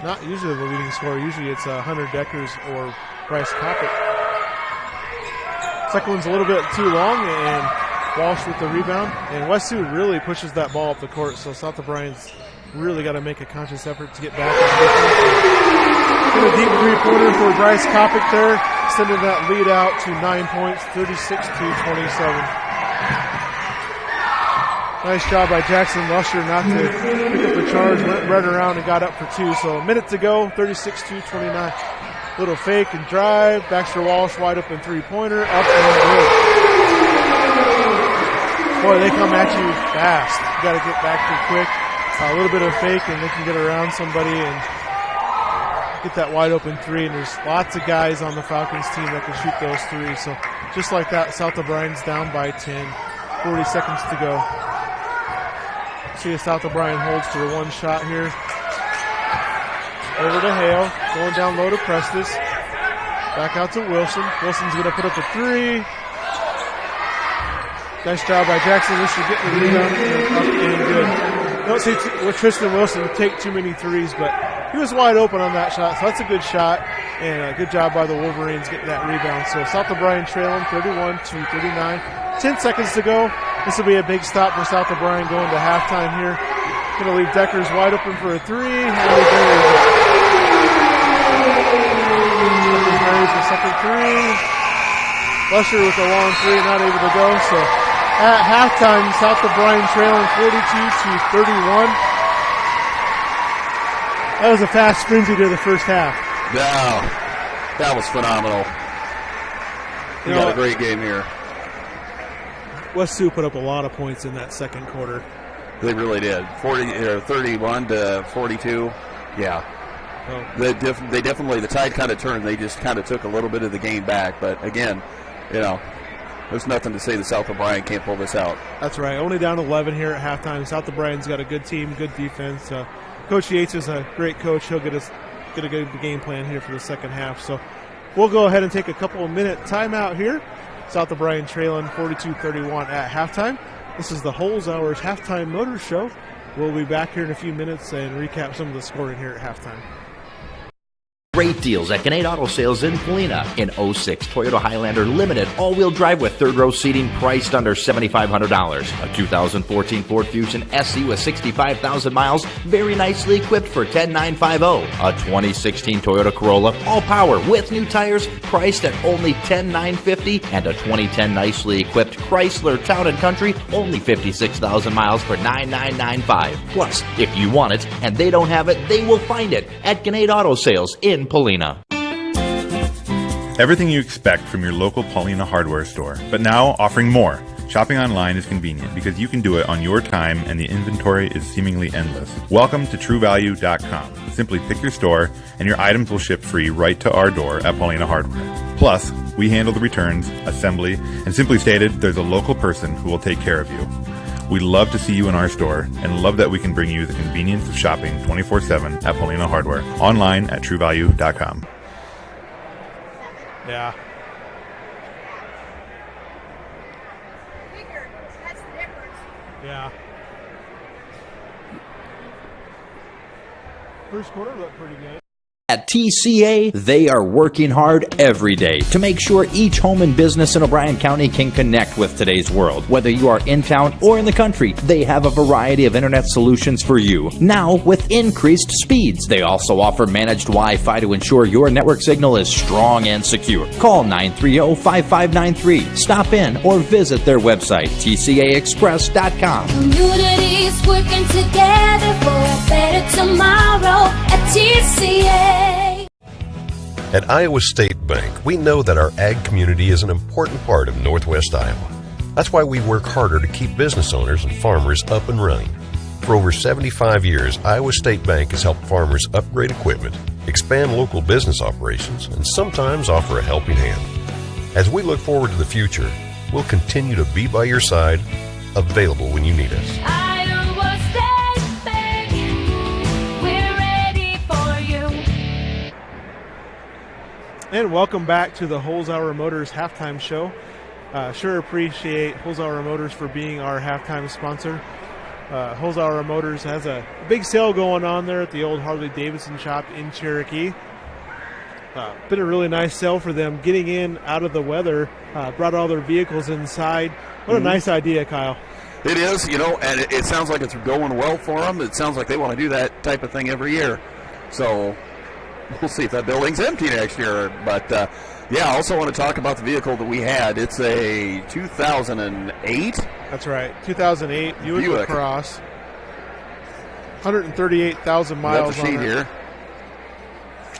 Not usually the leading scorer. Usually it's Hunter Deckers or Bryce Kopic. Second one's a little bit too long, and Walsh with the rebound. And West Sioux really pushes that ball up the court, so South O'Brien's really got to make a conscious effort to get back. Get a deep three-pointer for Bryce Kopic there, sending that lead out to 9 points, 36-27. Nice job by Jackson Lusher not to pick up the charge, went right around and got up for 2. So a minute to go, 36-29. Little fake and drive. Baxter Walsh wide open three-pointer, up and good. Boy, they come at you fast. You got to get back to quick. A little bit of fake and they can get around somebody and get that wide open 3. And there's lots of guys on the Falcons team that can shoot those 3s. So just like that, South O'Brien's down by 10. 40 seconds to go. See if South O'Brien holds for one shot here. Over to Hale, going down low to Prestes. Back out to Wilson. Wilson's going to put up a 3. Nice job by Jackson Lusher getting the rebound and up and good. Don't see with Tristan Wilson take too many 3s, but he was wide open on that shot, so that's a good shot. And a good job by the Wolverines getting that rebound. So South O'Brien trailing 31-39. 10 seconds to go. This will be a big stop for South O'Brien going to halftime here. Going to leave Deckers wide open for a 3. And he buries it. Deckers buries the second 3. Lusher with a long 3, not able to go. So at halftime, South O'Brien trailing 42-31. That was a fast frenzy to the first half. Wow, that was phenomenal. You got a great game here. West Sioux put up a lot of points in that second quarter. They really did. 31-42. Yeah. Oh. They definitely, the tide kind of turned. They just kind of took a little bit of the game back. But again, there's nothing to say that South O'Brien can't pull this out. That's right. Only down 11 here at halftime. South O'Brien's got a good team, good defense. Coach Yates is a great coach. He'll get a good game plan here for the second half. So we'll go ahead and take a couple of minute timeout here. South O'Brien trailing 42-31 at halftime. This is the Holes Hours Halftime Motor Show. We'll be back here in a few minutes and recap some of the scoring here at halftime. Great deals at Gannett Auto Sales in Polina. In 06 Toyota Highlander Limited all-wheel drive with third-row seating priced under $7,500. A 2014 Ford Fusion SE with 65,000 miles, very nicely equipped for $10,950. A 2016 Toyota Corolla all-power with new tires priced at only $10,950. And a 2010 nicely equipped Chrysler Town & Country, only 56,000 miles for $9,995. Plus, if you want it and they don't have it, they will find it at Gannett Auto Sales in Paulina. Everything you expect from your local Paulina hardware store, but now offering more. Shopping online is convenient because you can do it on your time and the inventory is seemingly endless. Welcome to TrueValue.com. Simply pick your store and your items will ship free right to our door at Paulina Hardware. Plus, we handle the returns, assembly, and simply stated, there's a local person who will take care of you. We love to see you in our store and love that we can bring you the convenience of shopping 24/7 at Paulina Hardware. Online at TrueValue.com. Yeah. Yeah. First quarter looked pretty good. At TCA, they are working hard every day to make sure each home and business in O'Brien County can connect with today's world. Whether you are in town or in the country, they have a variety of internet solutions for you. Now, with increased speeds, they also offer managed Wi-Fi to ensure your network signal is strong and secure. Call 930-5593. Stop in or visit their website, tcaexpress.com. Communities working together for a better tomorrow at TCA. At Iowa State Bank, we know that our ag community is an important part of Northwest Iowa. That's why we work harder to keep business owners and farmers up and running. For over 75 years, Iowa State Bank has helped farmers upgrade equipment, expand local business operations, and sometimes offer a helping hand. As we look forward to the future, we'll continue to be by your side, available when you need us. Iowa State Bank, we're ready for you. And welcome back to the Holzhauer Motors halftime show. Sure appreciate Holzhauer Motors for being our halftime sponsor. Holzhauer Motors has a big sale going on there at the old Harley-Davidson shop in Cherokee. Been a really nice sale for them. Getting in out of the weather, brought all their vehicles inside. What a nice idea, Kyle. It is, and it sounds like it's going well for them. It sounds like they want to do that type of thing every year. So we'll see if that building's empty next year. But, yeah, I also want to talk about the vehicle that we had. It's a 2008. That's right, 2008 Buick LaCrosse. 138,000 miles on it.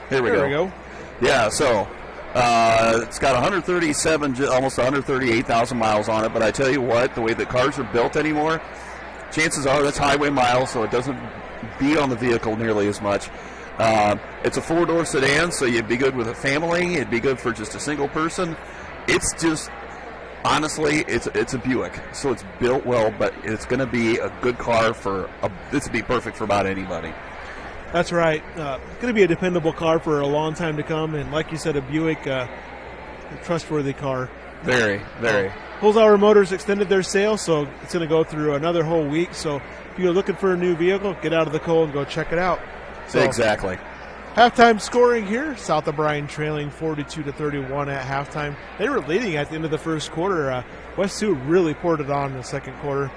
Here we go. Yeah, so it's got 137, almost 138,000 miles on it. But I tell you what, the way that cars are built anymore, chances are that's highway miles, so it doesn't beat on the vehicle nearly as much. It's a four-door sedan, so you'd be good with a family. It'd be good for just a single person. It's just, honestly, it's a Buick, so it's built well, but it's going to be a good car this would be perfect for about anybody. That's right. Going to be a dependable car for a long time to come, and like you said, a Buick, a trustworthy car. Very, very. Holzhauer Motors extended their sale, so it's going to go through another whole week. So if you're looking for a new vehicle, get out of the cold and go check it out. So, exactly. Halftime scoring here, South O'Brien trailing 42-31 at halftime. They were leading at the end of the first quarter. West Sioux really poured it on in the second quarter.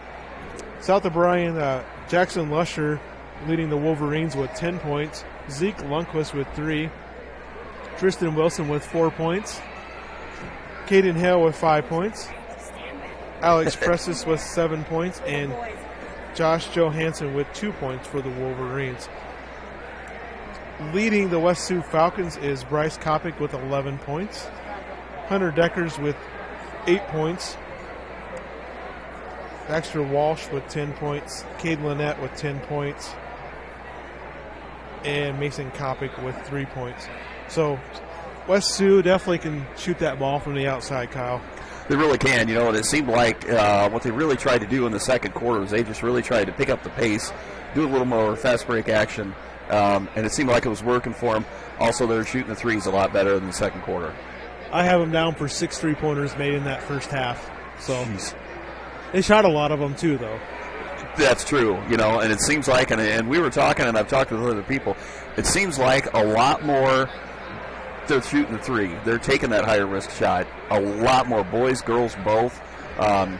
South O'Brien, Jackson Lusher leading the Wolverines with 10 points. Zeke Lundquist with 3. Tristan Wilson with 4 points. Caden Hale with 5 points. Alex Pressis with 7 points. And Josh Johansson with 2 points for the Wolverines. Leading the West Sioux Falcons is Bryce Kopic with 11 points. Hunter Deckers with 8 points. Baxter Walsh with 10 points. Cade Lynette with 10 points. And Mason Kopic with 3 points. So West Sioux definitely can shoot that ball from the outside, Kyle. They really can, and it seemed like what they really tried to do in the second quarter was they just really tried to pick up the pace, do a little more fast break action, and it seemed like it was working for them. Also, they're shooting the threes a lot better than the second quarter. I have them down for 6 3-pointers made in that first half. So they shot a lot of them too, though. That's true, and it seems like, and we were talking, and I've talked with other people, it seems like a lot more they're shooting the three. They're taking that higher risk shot. A lot more, boys, girls, both. I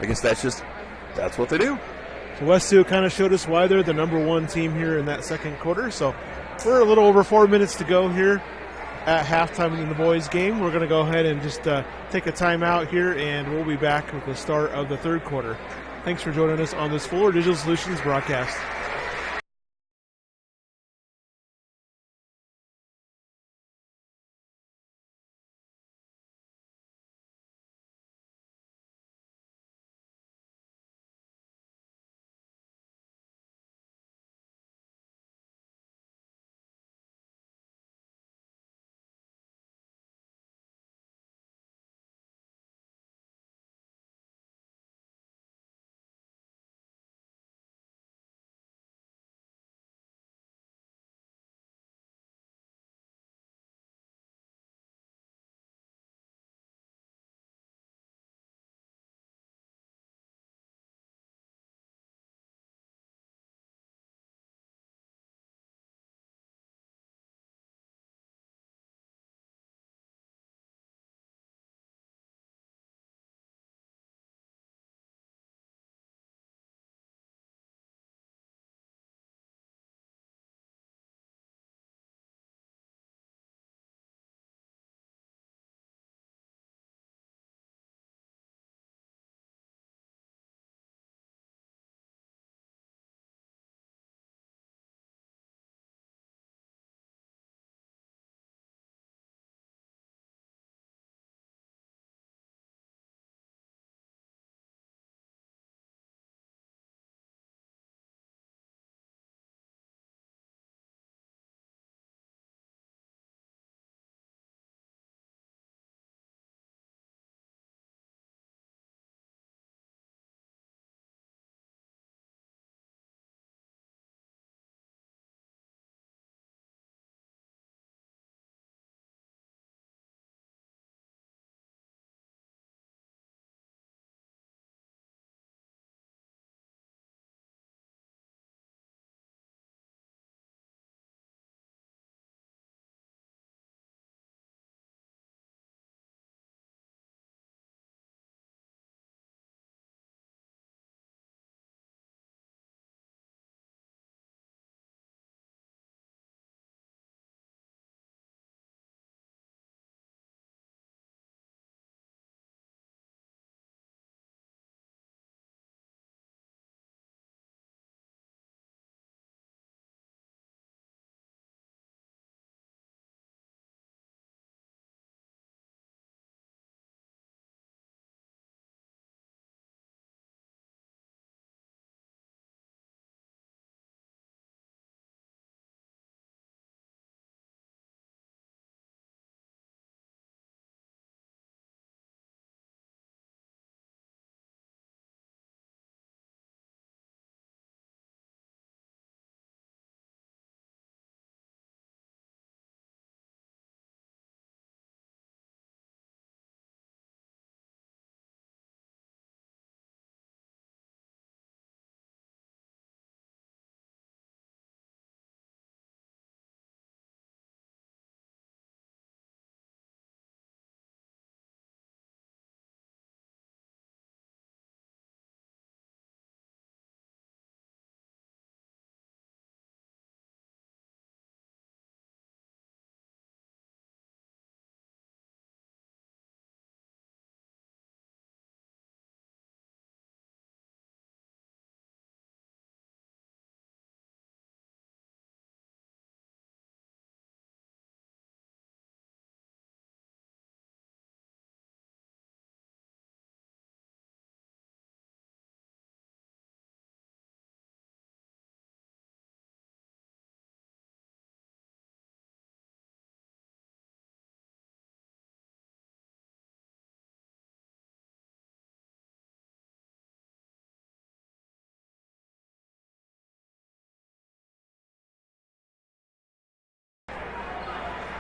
guess that's what they do. So West Sioux kind of showed us why they're the number one team here in that second quarter. So we're a little over 4 minutes to go here at halftime in the boys' game. We're going to go ahead and just take a timeout here, and we'll be back with the start of the third quarter. Thanks for joining us on this Fuller Digital Solutions broadcast.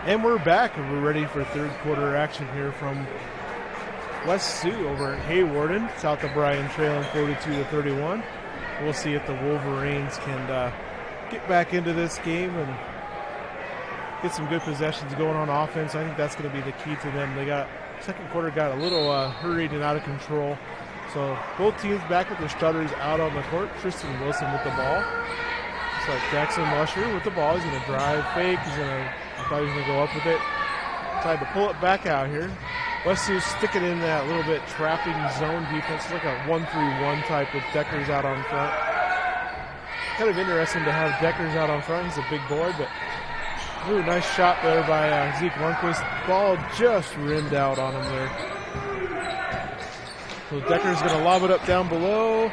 And we're back, and we're ready for third quarter action here from West Sioux over at Haywarden. South of Bryan trailing 42-31. We'll see if the Wolverines can get back into this game and get some good possessions going on offense. I think that's going to be the key to them. They got second quarter got a little hurried and out of control. So both teams back with their starters out on the court. Tristan Wilson with the ball. It's like Jackson Lusher with the ball. He's going to drive, fake. I thought he was going to go up with it. Tried to pull it back out here. West Sioux sticking in that little bit trapping zone defense, like a 1-3-1 type with Deckers out on front. Kind of interesting to have Deckers out on front. He's a big boy, but ooh, nice shot there by Zeke Lundquist. Ball just rimmed out on him there. So Decker's going to lob it up down below.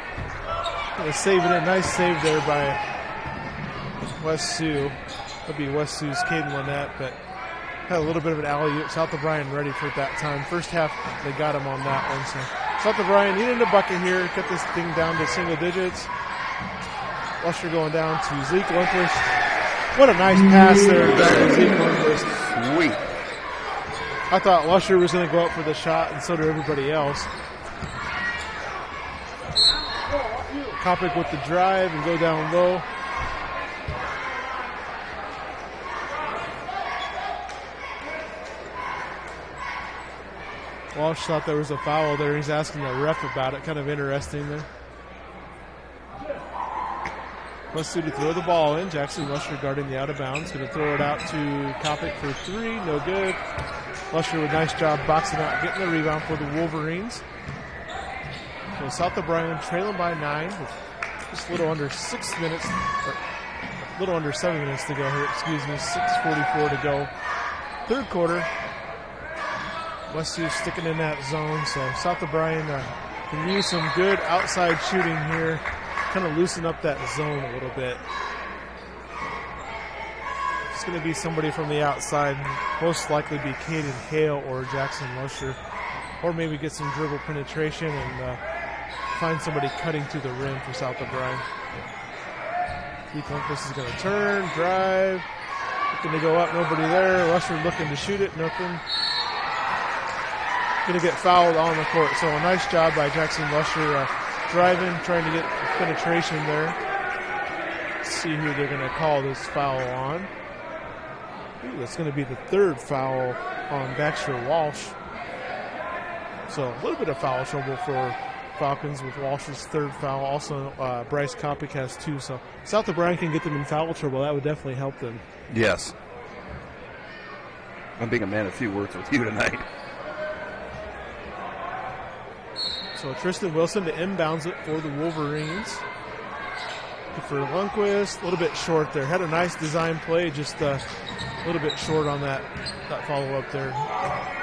Going to save it in. Nice save there by West Sioux. That'll be West Sioux's Caden Lynette, but had a little bit of an alley-oop. South of Bryan ready for that time. First half, they got him on that one. So South of Bryan needing a bucket here. Cut this thing down to single digits. Lusher going down to Zeke Lundquist. What a nice pass there by Zeke Lundquist. Sweet. I thought Lusher was going to go up for the shot, and so did everybody else. Kopic with the drive and go down low. Walsh thought there was a foul there. He's asking the ref about it. Kind of interesting there. West Sioux to throw the ball in. Jackson Lusher guarding the out of bounds. Going to throw it out to Kopic for three. No good. Lusher with a nice job boxing out, getting the rebound for the Wolverines. So South of Bryan trailing by 9 with just a little under 6 minutes, or a little under 7 minutes to go here. Excuse me, 6:44 to go. Third quarter. West Sioux sticking in that zone, so South of Bryan can use some good outside shooting here, kind of loosen up that zone a little bit. It's going to be somebody from the outside, most likely be Caden Hale or Jackson Lusher, or maybe get some dribble penetration and find somebody cutting to the rim for South of Bryan. Zeke Lundquist is going to turn, drive, looking to go up, nobody there. Lusher looking to shoot it, nothing. Going to get fouled on the court. So a nice job by Jackson Lusher driving, trying to get penetration there. Let's see who they're going to call this foul on. Ooh, that's going to be the third foul on Baxter Walsh. So a little bit of foul trouble for Falcons with Walsh's third foul. Also, Bryce Kopic has 2. So South of Bryan can get them in foul trouble. That would definitely help them. Yes. I'm being a man of few words with you tonight. So Tristan Wilson to inbounds it for the Wolverines. For Lundquist, a little bit short there. Had a nice design play, just a little bit short on that follow-up there.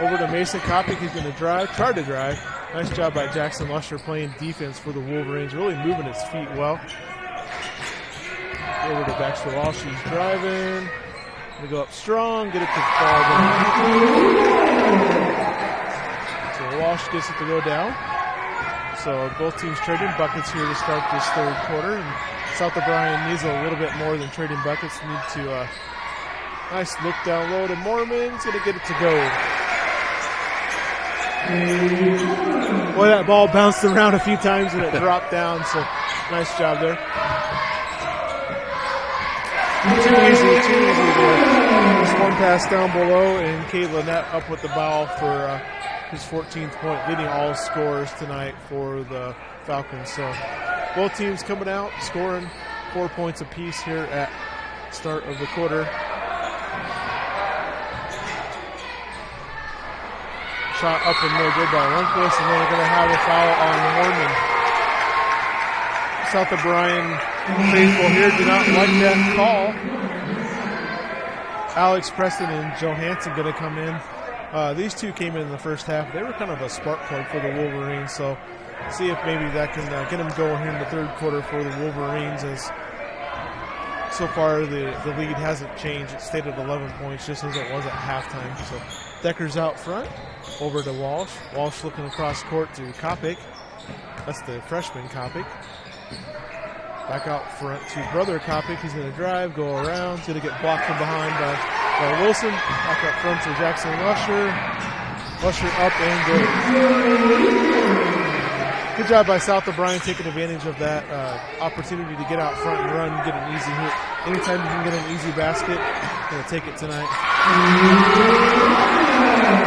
Over to Mason Kopic, he's going to drive, try to drive. Nice job by Jackson Lusher playing defense for the Wolverines, really moving his feet well. Over to Baxter Walsh, he's driving. Going to go up strong, get it to fall down. So Walsh gets it to go down. So both teams trading buckets here to start this third quarter. And South of Bryan needs a little bit more than trading buckets. Need to nice look down low to Mormon's going to get it to go. Boy, that ball bounced around a few times and it dropped down. So nice job there. Too easy there. Just one pass down below and Kate Lynette up with the ball for his 14th point, leading all scores tonight for the Falcons. So both teams coming out, scoring 4 points apiece here at start of the quarter. Shot up and no good by Lundquist, and then they're going to have a foul on Mormon. South of Bryan faithful here do not like that call. Alex Preston and Johansson going to come in. These two came in the first half. They were kind of a spark plug for the Wolverines, so see if maybe that can get them going here in the third quarter for the Wolverines, as so far the lead hasn't changed. It stayed at 11 points just as it was at halftime. So Decker's out front, over to Walsh. Walsh looking across court to Kopic. That's the freshman Kopic. Back out front to brother Kopic. He's going to drive, go around. He's going to get blocked from behind by by Wilson. Back up front to Jackson Lusher. Lusher up and good. Good job by South O'Brien taking advantage of that opportunity to get out front and run, get an easy hoop. Anytime you can get an easy basket, going to take it tonight.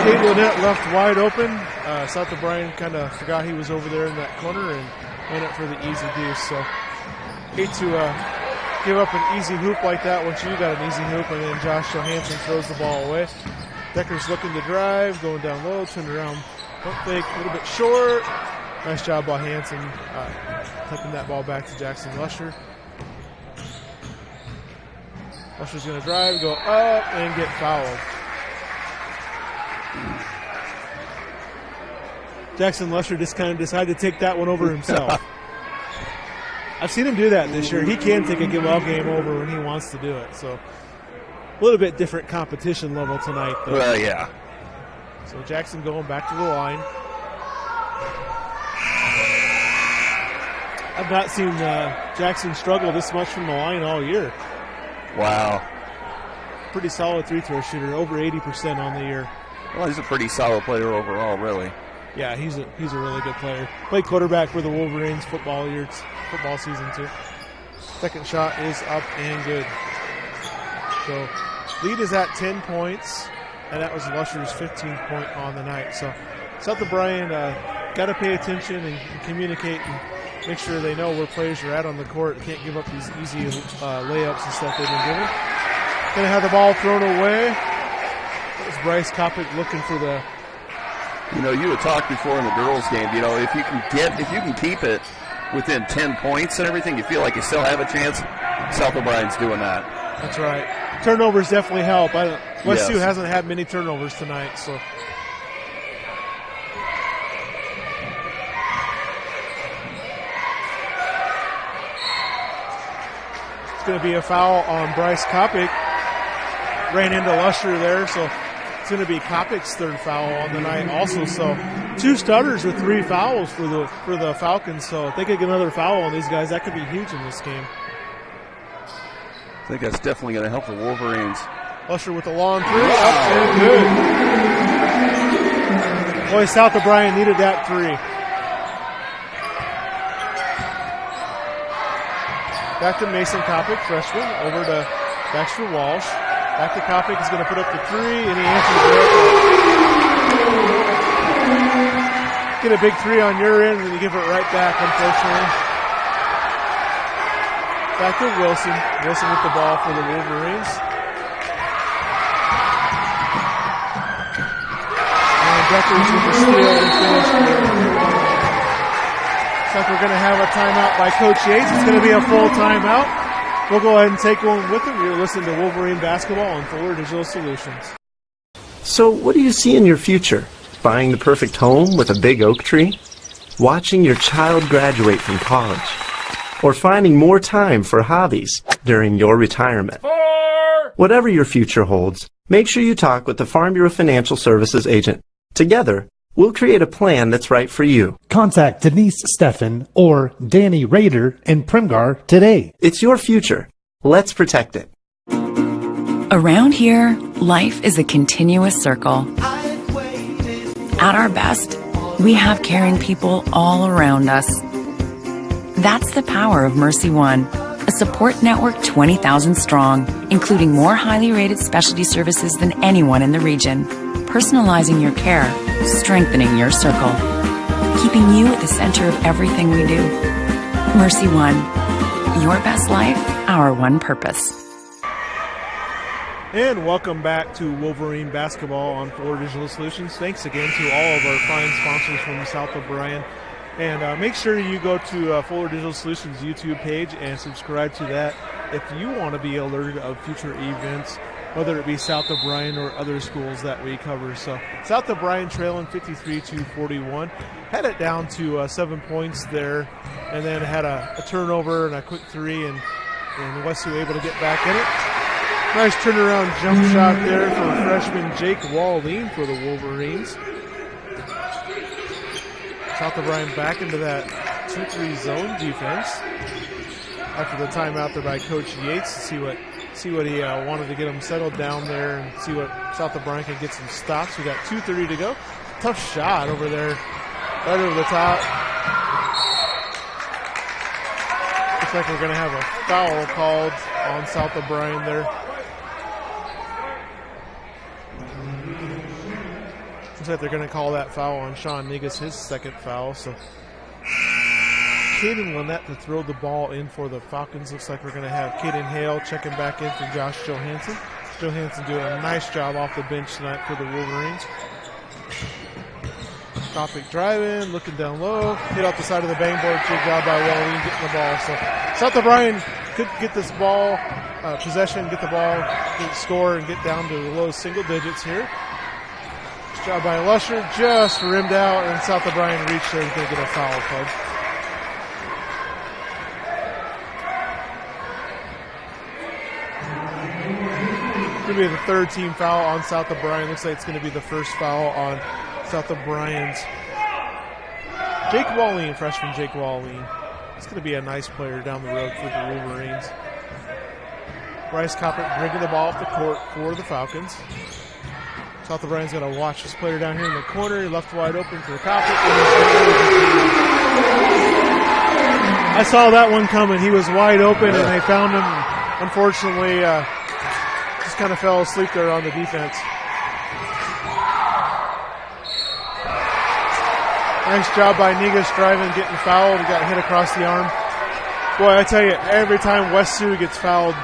Kate Lynette left wide open. South O'Brien kind of forgot he was over there in that corner and went up for the easy deuce. So hate to give up an easy hoop like that once you got an easy hoop, and then Josh Johansson throws the ball away. Decker's looking to drive, going down low, turned around, pump fake, a little bit short. Nice job by Hanson, taking that ball back to Jackson Lusher. Lusher's going to drive, go up, and get fouled. Jackson Lusher just kind of decided to take that one over himself. I've seen him do that this year. He can take a ball game over when he wants to do it. So a little bit different competition level tonight, though. Well, yeah. So Jackson going back to the line. I've not seen Jackson struggle this much from the line all year. Wow. Pretty solid free-throw shooter, over 80% on the year. Well, he's a pretty solid player overall, really. Yeah, he's a really good player. Played quarterback for the Wolverines football season too. Second shot is up and good. So lead is at 10 points, and that was Lusher's 15th point on the night. So South O'Brien got to pay attention and communicate and make sure they know where players are at on the court. Can't give up these easy layups and stuff they've been given. Going to have the ball thrown away. That was Bryce Kopic looking for the. You know, you had talked before in the girls' game. You know, if you can keep it within 10 points and everything, you feel like you still have a chance. South O'Brien's doing that. That's right. Turnovers definitely help. West Sioux Yes. hasn't had many turnovers tonight, so. It's going to be a foul on Bryce Kopic. Ran into Lusher there, so it's going to be Kopic's third foul on the night also. So 2 starters with 3 fouls for the Falcons. So if they could get another foul on these guys, that could be huge in this game. I think that's definitely going to help the Wolverines. Lusher with a long three, up and good. Boy, South O'Brien needed that 3. Back to Mason Kopic, freshman, over to Baxter Walsh. Back to Kopic, he's going to put up the 3, and he answers it. Get a big 3 on your end, and you give it right back, unfortunately. Back to Wilson. Wilson with the ball for the Wolverines. And Deckers with the steal and finish. Looks like we're going to have a timeout by Coach Yates. It's going to be a full timeout. We'll go ahead and take one with them. You're listening to Wolverine Basketball on Fuller Digital Solutions. So what do you see in your future? Buying the perfect home with a big oak tree? Watching your child graduate from college? Or finding more time for hobbies during your retirement? Whatever your future holds, make sure you talk with the Farm Bureau Financial Services agent. Together, we'll create a plan that's right for you. Contact Denise Steffen or Danny Rader in Primgar today. It's your future. Let's protect it. Around here, life is a continuous circle. At our best, we have caring people all around us. That's the power of Mercy One, a support network 20,000 strong, including more highly rated specialty services than anyone in the region. Personalizing your care, strengthening your circle, keeping you at the center of everything we do. Mercy One, your best life, our one purpose. And welcome back to Wolverine Basketball on Fuller Digital Solutions. Thanks again to all of our fine sponsors from South O'Brien. And make sure you go to Fuller Digital Solutions YouTube page and subscribe to that if you want to be alerted of future events, whether it be South O'Brien or other schools that we cover. So South O'Brien trailing 53-41. Had it down to 7 points there, and then had a turnover and a quick 3, and West Sioux able to get back in it. Nice turnaround jump shot there for freshman Jake Walleen for the Wolverines. South O'Brien back into that 2-3 zone defense after the timeout there by Coach Yates to see what See what he wanted to get him settled down there and see what South O'Brien can get some stops. We got 2:30 to go. Tough shot over there, right over the top. Looks like we're going to have a foul called on South O'Brien there. Looks like they're going to call that foul on Sean Negus, his second foul. So Caden Lynette to throw the ball in for the Falcons. Looks like we're going to have Caden Hale checking back in for Josh Johansson. Johansson doing a nice job off the bench tonight for the Wolverines. Kopic driving, looking down low, hit off the side of the bang board. Good job by Wallin getting the ball. So South O'Brien could get this ball, possession, get the ball, get score, and get down to the low single digits here. Good job by Lusher, just rimmed out, and South O'Brien reached there. He's going to get a foul called. Going to be the third team foul on South O'Brien. Looks like it's going to be the first foul on South O'Brien's Jake Wallin, freshman Jake Wallin. It's going to be a nice player down the road for the Wolverines. Bryce Kopic bringing the ball up the court for the Falcons. South O'Brien's going to watch this player down here in the corner. He left wide open for Kopic. I saw that one coming. He was wide open, and they found him. Unfortunately, just kind of fell asleep there on the defense. Nice job by Negus driving, getting fouled. He got hit across the arm. Boy, I tell you, every time West Sioux gets fouled,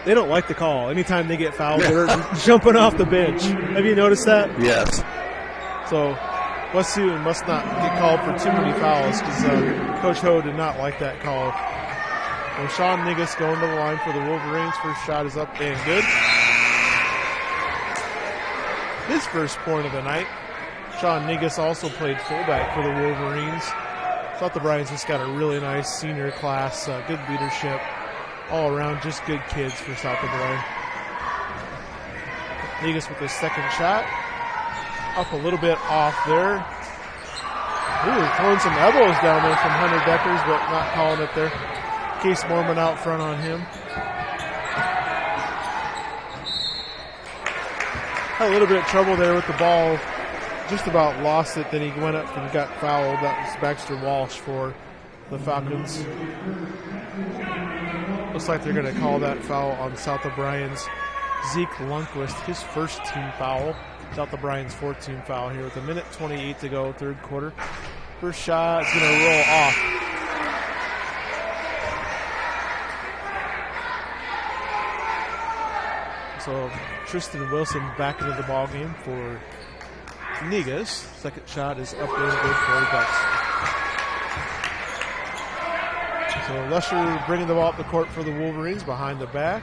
they don't like the call. Anytime they get fouled, they're jumping off the bench. Have you noticed that? Yes. So West Sioux must not get called for too many fouls because Coach Ho did not like that call. So Sean Negus going to the line for the Wolverines. First shot is up and good. His first point of the night. Sean Negus also played fullback for the Wolverines. South O'Brien's just got a really nice senior class, good leadership, all around, just good kids for South O'Brien. Negus with his second shot, up a little bit off there. Ooh, throwing some elbows down there from Hunter Deckers, but not calling it there. Case Mormon out front on him. Had a little bit of trouble there with the ball. Just about lost it, then he went up and got fouled. That was Baxter Walsh for the Falcons. Looks like they're going to call that foul on South O'Brien's Zeke Lundquist, his first team foul. South O'Brien's fourth team foul here with 1:28 to go, third quarter. First shot is going to roll off. So Tristan Wilson back into the ball game for Negus. Second shot is up there, good for the Bucks. So Lusher bringing the ball up the court for the Wolverines behind the back.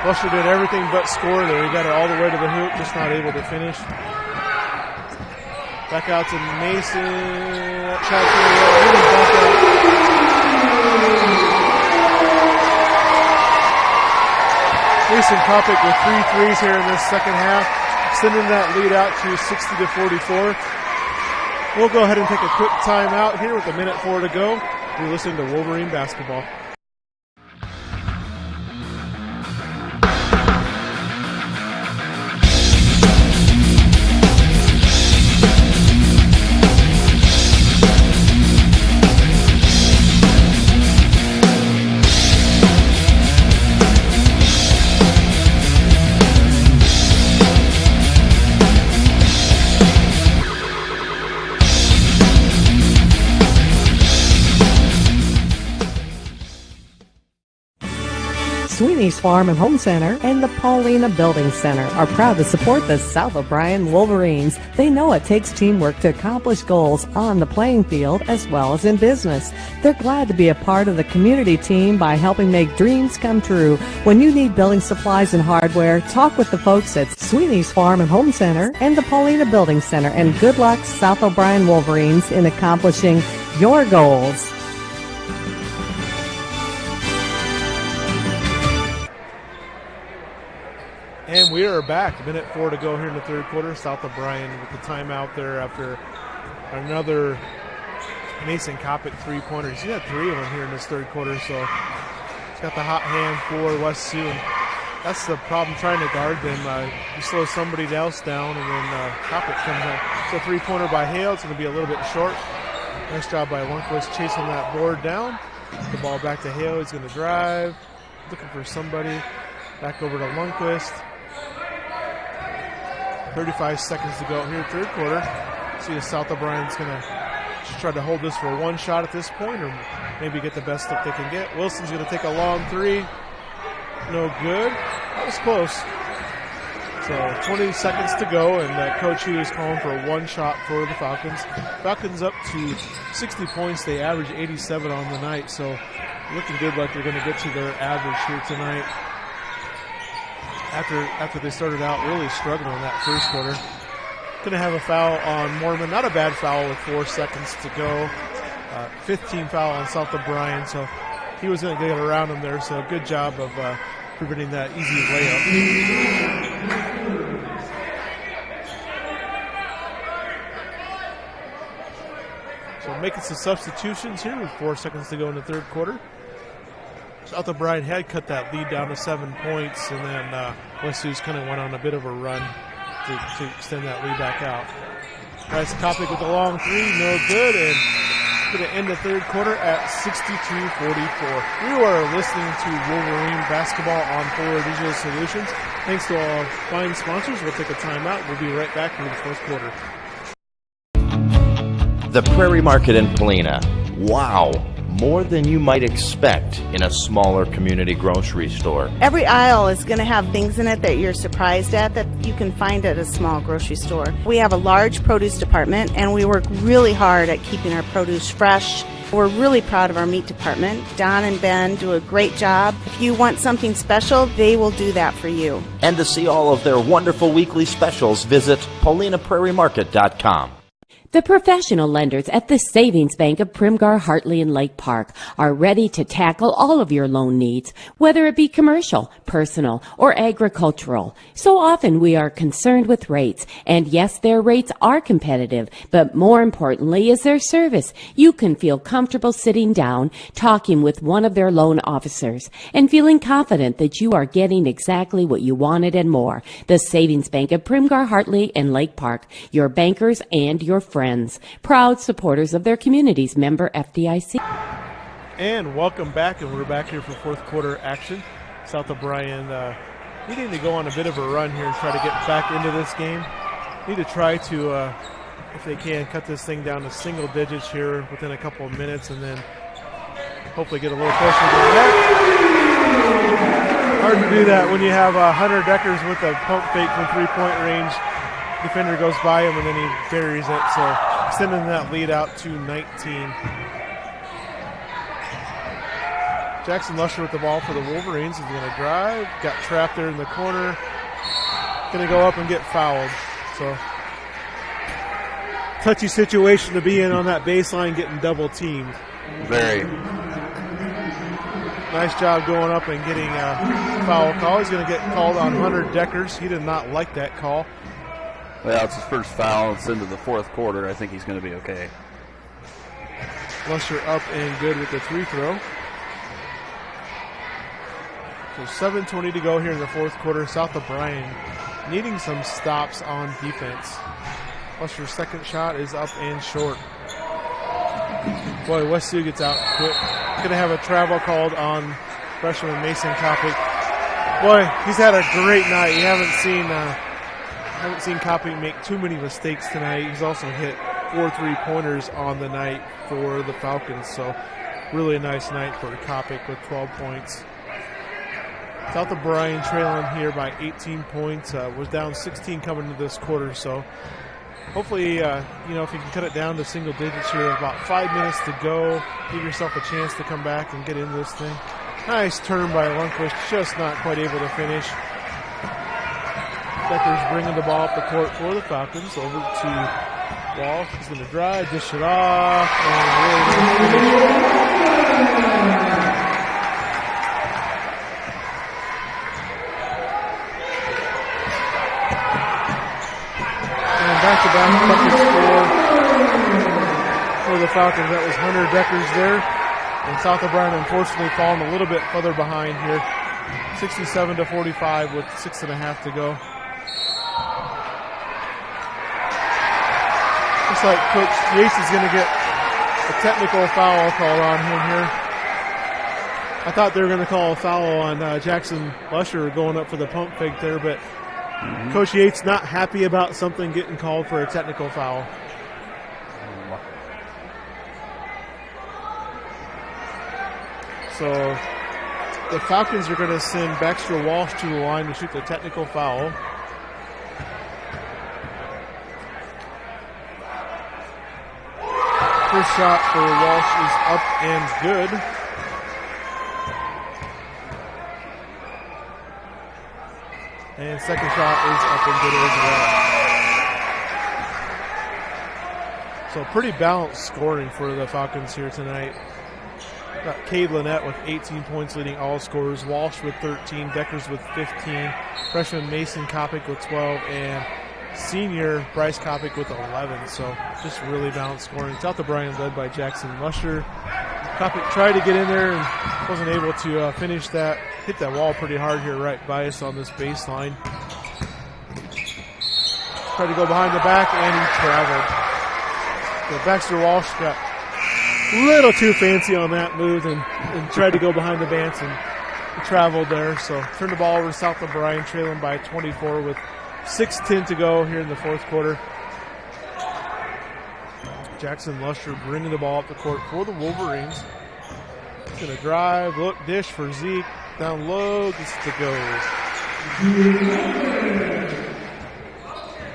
Lusher did everything but score there. He got it all the way to the hoop, just not able to finish. Back out to Mason. Shot Mason Kopic with 3 threes here in this second half, extending that lead out to 60-44. We'll go ahead and take a quick timeout here with 1:04 to go. You're listening to Wolverine Basketball. Sweeney's Farm and Home Center and the Paulina Building Center are proud to support the South O'Brien Wolverines. They know it takes teamwork to accomplish goals on the playing field as well as in business. They're glad to be a part of the community team by helping make dreams come true. When you need building supplies and hardware, talk with the folks at Sweeney's Farm and Home Center and the Paulina Building Center. And good luck, South O'Brien Wolverines, in accomplishing your goals. And we are back. 1:04 to go here in the third quarter. South O'Brien with the timeout there after another Mason Kopic three-pointer. He's got 3 of them here in this third quarter, so he's got the hot hand for West Sioux. And that's the problem trying to guard them. You slow somebody else down, and then Kopic comes out. So three-pointer by Hale. It's going to be a little bit short. Nice job by Lundquist chasing that board down. The ball back to Hale. He's going to drive. Looking for somebody. Back over to Lundquist. 35 seconds to go here, third quarter. See if South O'Brien's going to just try to hold this for one shot at this point, or maybe get the best look they can get. Wilson's going to take a long three. No good. That was close. So 20 seconds to go, and Coach Hughes is calling for a one shot for the Falcons. Falcons up to 60 points. They average 87 on the night, so looking good like they're going to get to their average here tonight. After they started out really struggling in that first quarter. Going to have a foul on Mormon. Not a bad foul with 4 seconds to go. 15 foul on South O'Brien, so he was going to get around him there, so good job of preventing that easy layup. So making some substitutions here with 4 seconds to go in the third quarter. South O'Brien had cut that lead down to 7 points, and then West Sioux's kind of went on a bit of a run to extend that lead back out. Bryce Kopic with a long three, no good, and going to end the third quarter at 62-44. You are listening to Wolverine basketball on Fuller Digital Solutions. Thanks to all fine sponsors. We'll take a timeout. We'll be right back for the fourth quarter. The Prairie Market in Polina. Wow, more than you might expect in a smaller community grocery store. Every aisle is going to have things in it that you're surprised at that you can find at a small grocery store. We have a large produce department, and we work really hard at keeping our produce fresh. We're really proud of our meat department. Don and Ben do a great job. If you want something special, they will do that for you. And to see all of their wonderful weekly specials, visit PaulinaPrairieMarket.com. The professional lenders at the Savings Bank of Primgar, Hartley, and Lake Park are ready to tackle all of your loan needs, whether it be commercial, personal, or agricultural. So often we are concerned with rates, and yes, their rates are competitive, but more importantly is their service. You can feel comfortable sitting down, talking with one of their loan officers, and feeling confident that you are getting exactly what you wanted and more. The Savings Bank of Primgar, Hartley, and Lake Park, your bankers and your friends. Proud supporters of their communities, member FDIC. And welcome back, and we're back here for fourth quarter action. South O'Brien needing to go on a bit of a run here and try to get back into this game. Need to try to, if they can, cut this thing down to single digits here within a couple of minutes, and then hopefully get a little closer to the net. Hard to do that when you have Hunter Deckers with a pump fake from three-point range. Defender goes by him, and then he buries it, so extending that lead out to 19. Jackson Lusher with the ball for the Wolverines is going to drive. Got trapped there in the corner. Going to go up and get fouled. So touchy situation to be in on that baseline, getting double teamed. Very. Nice job going up and getting a foul call. He's going to get called on Hunter Deckers. He did not like that call. Well, it's his first foul. It's into the fourth quarter. I think he's going to be okay. Lusher up and good with the free throw. So 7:20 to go here in the fourth quarter. South O'Brien needing some stops on defense. Lusher's second shot is up and short. Boy, West Sioux gets out quick. Going to have a travel called on freshman Mason Kopic. Boy, he's had a great night. You haven't seen Kopic make too many mistakes tonight. He's also hit 4 3-pointers on the night for the Falcons. So really a nice night for Kopic with 12 points. South O'Brien trailing here by 18 points. Was down 16 coming into this quarter. So hopefully, if you can cut it down to single digits here, about 5 minutes to go, give yourself a chance to come back and get into this thing. Nice turn by Lundquist, just not quite able to finish. Becker's bringing the ball up the court for the Falcons over to Walsh. He's going to drive, dish it off, and really and back-to-back buckets for Falcons. That was Hunter Deckers there. And South O'Brien unfortunately falling a little bit further behind here. 67-45 with 6.5 to go. Looks like Coach Yates is going to get a technical foul called on him here. I thought they were going to call a foul on Jackson Lusher going up for the pump fake there, but Coach Yates not happy about something getting called for a technical foul. So the Falcons are going to send Baxter Walsh to the line to shoot the technical foul. First shot for Walsh is up and good. And second shot is up and good as well. So pretty balanced scoring for the Falcons here tonight. Got Cade Lynette with 18 points leading all scorers. Walsh with 13. Deckers with 15. Freshman Mason Kopic with 12. And senior Bryce Kopic with 11. So just really balanced scoring. South O'Brien led by Jackson Lusher. Kopic tried to get in there and wasn't able to finish that. Hit that wall pretty hard here right by us on this baseline. Tried to go behind the back and he traveled. So Baxter Walsh got a little too fancy on that move and tried to go behind the bants and traveled there. So turned the ball over to South O'Brien, trailing by 24 with 6:10 to go here in the fourth quarter. Jackson Lusher bringing the ball up the court for the Wolverines. He's going to drive, look, dish for Zeke. Down low, gets to go.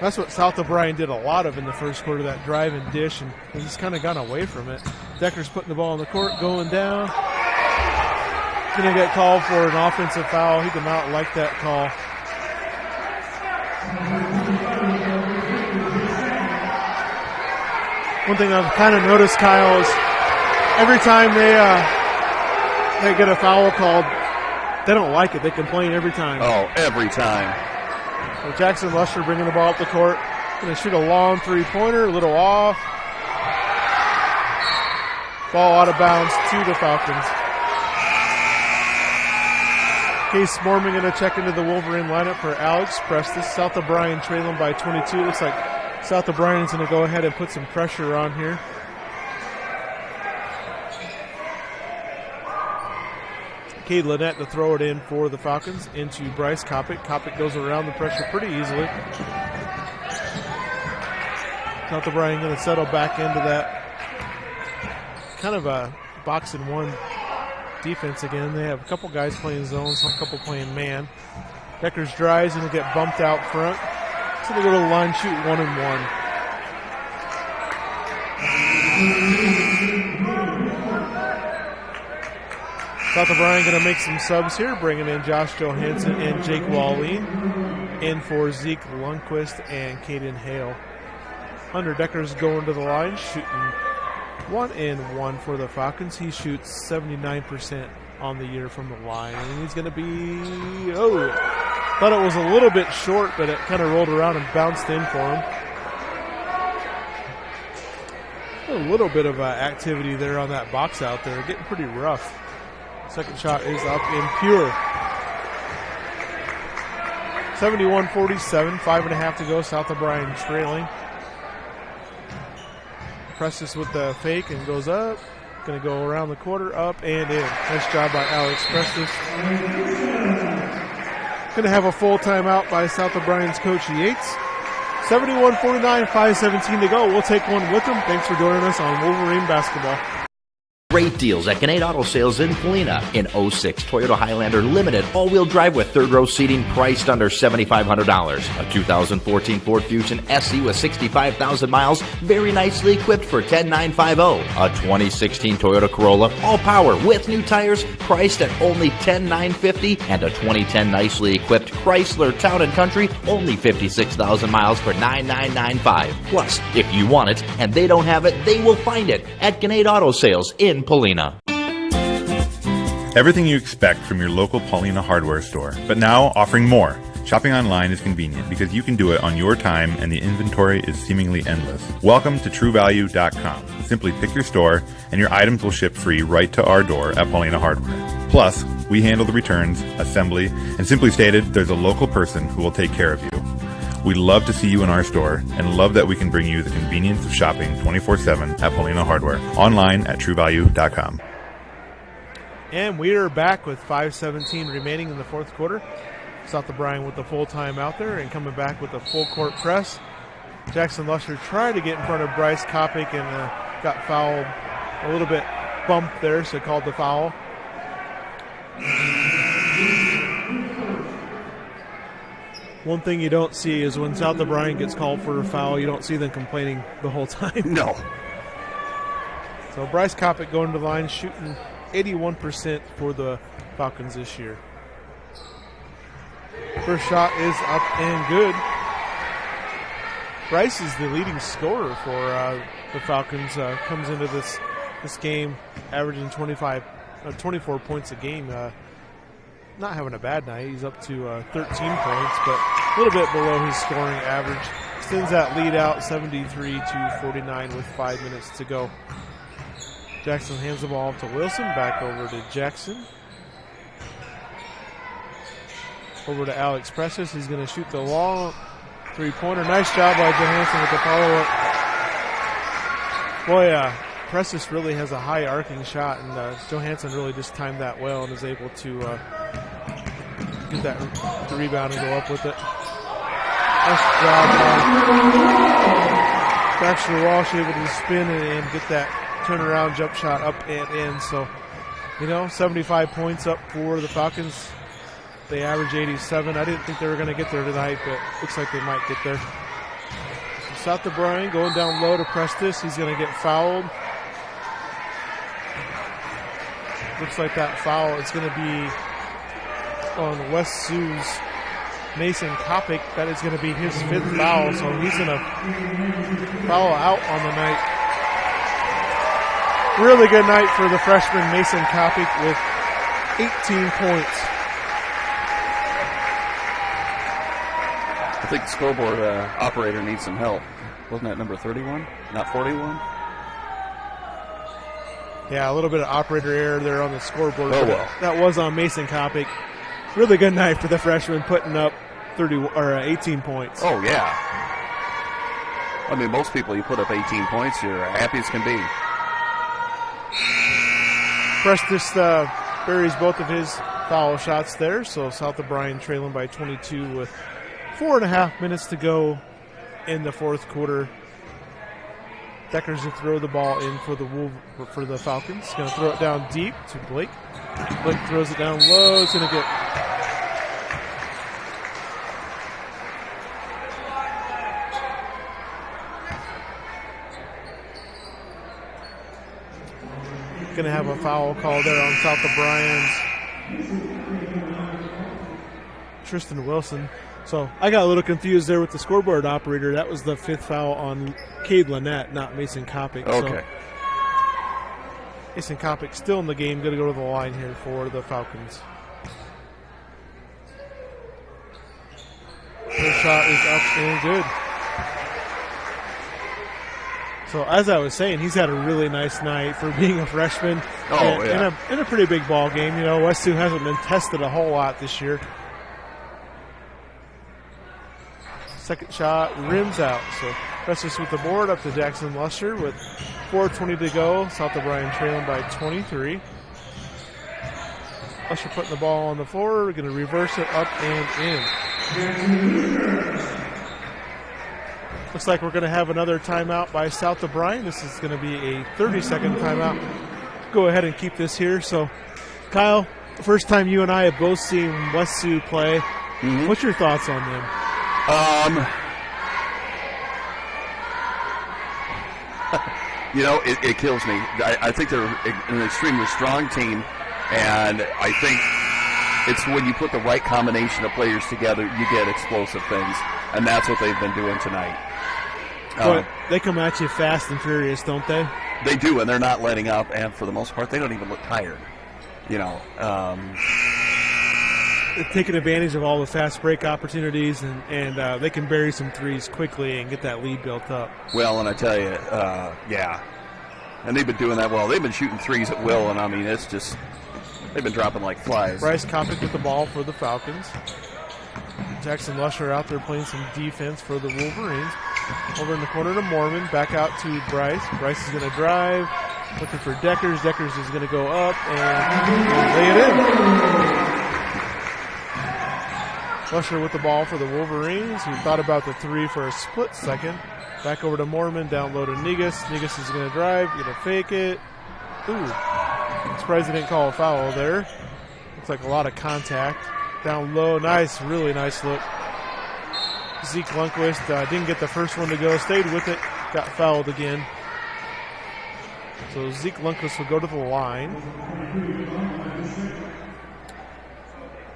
That's what South O'Brien did a lot of in the first quarter, that drive and dish, and he's kind of gone away from it. Decker's putting the ball on the court, going down. Going to get called for an offensive foul. He did not like that call. One thing I've kind of noticed, Kyle, is every time they get a foul called, they don't like it. They complain every time. Oh, every time. So Jackson Lusher bringing the ball up the court. Going to shoot a long three-pointer, a little off. Ball out of bounds to the Falcons. Case Mormon going to check into the Wolverine lineup for Alex Prestis. South O'Brien trailing by 22. Looks like South O'Brien is going to go ahead and put some pressure on here. Cade Lynette to throw it in for the Falcons into Bryce Kopic. Kopic goes around the pressure pretty easily. South O'Brien going to settle back into that kind of a box and one defense again. They have a couple guys playing zone, some couple playing man. Deckers drives and will get bumped out front. So they go to the line, shoot 1-and-1. South O'Brien going to make some subs here, bringing in Josh Johansson and Jake Walleen. In for Zeke Lundquist and Caden Hale. Hunter Decker's going to the line, shooting 1-and-1 for the Falcons. He shoots 79% on the year from the line. And he's going to be, thought it was a little bit short, but it kind of rolled around and bounced in for him. A little bit of activity there on that box out there, getting pretty rough. Second shot is up and pure. 71-47, 5.5 to go. South O'Brien trailing. Presses with the fake and goes up. Going to go around the quarter, up and in. Nice job by Alex Prestis. Going to have a full timeout by South O'Brien's coach Yates. 71-49, 5:17 to go. We'll take one with them. Thanks for joining us on Wolverine Basketball. Great deals at Gannett Auto Sales in Polina. In 06 Toyota Highlander Limited all-wheel drive with third-row seating priced under $7,500. A 2014 Ford Fusion SE with 65,000 miles, very nicely equipped for $10,950. A 2016 Toyota Corolla all-power with new tires priced at only $10,950. And a 2010 nicely equipped Chrysler Town & Country, only 56,000 miles for $9,995. Plus, if you want it and they don't have it, they will find it at Gannett Auto Sales in Polina. Everything you expect from your local Paulina hardware store, but now offering more. Shopping online is convenient because you can do it on your time and the inventory is seemingly endless. Welcome to TrueValue.com. Simply pick your store and your items will ship free right to our door at Paulina Hardware. Plus, we handle the returns, assembly, and simply stated, there's a local person who will take care of you. We love to see you in our store and love that we can bring you the convenience of shopping 24/7 at Paulina Hardware. Online at TrueValue.com. And we are back with 5:17 remaining in the fourth quarter. South O'Brien with the full time out there and coming back with a full court press. Jackson Lusher tried to get in front of Bryce Kopic and got fouled a little bit bumped there, so called the foul. One thing you don't see is when South O'Brien gets called for a foul, you don't see them complaining the whole time. No. So Bryce Kopic going to the line, shooting 81% for the Falcons this year. First shot is up and good. Bryce is the leading scorer for the Falcons. Comes into this game averaging 24 points a game. Not having a bad night. He's up to 13 points, but a little bit below his scoring average. Extends that lead out 73-49 with 5 minutes to go. Jackson hands the ball to Wilson. Back over to Jackson. Over to Alex Precious. He's going to shoot the long three-pointer. Nice job by Johansson with the follow-up. Boy, Precious really has a high arcing shot, and Johansson really just timed that well and is able to get the rebound and go up with it. Nice job by Baxter Walsh, able to spin and get that turnaround jump shot up and in. So, 75 points up for the Falcons. They average 87. I didn't think they were going to get there tonight, but looks like they might get there. So South O'Brien going down low to Prestis. He's going to get fouled. Looks like that foul is going to be on West Sioux's Mason Kopic. That is going to be his 5th foul, so he's going to foul out on the night. Really good night for the freshman Mason Kopic with 18 points. I think the scoreboard operator needs some help. Wasn't that number 31? Not 41? Yeah, a little bit of operator error there on the scoreboard. Oh, well. That was on Mason Kopic. Really good night for the freshman, putting up 18 points. Oh, yeah. I mean, most people, you put up 18 points, you're happy as can be. Prestis buries both of his foul shots there, so South O'Brien trailing by 22 with 4.5 minutes to go in the fourth quarter. Deckers to throw the ball in for the Falcons. Going to throw it down deep to Blake. Blake throws it down low. It's going to get have a foul call there on South O'Brien's Tristan Wilson. So I got a little confused there with the scoreboard operator. That was the 5th foul on Cade Lynette, not Mason Kopic. Okay. So Mason Kopic still in the game. Going to go to the line here for the Falcons. First shot is up and good. So as I was saying, he's had a really nice night for being a freshman. Oh, yeah. In a pretty big ball game. West Sioux hasn't been tested a whole lot this year. Second shot rims out. So Prestis with the board up to Jackson Lusher with 4:20 to go. South O'Brien trailing by 23. Lusher putting the ball on the floor. We're going to reverse it up and in. Looks like we're going to have another timeout by South O'Brien. This is going to be a 30-second timeout. Go ahead and keep this here. So, Kyle, the first time you and I have both seen West Sioux play. Mm-hmm. What's your thoughts on them? It kills me. I think they're an extremely strong team, and I think it's when you put the right combination of players together, you get explosive things, and that's what they've been doing tonight. But they come at you fast and furious, don't they? They do, and they're not letting up, and for the most part, they don't even look tired. taking advantage of all the fast break opportunities, and they can bury some threes quickly and get that lead built up. Well, and I tell you, yeah. And they've been doing that well. They've been shooting threes at will, and I mean, it's just, they've been dropping like flies. Bryce Kopic with the ball for the Falcons. Jackson Lusher out there playing some defense for the Wolverines. Over in the corner to Mormon, back out to Bryce. Bryce is going to drive, looking for Deckers. Deckers is going to go up and lay it in. Lusher with the ball for the Wolverines, who thought about the three for a split second. Back over to Mormon, down low to Negus. Negus is going to drive, going to fake it. Ooh, I'm surprised they didn't call a foul there. Looks like a lot of contact. Down low, nice, really nice look. Zeke Lundquist didn't get the first one to go, stayed with it, got fouled again. So Zeke Lundquist will go to the line.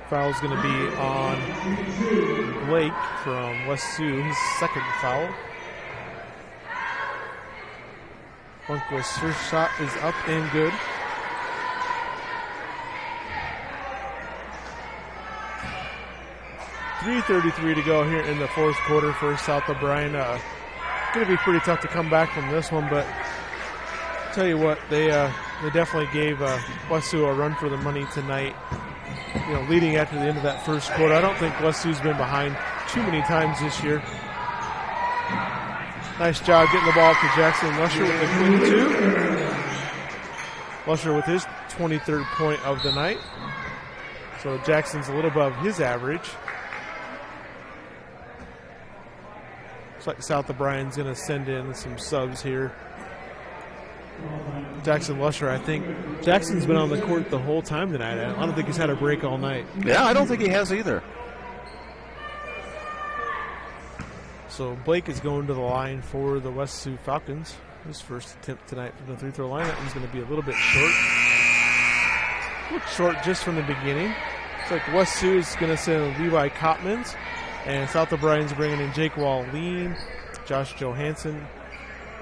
Foul's going to be on Blake from West Sioux, his second foul. Lundquist's first shot is up and good. 3:33 to go here in the fourth quarter for South O'Brien. Going to be pretty tough to come back from this one, but tell you what, they definitely gave West Sioux a run for the money tonight. You know, leading after the end of that first quarter. I don't think West Sioux's been behind too many times this year. Nice job getting the ball to Jackson Lusher with the quick two. Lusher with his 23rd point of the night. So Jackson's a little above his average. Looks like South O'Brien's going to send in some subs here. Jackson Lusher, I think Jackson's been on the court the whole time tonight. I don't think he's had a break all night. Yeah, I don't think he has either. So Blake is going to the line for the West Sioux Falcons. His first attempt tonight from the free throw line. That one's going to be a little bit short. Looked short just from the beginning. It's like West Sioux is going to send Levi Koppmans. And South O'Brien's bringing in Jake Walleen, Josh Johansson,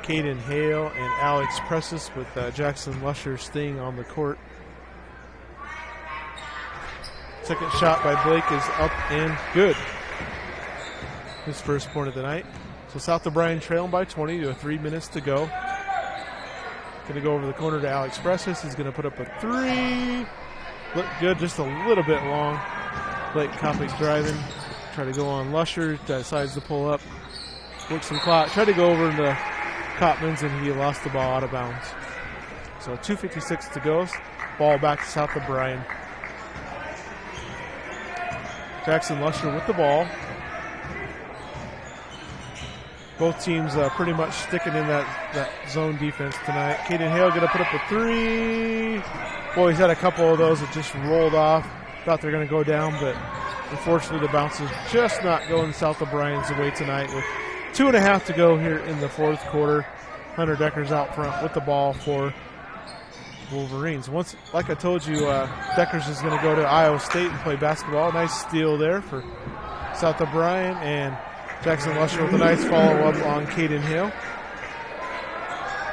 Caden Hale, and Alex Pressis with Jackson Lusher staying on the court. Second shot by Blake is up and good. His first point of the night. So South O'Brien trailing by 20 to 3 minutes to go. Going to go over the corner to Alex Pressis. He's going to put up a three. Look good, just a little bit long. Blake Kopic driving. Try to go on Lusher, decides to pull up, work some clock, tried to go over to Koppmans, and he lost the ball out of bounds. So 2:56 to go, ball back to South O'Brien. Jackson Lusher with the ball. Both teams pretty much sticking in that zone defense tonight. Caden Hale going to put up a three. Boy, he's had a couple of those that just rolled off. Thought they were going to go down, but unfortunately, the bounce is just not going South O'Brien's way tonight with 2.5 to go here in the fourth quarter. Hunter Deckers out front with the ball for Wolverines. Once, like I told you, Deckers is going to go to Iowa State and play basketball. Nice steal there for South O'Brien, and Jackson Lusher with a nice follow-up on Caden Hill.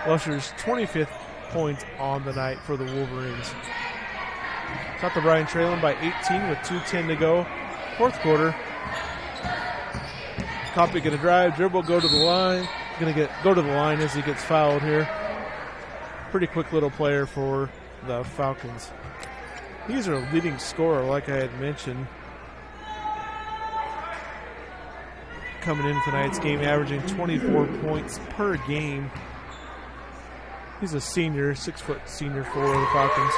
Lusher's 25th point on the night for the Wolverines. South O'Brien trailing by 18 with 2:10 to go. Fourth quarter. Kopic going to drive, dribble, go to the line. Going to go to the line as he gets fouled here. Pretty quick little player for the Falcons. He's our leading scorer, like I had mentioned. Coming in tonight's game, averaging 24 points per game. He's a senior, 6-foot senior for the Falcons.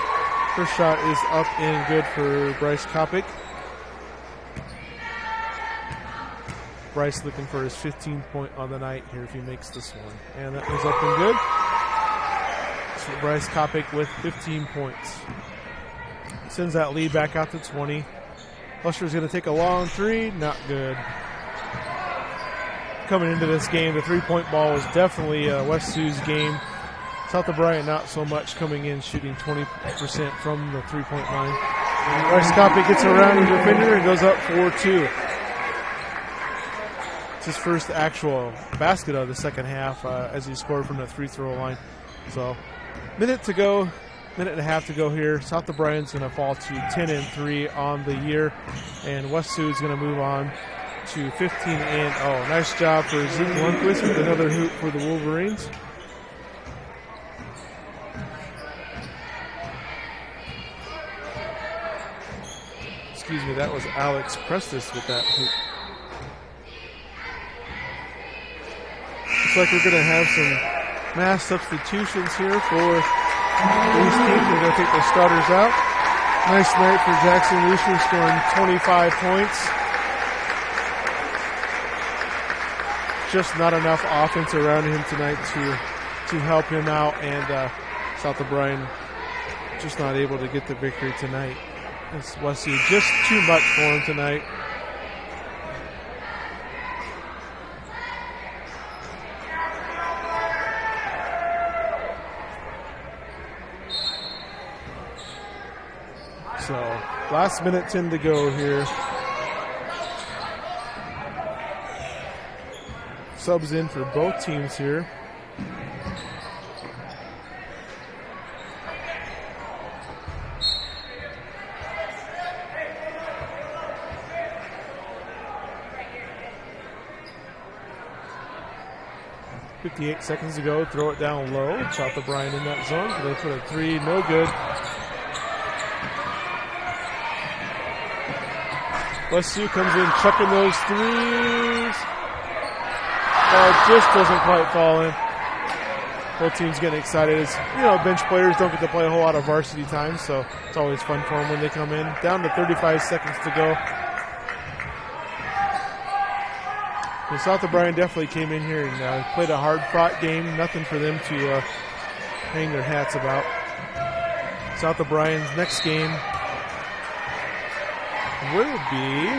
First shot is up and good for Bryce Kopic. Bryce looking for his 15th point on the night here if he makes this one. And that was up and good. So Bryce Kopic with 15 points. Sends that lead back out to 20. Lusher's going to take a long three. Not good. Coming into this game, the three-point ball was definitely West Sioux's game. South O'Brien not so much, coming in shooting 20% from the three-point line. Bryce Kopic gets around the defender and goes up 4-2. It's his first actual basket of the second half as he scored from the free throw line. So, minute to go minute and a half to go here. South O'Brien's going to fall to 10-3 on the year, and West Sioux is going to move on to 15-0. Nice job for Zeke Lundquist with another hoop for the Wolverines. Excuse me, that was Alex Prestis with that hoop. Looks like we're going to have some mass substitutions here for these teams. We're going to take the starters out. Nice night for Jackson Lucier, scoring 25 points. Just not enough offense around him tonight to help him out, and South O'Brien just not able to get the victory tonight. It's West Sioux just too much for him tonight. So, last minute 10 to go here. Subs in for both teams here. .58 seconds to go. Throw it down low. South O'Brien in that zone. They put a three. No good. West Sioux comes in chucking those threes. Just doesn't quite fall in. Both teams getting excited. As bench players don't get to play a whole lot of varsity time, so it's always fun for them when they come in. Down to 35 seconds to go. And South O'Brien definitely came in here and played a hard-fought game. Nothing for them to hang their hats about. South O'Brien's next game will be,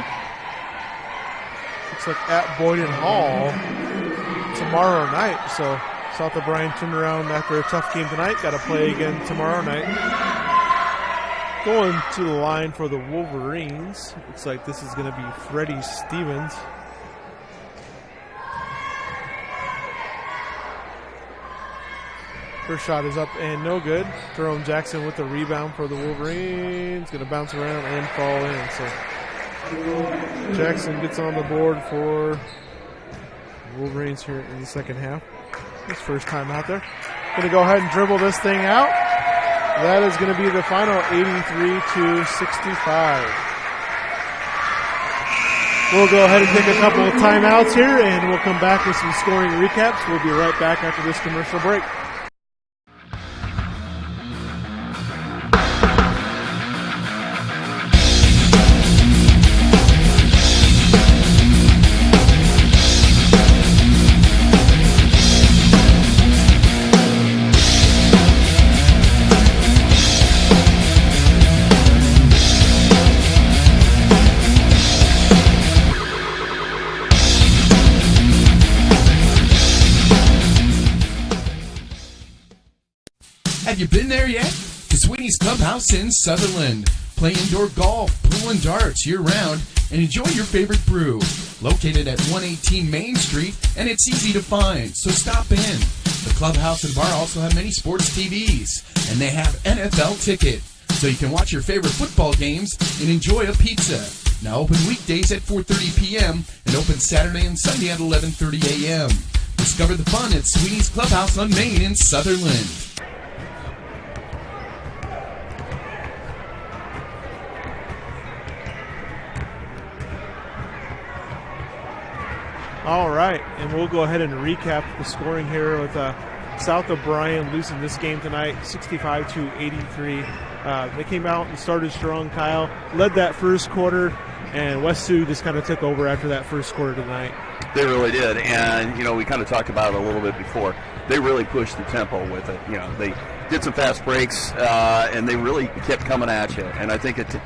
looks like at Boyden Hall tomorrow night. So South O'Brien turned around after a tough game tonight. Got to play again tomorrow night. Going to the line for the Wolverines. Looks like this is going to be Freddie Stevens. First shot is up and no good. Jerome Jackson with the rebound for the Wolverines. Going to bounce around and fall in. So Jackson gets on the board for Wolverines here in the second half. His first time out there. Going to go ahead and dribble this thing out. That is going to be the final 83-65. We'll go ahead and take a couple of timeouts here, and we'll come back with some scoring recaps. We'll be right back after this commercial break. Have you been there yet? To Sweeney's Clubhouse in Sutherland. Play indoor golf, pool, and darts year-round, and enjoy your favorite brew. Located at 118 Main Street, and it's easy to find, so stop in. The clubhouse and bar also have many sports TVs, and they have NFL Ticket, so you can watch your favorite football games and enjoy a pizza. Now open weekdays at 4:30 p.m. and open Saturday and Sunday at 11:30 a.m. Discover the fun at Sweeney's Clubhouse on Main in Sutherland. All right, and we'll go ahead and recap the scoring here with South O'Brien losing this game tonight, 65-83. They came out and started strong, Kyle. Led that first quarter, and West Sioux just kind of took over after that first quarter tonight. They really did, and, we kind of talked about it a little bit before. They really pushed the tempo with it. They did some fast breaks, and they really kept coming at you. And I think it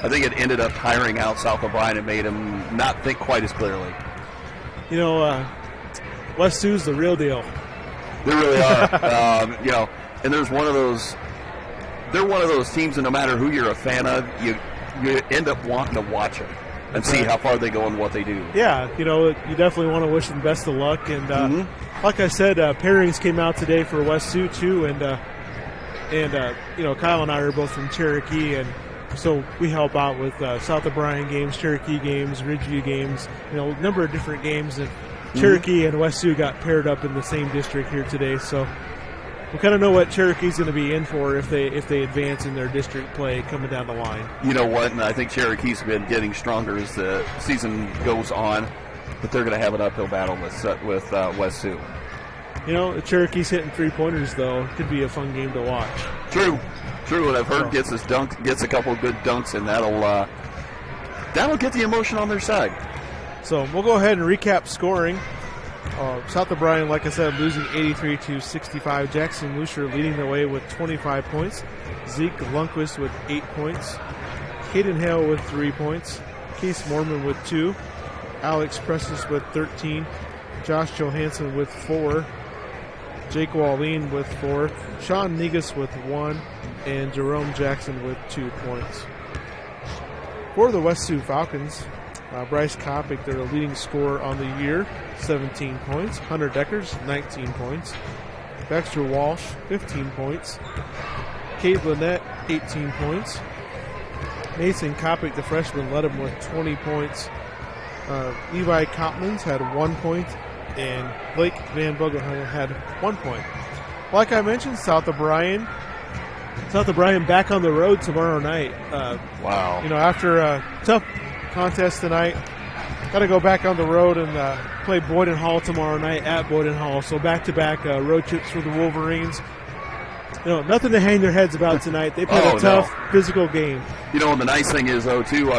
ended up tiring out South O'Brien and made them not think quite as clearly. West Sioux's the real deal. They really are. And there's one of those. They're one of those teams that no matter who you're a fan of, you end up wanting to watch them and see how far they go and what they do. Yeah, you definitely want to wish them best of luck. And like I said, pairings came out today for West Sioux too, and And, Kyle and I are both from Cherokee, and so we help out with South O'Brien games, Cherokee games, Ridgeview games, a number of different games. And Cherokee and West Sioux got paired up in the same district here today, so we kind of know what Cherokee's going to be in for if they advance in their district play coming down the line. You know what? And I think Cherokee's been getting stronger as the season goes on, but they're going to have an uphill battle with West Sioux. The Cherokee's hitting 3-pointers, though. It could be a fun game to watch. True. What I've heard gets a couple of good dunks, and that'll get the emotion on their side. So we'll go ahead and recap scoring. South O'Brien, like I said, losing 83-65. Jackson Lucier leading the way with 25 points. Zeke Lundquist with 8 points. Caden Hale with 3 points. Case Mormon with 2. Alex Prestis with 13. Josh Johansson with 4. Jake Walleen with 4. Sean Negus with 1. And Jerome Jackson with 2 points. For the West Sioux Falcons, Bryce Kopic, their leading scorer on the year, 17 points. Hunter Deckers, 19 points. Baxter Walsh, 15 points. Cade Lynette, 18 points. Mason Kopic, the freshman, led him with 20 points. Levi Kopmans had 1 point, and Blake Van Bogenheim had 1 point. Like I mentioned, South O'Brien back on the road tomorrow night. Wow. After a tough contest tonight, got to go back on the road and play Boyden Hall tomorrow night at Boyden Hall. So back-to-back road trips for the Wolverines. Nothing to hang their heads about tonight. They played a tough, physical game. And the nice thing is, though, too,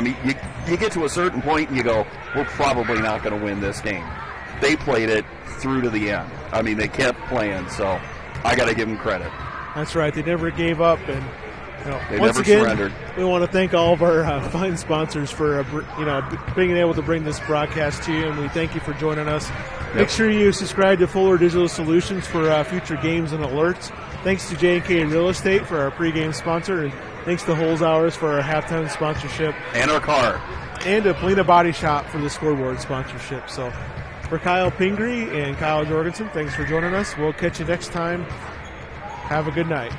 you get to a certain point and you go, we're probably not going to win this game. They played it through to the end. They kept playing, so I got to give them credit. That's right. They never gave up, and they once never again, surrendered. We want to thank all of our fine sponsors for being able to bring this broadcast to you, and we thank you for joining us. Yep. Make sure you subscribe to Fuller Digital Solutions for future games and alerts. Thanks to J&K Real Estate for our pregame sponsor, and thanks to Holes Hours for our halftime sponsorship. And our car. And to Polina Body Shop for the scoreboard sponsorship. So for Kyle Pingree and Kyle Jorgensen, thanks for joining us. We'll catch you next time. Have a good night.